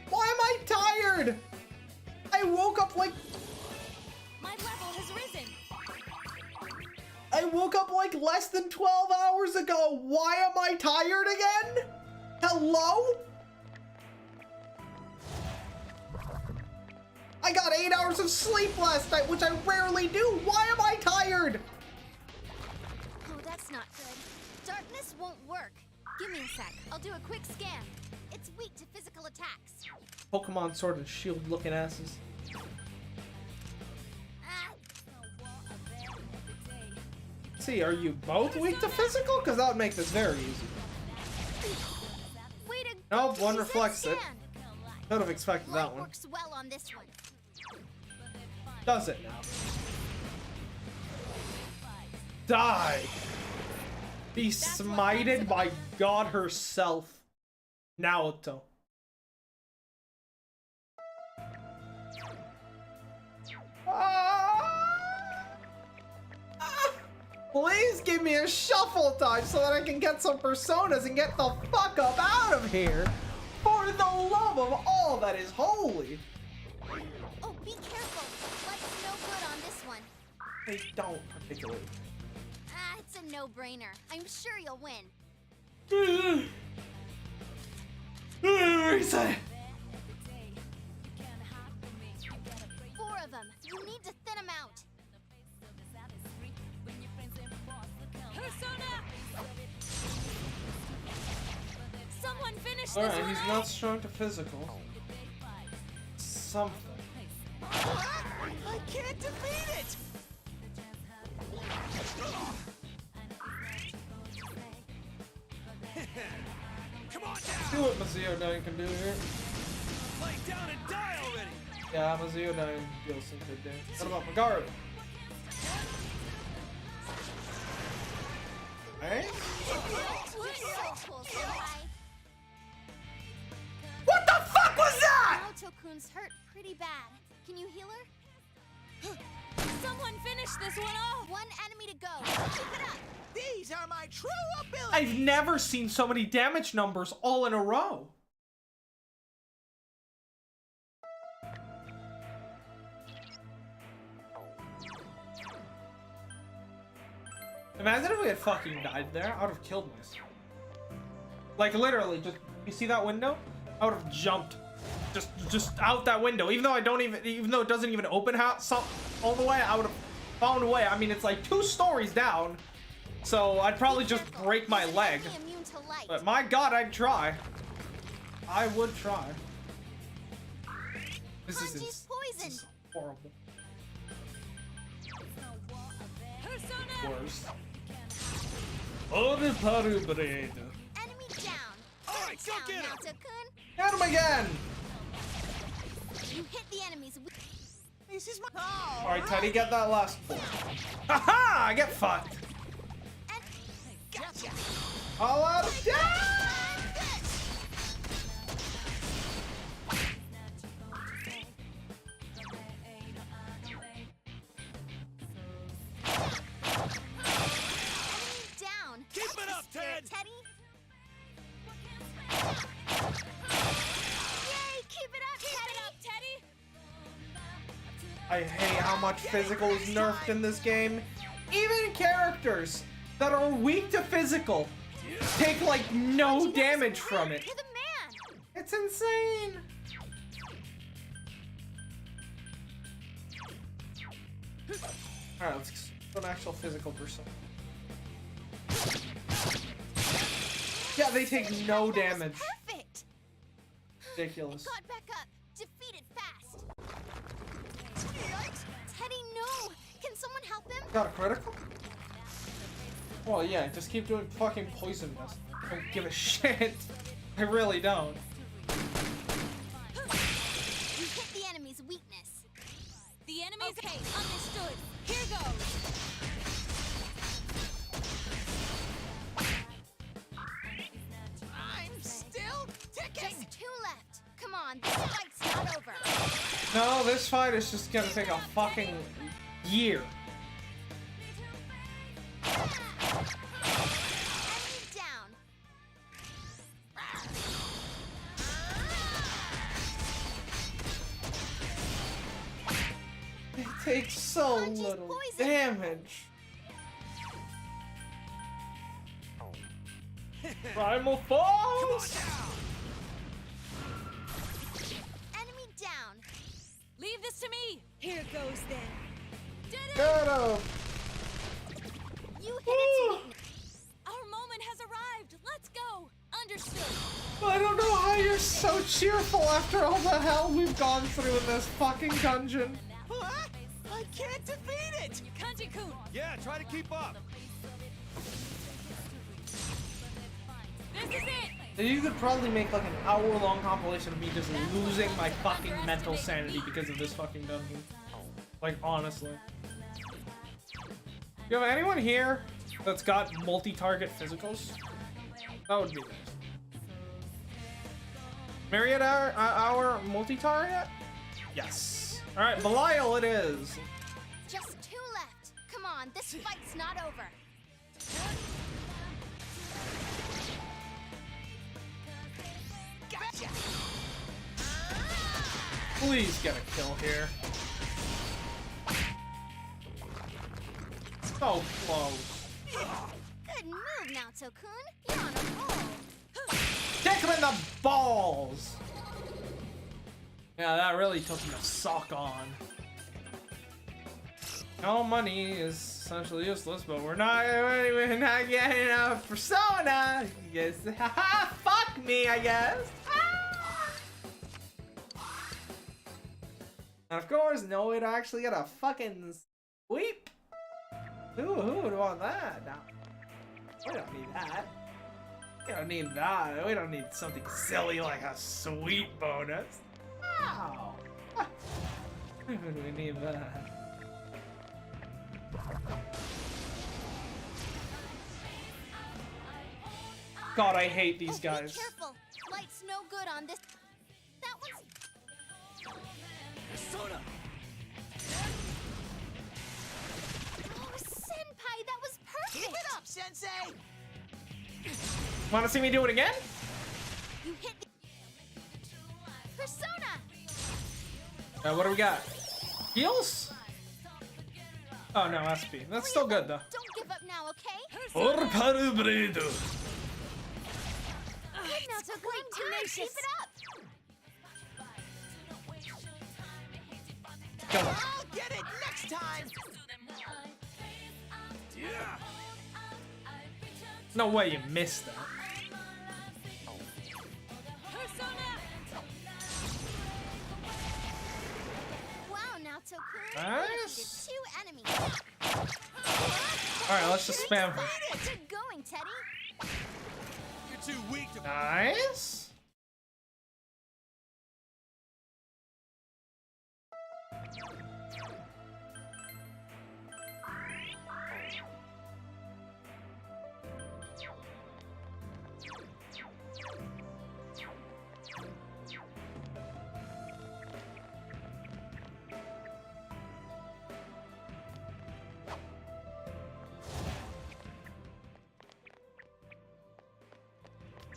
S1: Why am I tired? I woke up like
S6: My level has risen.
S1: less than 12 hours ago. Why am I tired again? Hello? I got 8 hours of sleep last night, which I rarely do. Why am I tired?
S3: Oh, that's not good. Darkness won't work. Give me a sec. I'll do a quick scan. It's weak to physical attacks.
S1: Pokemon Sword and Shield looking asses.
S3: Ah,
S1: See, are you both weak to physical? Because that would make this very easy.
S3: way to
S1: Nope, one
S3: She said
S1: reflects it.
S3: scan.
S1: Could have expected that
S3: Light
S1: one.
S3: works well on this one.
S1: Does it now? Die! Be smited by God herself. Naoto. Please give me a shuffle time so that I can get some personas and get the fuck up out of here. For the love of all that is holy.
S3: Oh, be careful. Light's no good on this one.
S1: They don't particularly.
S3: Ah, it's a no-brainer. I'm sure you'll win.
S1: Reset.
S3: 4 of them. You need to thin them out.
S6: Persona! Someone finish this
S1: Alright, he's
S6: round.
S1: not strong to physical. Something.
S7: I can't defeat it!
S4: Come on
S1: See
S4: down.
S1: what Mazio Nine can do here.
S4: Lay down and die already.
S1: Yeah, Mazio Nine deals some good damage. What about Magaru? Hey?
S3: You're so cool, senpai.
S1: What the fuck was that?
S3: Naoto-kun's hurt pretty bad. Can you heal her?
S6: Someone finish this one off.
S3: 1 enemy to go. Keep it up.
S7: These are my true abilities!
S1: I've never seen so many damage numbers all in a row. Imagine if we had fucking died there. I would have killed myself. Like literally, just you see that window? I would have jumped, just out that window. Even though even though it doesn't even open all the way, I would have found a way. I mean, it's like 2 stories down, so I'd probably just break my leg. But my God, I'd try. I would try. This is horrible. Worst.
S2: Oh, the paru bread.
S3: Enemy down.
S4: Alright, go get him!
S3: Naruto-kun.
S1: Get him again!
S3: You hit the enemies.
S7: This is my.
S1: All right, Teddy, get that last one. Haha! I get fucked.
S7: Gotcha.
S1: All out of death!
S3: Down.
S4: Keep it up, Ted!
S3: Teddy. Yay! Keep it up, Teddy.
S1: I hate how much physical is nerfed in this game. Even characters that are weak to physical take like no damage from it.
S3: You're the man.
S1: It's insane. All right, let's go an actual physical persona. Yeah, they take no damage.
S3: Perfect.
S1: Ridiculous.
S3: Got back up. Defeated fast. Teddy, no. Can someone help him?
S1: Got a critical? Well, yeah, just keep doing fucking poison mist. I don't give a shit. I really don't.
S3: You hit the enemy's weakness.
S6: The enemy's
S3: Okay,
S6: understood. Here goes.
S7: I'm still ticking.
S3: Just 2 left. Come on, this fight's not over.
S1: No, this fight is just gonna take a fucking year.
S3: Enemy down.
S1: It takes so
S3: Punch is
S1: little
S3: poison.
S1: damage. Primal Falls!
S3: Enemy down.
S6: Leave this to me. Here goes then.
S1: Get him!
S3: You hit its weakness.
S6: Our moment has arrived. Let's go. Understood.
S1: I don't know how you're so cheerful after all the hell we've gone through in this fucking dungeon.
S7: What? I can't defeat it.
S6: Kanji-kun.
S4: Yeah, try to keep up.
S6: This is it.
S1: You could probably make like an hour-long compilation of me just losing my fucking mental sanity because of this fucking dungeon. Like, honestly. You have anyone here that's got multi-target physicals? That would be nice. Myriad hour multi-target? Yes. Alright, Belial it is.
S3: Just 2 left. Come on, this fight's not over.
S7: Gotcha.
S1: Please get a kill here. So close.
S3: Good move, Naruto-kun. You're on a roll.
S1: Kick him in the balls! Yeah, that really took him to suck on. No money is essentially useless, but we're not getting a persona. Yes, haha, fuck me, I guess. Ah! And of course, no way to actually get a fucking sweep. Who would want that? No, we don't need that. We don't need that. We don't need something silly like a sweet bonus. Ow. Why would we need that? God, I hate these guys.
S3: Be careful. Light's no good on this. That one's.
S4: Soda!
S3: Oh, Senpai, that was
S7: Keep
S3: perfect.
S7: it up, Sensei.
S1: Want to see me do it again?
S3: You hit the persona.
S1: What do we got? Heals? Oh no, SP. That's still good though.
S3: Don't give up now, okay?
S2: Por Parubredo.
S3: Good now, so great, tenacious. Keep it up.
S1: Go.
S7: I'll get it next time.
S4: Yeah.
S1: No way you missed that.
S3: Wow, now so cool.
S1: Nice.
S3: 2 enemies.
S1: Alright, let's just spam her.
S3: Good going, Teddy.
S4: You're too weak to.
S1: Nice.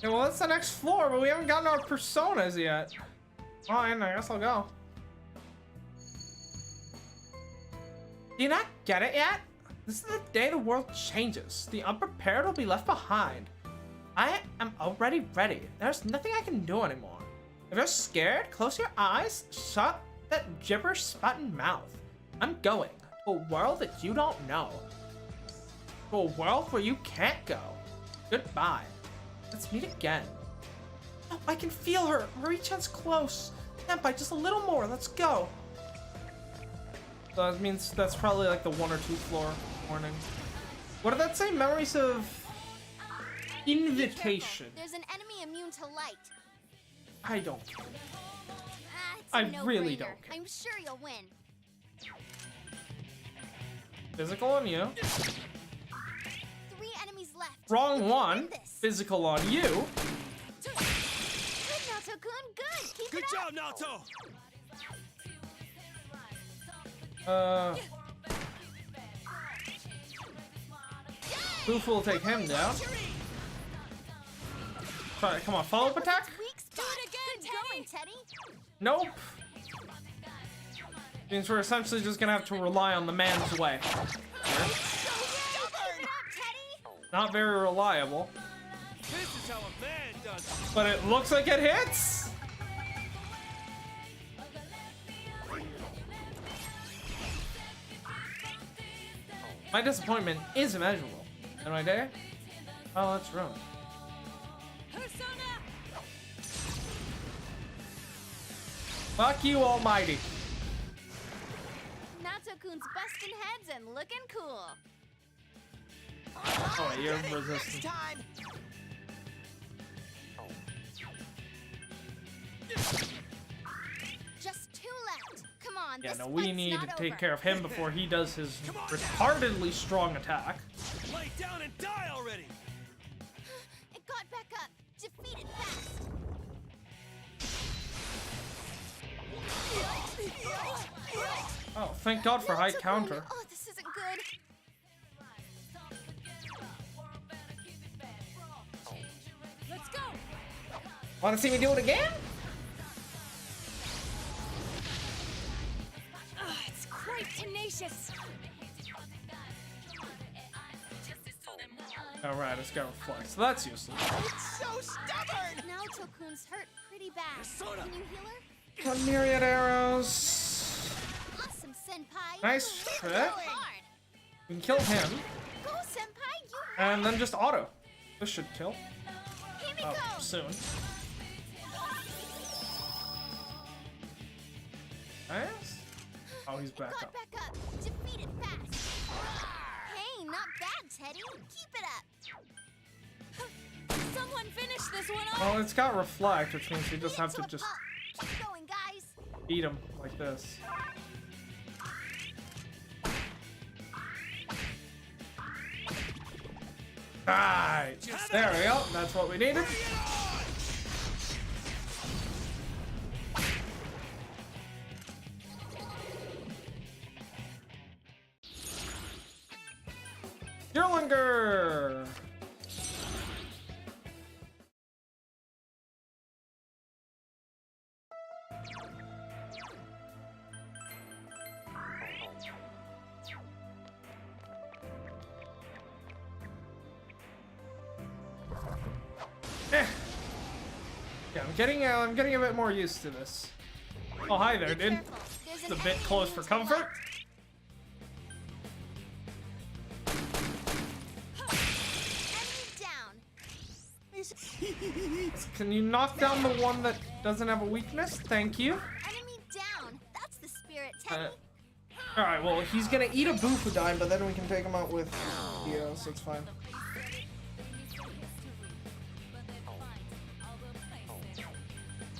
S1: Okay, well, that's the next floor, but we haven't gotten our personas yet. Fine, I guess I'll go. Do you not get it yet? This is the day the world changes. The unprepared will be left behind. I am already ready. There's nothing I can do anymore. If you're scared, close your eyes, shut that gibberish sputting mouth. I'm going to a world that you don't know. To a world where you can't go. Goodbye. Let's meet again. Oh, I can feel her. Marie-chan's close. Senpai, just a little more. Let's go. So that means that's probably like the 1 or 2 floor warning. What did that say? Memories of invitation.
S3: There's an enemy immune to light.
S1: I don't care.
S3: It's a
S1: I
S3: no-brainer.
S1: really don't care.
S3: I'm sure you'll win.
S1: Physical on you.
S3: 3 enemies left.
S1: Wrong
S3: You can
S1: one.
S3: win this.
S1: Physical on you.
S3: Good, Naoto-kun. Good. Keep
S4: Good
S3: it up.
S4: job, Naoto.
S1: Poof will take him down. Try, come on, follow-up attack?
S3: Weak spot. Good going, Teddy.
S1: Nope. Means we're essentially just gonna have to rely on the man's way.
S3: Keep it up, Teddy.
S1: Not very reliable,
S4: This is how a man does it.
S1: but it looks like it hits. My disappointment is immeasurable. Am I there? Oh, that's ruined. Fuck you, almighty.
S3: Naoto-kun's busting heads and looking cool.
S1: Oh, you're
S7: Get it next
S1: resistant.
S7: time.
S3: Just 2 left. Come on.
S1: Yeah,
S3: this
S1: no, we
S3: fight's
S1: need to
S3: not
S1: take
S3: over.
S1: care of him before he does his retardedly strong attack.
S4: Lay down and die already.
S3: It got back up. Defeat it fast.
S1: Oh, thank God for high
S3: Naoto-kun.
S1: counter.
S3: Oh, this isn't good. Let's go.
S1: Want to see me do it again?
S3: It's quite tenacious.
S1: Alright, let's go flex. So that's useless.
S7: It's so stubborn.
S3: Naoto-kun's hurt pretty bad.
S4: Persona.
S3: Can you heal her?
S1: Got myriad arrows.
S3: Awesome, Senpai.
S1: Nice
S3: You
S1: trick.
S3: worked hard.
S1: We can kill him,
S3: Go, Senpai. You
S1: and then just auto. This should kill.
S3: Here we
S1: Oh,
S3: go.
S1: soon. Nice. Oh, he's back
S3: Got
S1: up.
S3: back up. Defeat it fast. Hey, not bad, Teddy. Keep it up. Someone finish this one off.
S1: Well, it's got reflect, which means we just have to just
S3: Keep going, guys.
S1: beat him like this. Alright, there we go. That's what we needed. Derlinger! Yeah, I'm getting a bit more used to this. Oh, hi there, dude. It's a bit close for comfort. Can you knock down the one that doesn't have a weakness? Thank you.
S3: Enemy down. That's the spirit, Teddy.
S1: Alright, well, he's gonna eat a Bufudine, but then we can take him out with Dio, so it's fine.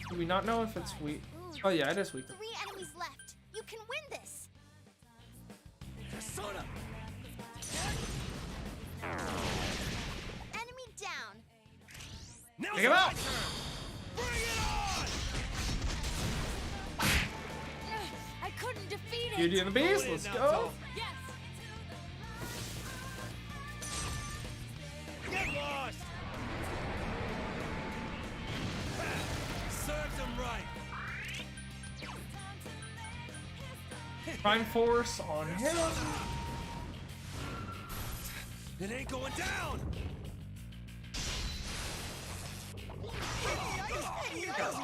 S1: Do we not know if it's weak? Oh yeah, it is weak.
S3: 3 enemies left. You can win this.
S4: Persona!
S3: Enemy down.
S4: Now
S1: Take him out!
S4: Bring it on!
S3: I couldn't defeat it.
S1: Beauty and the Beast, let's go.
S3: Yes.
S4: Get lost! Serves him right.
S1: Prime Force on him.
S4: It ain't going down!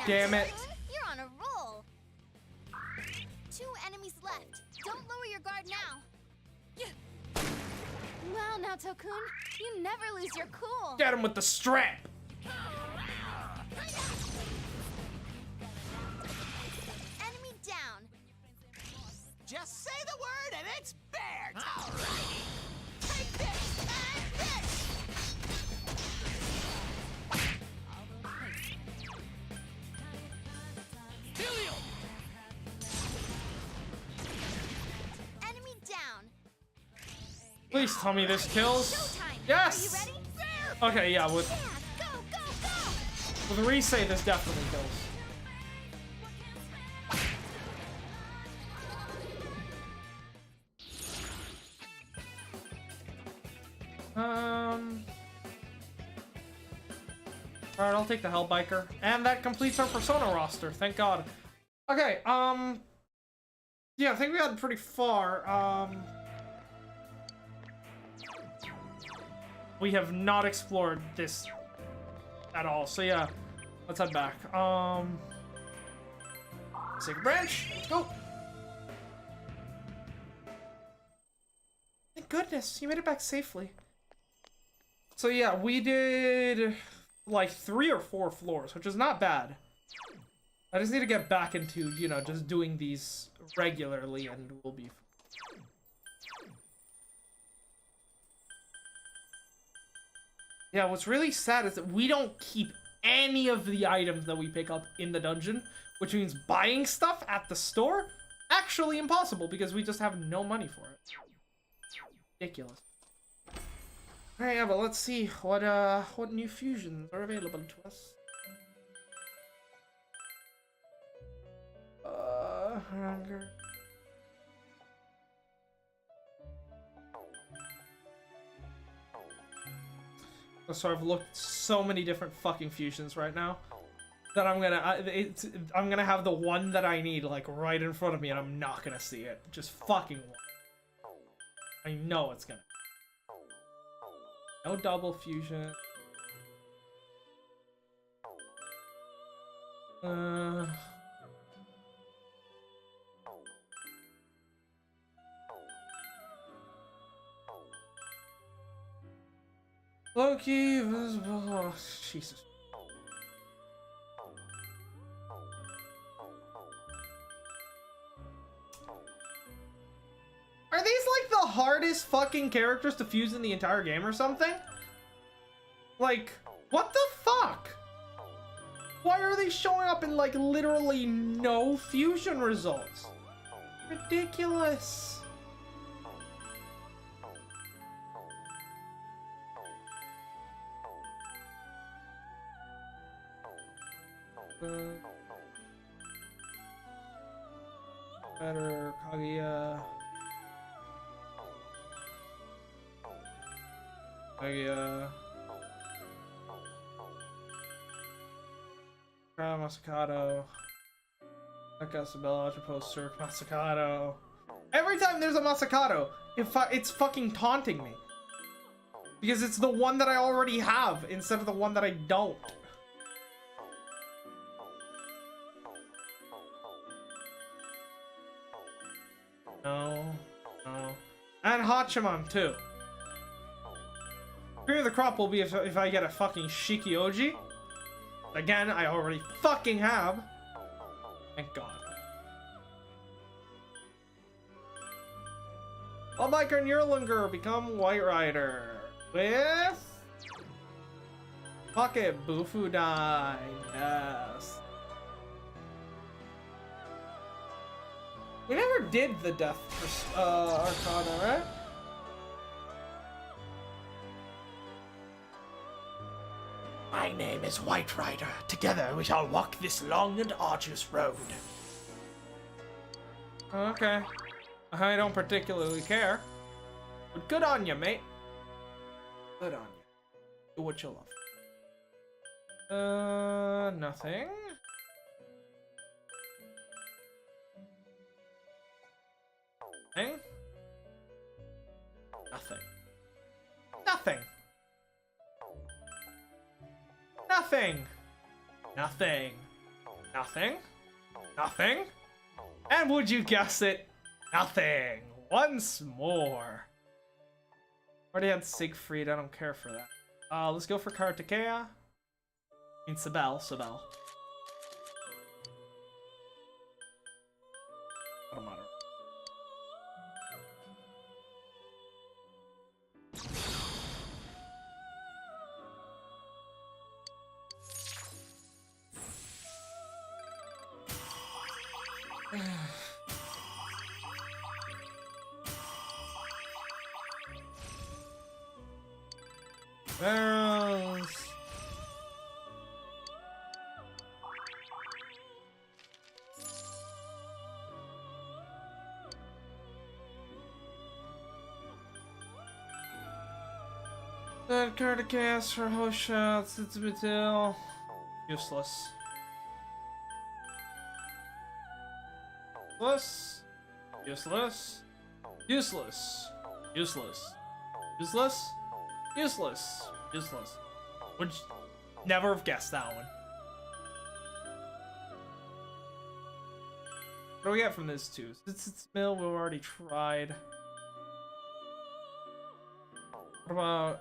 S1: Damn it.
S3: You're on a roll. 2 enemies left. Don't lower your guard now. Well, now, Tokun, you never lose your cool.
S1: Get him with the strap.
S3: Enemy down.
S7: Just say the word and it's bared. Alrighty. Take this and this.
S4: Helium!
S3: Enemy down.
S1: Please tell me this kills.
S3: Showtime.
S1: Yes!
S3: Are you ready?
S1: Okay, yeah, with
S3: Yeah, go, go, go.
S1: a resay, this definitely kills. Alright, I'll take the Hellbiker. And that completes our Persona roster, thank God. Okay, yeah, I think we got pretty far. We have not explored this at all, so yeah, let's head back. Sacred Branch, let's go. Thank goodness, you made it back safely. So yeah, we did like 3 or 4 floors, which is not bad. I just need to get back into, you know, just doing these regularly and we'll be fine. Yeah, what's really sad is that we don't keep any of the items that we pick up in the dungeon, which means buying stuff at the store, actually impossible because we just have no money for it. Ridiculous. Alright, yeah, but let's see what new fusions are available to us. Hunger. So I've looked at so many different fucking fusions right now that I'm gonna have the one that I need like right in front of me and I'm not gonna see it. Just fucking one. I know it's gonna. No double fusion. Loki, visible. Oh, Jesus. Are these like the hardest fucking characters to fuse in the entire game or something? Like, what the fuck? Why are they showing up in like literally no fusion results? Ridiculous. Better Kaguya. Kaguya. Masakato. Eka Sabella, Ultra Poster, Masakato. Every time there's a Masakato, it's fucking taunting me. Because it's the one that I already have instead of the one that I don't. No. No. And Hachiman too. Cream of the crop will be if I get a fucking Shikioji. Again, I already fucking have. Thank God. Lawmaker and Yerlinger become White Rider with Pocket Bufudai. Yes. We never did the Death Arcana, right?
S7: My name is White Rider. Together we shall walk this long and arduous road.
S1: Okay. I don't particularly care. But good on you, mate. Good on you. Do what you love. Nothing. Nothing. Nothing. Nothing. Nothing. Nothing. Nothing. Nothing. And would you guess it? Nothing. Once more. Already had Siegfried. I don't care for that. Let's go for Kartikea. I mean Sabel. Sabel. Don't matter. Barrels. That card of chaos for host shots. It's a Batil. Useless. Useless. Useless. Useless. Useless. Useless. Useless. Useless. Would never have guessed that one. What do we get from this too? It's Mill, we've already tried. What about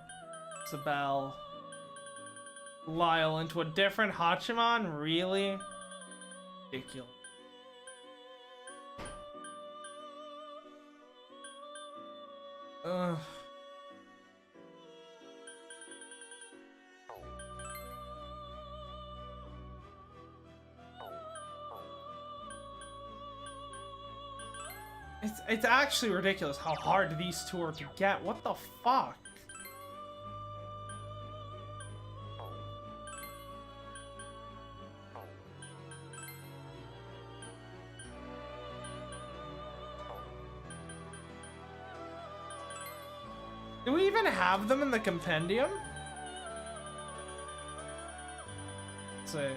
S1: Isabel? Lyle into a different Hachiman? Really? Ridiculous. Ugh. It's actually ridiculous how hard these two are to get. What the fuck? Do we even have them in the compendium? Let's see.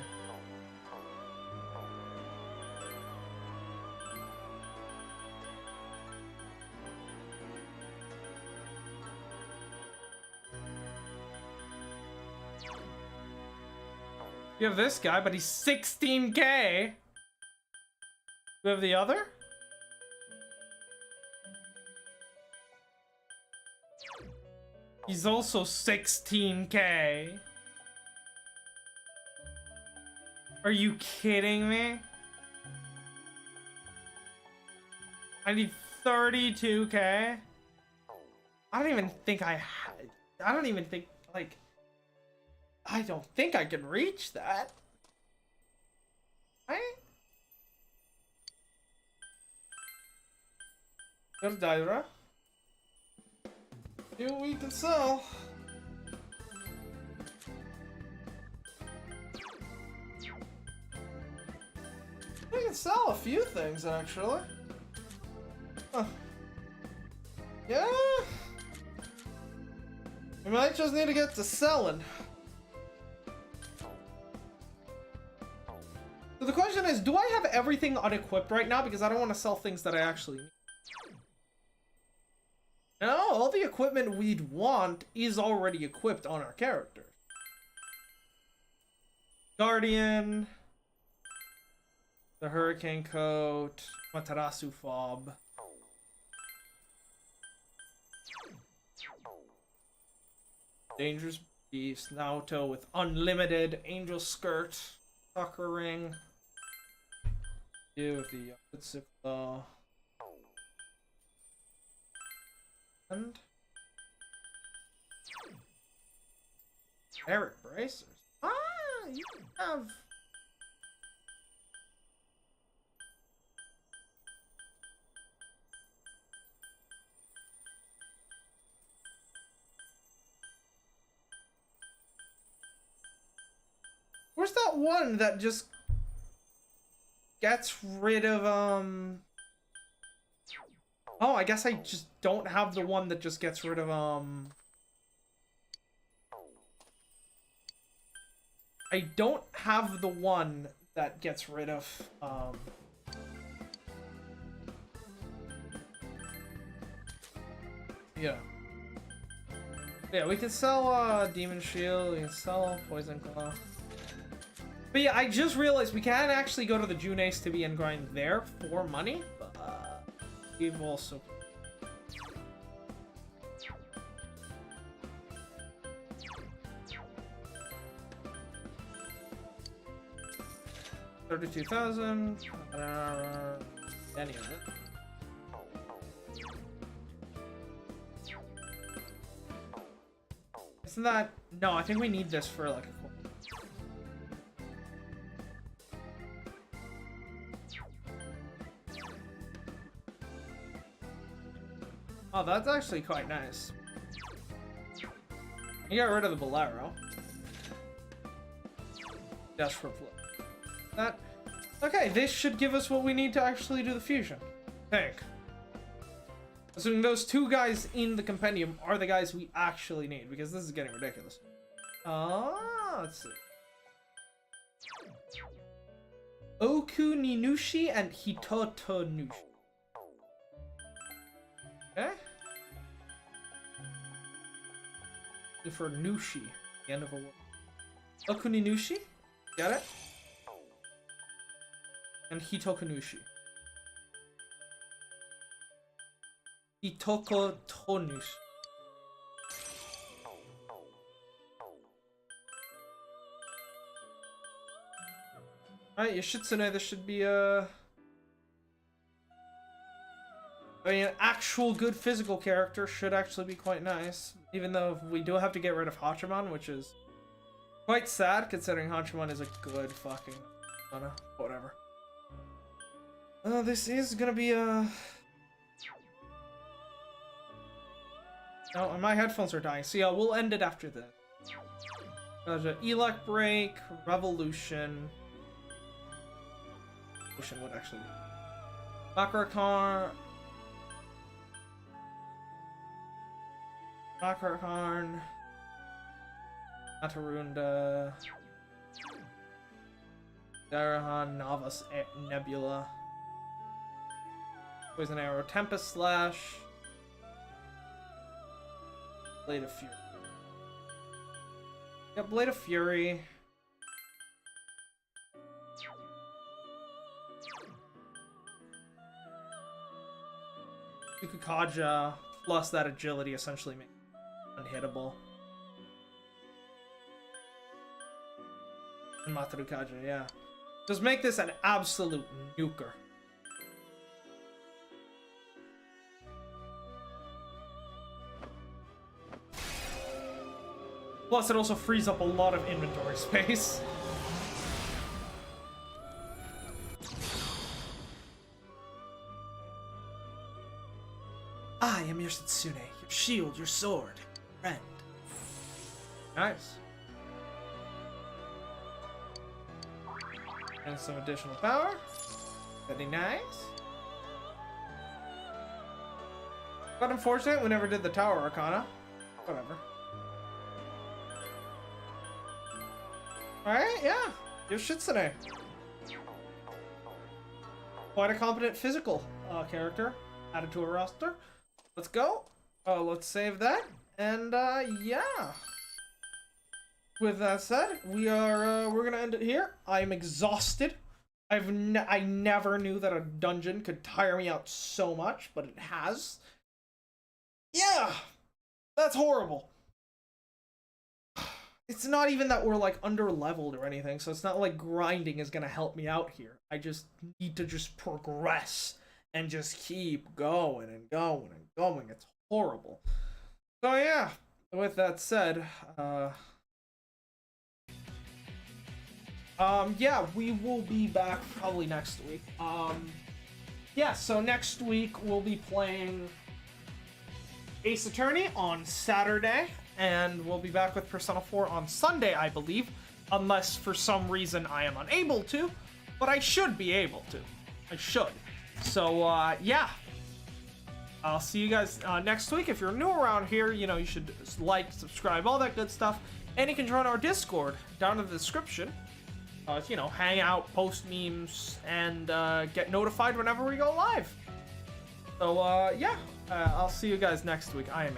S1: You have this guy, but he's 16k. We have the other? He's also 16k. Are you kidding me? I need 32k. I don't even think I don't even think, like, I don't think I can reach that. Right? Go to Daira. See what we can sell. We can sell a few things, actually. Huh. Yeah. We might just need to get to selling. So the question is, do I have everything unequipped right now? Because I don't want to sell things that I actually need. No, all the equipment we'd want is already equipped on our characters. Guardian. The Hurricane Coat. Matarasu Fob. Dangerous Beast, Naoto with unlimited, Angel Skirt, Tucker Ring. You with the opposite claw. And Eric Bracers. Ah, you have. Where's that one that just gets rid of Oh, I guess I just don't have the one that just gets rid of I don't have the one that gets rid of yeah. Yeah, we can sell Demon Shield, we can sell Poison Claw. But yeah, I just realized we can actually go to the Junes to be and grind there for money. But we've also 32,000. Any of it. Isn't that? No, I think we need this for like a quarter. Oh, that's actually quite nice. You got rid of the Bolero. Desperate Flow. That. Okay, this should give us what we need to actually do the fusion. I think. Assuming those two guys in the compendium are the guys we actually need, because this is getting ridiculous. Let's see. Oku Ninushi and Hitoto Nushi. Okay. For Nushi, the end of a word. Oku Ninushi, got it? And Hitoko Nushi. Hitoko Tonushi. Alright, Yoshitsune, this should be I mean, an actual good physical character should actually be quite nice. Even though we do have to get rid of Hachiman, which is quite sad considering Hachiman is a good fucking... I don't know, whatever. This is gonna be a... Oh, and my headphones are dying. So yeah, we'll end it after this. There's an Elec Break, Revolution. Revolution would actually be. Makarakarn. Makarakarn. Atarunda. Darahan, Navas, Nebula. Poison Arrow, Tempest Slash. Blade of Fury. Yeah, Blade of Fury. Yukukaja plus that agility essentially makes it unhittable. And Matarukaja, yeah. Just make this an absolute nuker. Plus, it also frees up a lot of inventory space. I am your Setsune, your shield, your sword, friend. Nice. And some additional power. Very nice. But unfortunate, we never did the Tower Arcana. Whatever. Alright, yeah. Yoshitsune. Quite a competent physical character added to a roster. Let's go. Let's save that. And yeah. With that said, we're gonna end it here. I'm exhausted. I never knew that a dungeon could tire me out so much, but it has. Yeah. That's horrible. It's not even that we're like under leveled or anything, so it's not like grinding is gonna help me out here. I just need to just progress and just keep going and going and going. It's horrible. So yeah, with that said, yeah, we will be back probably next week. Yeah, so next week we'll be playing Ace Attorney on Saturday, and we'll be back with Persona 4 on Sunday, I believe, unless for some reason I am unable to, but I should be able to. I should. So, yeah. I'll see you guys next week. If you're new around here, you know, you should like, subscribe, all that good stuff, and you can join our Discord down in the description. You know, hang out, post memes, and get notified whenever we go live. So, yeah, I'll see you guys next week. I am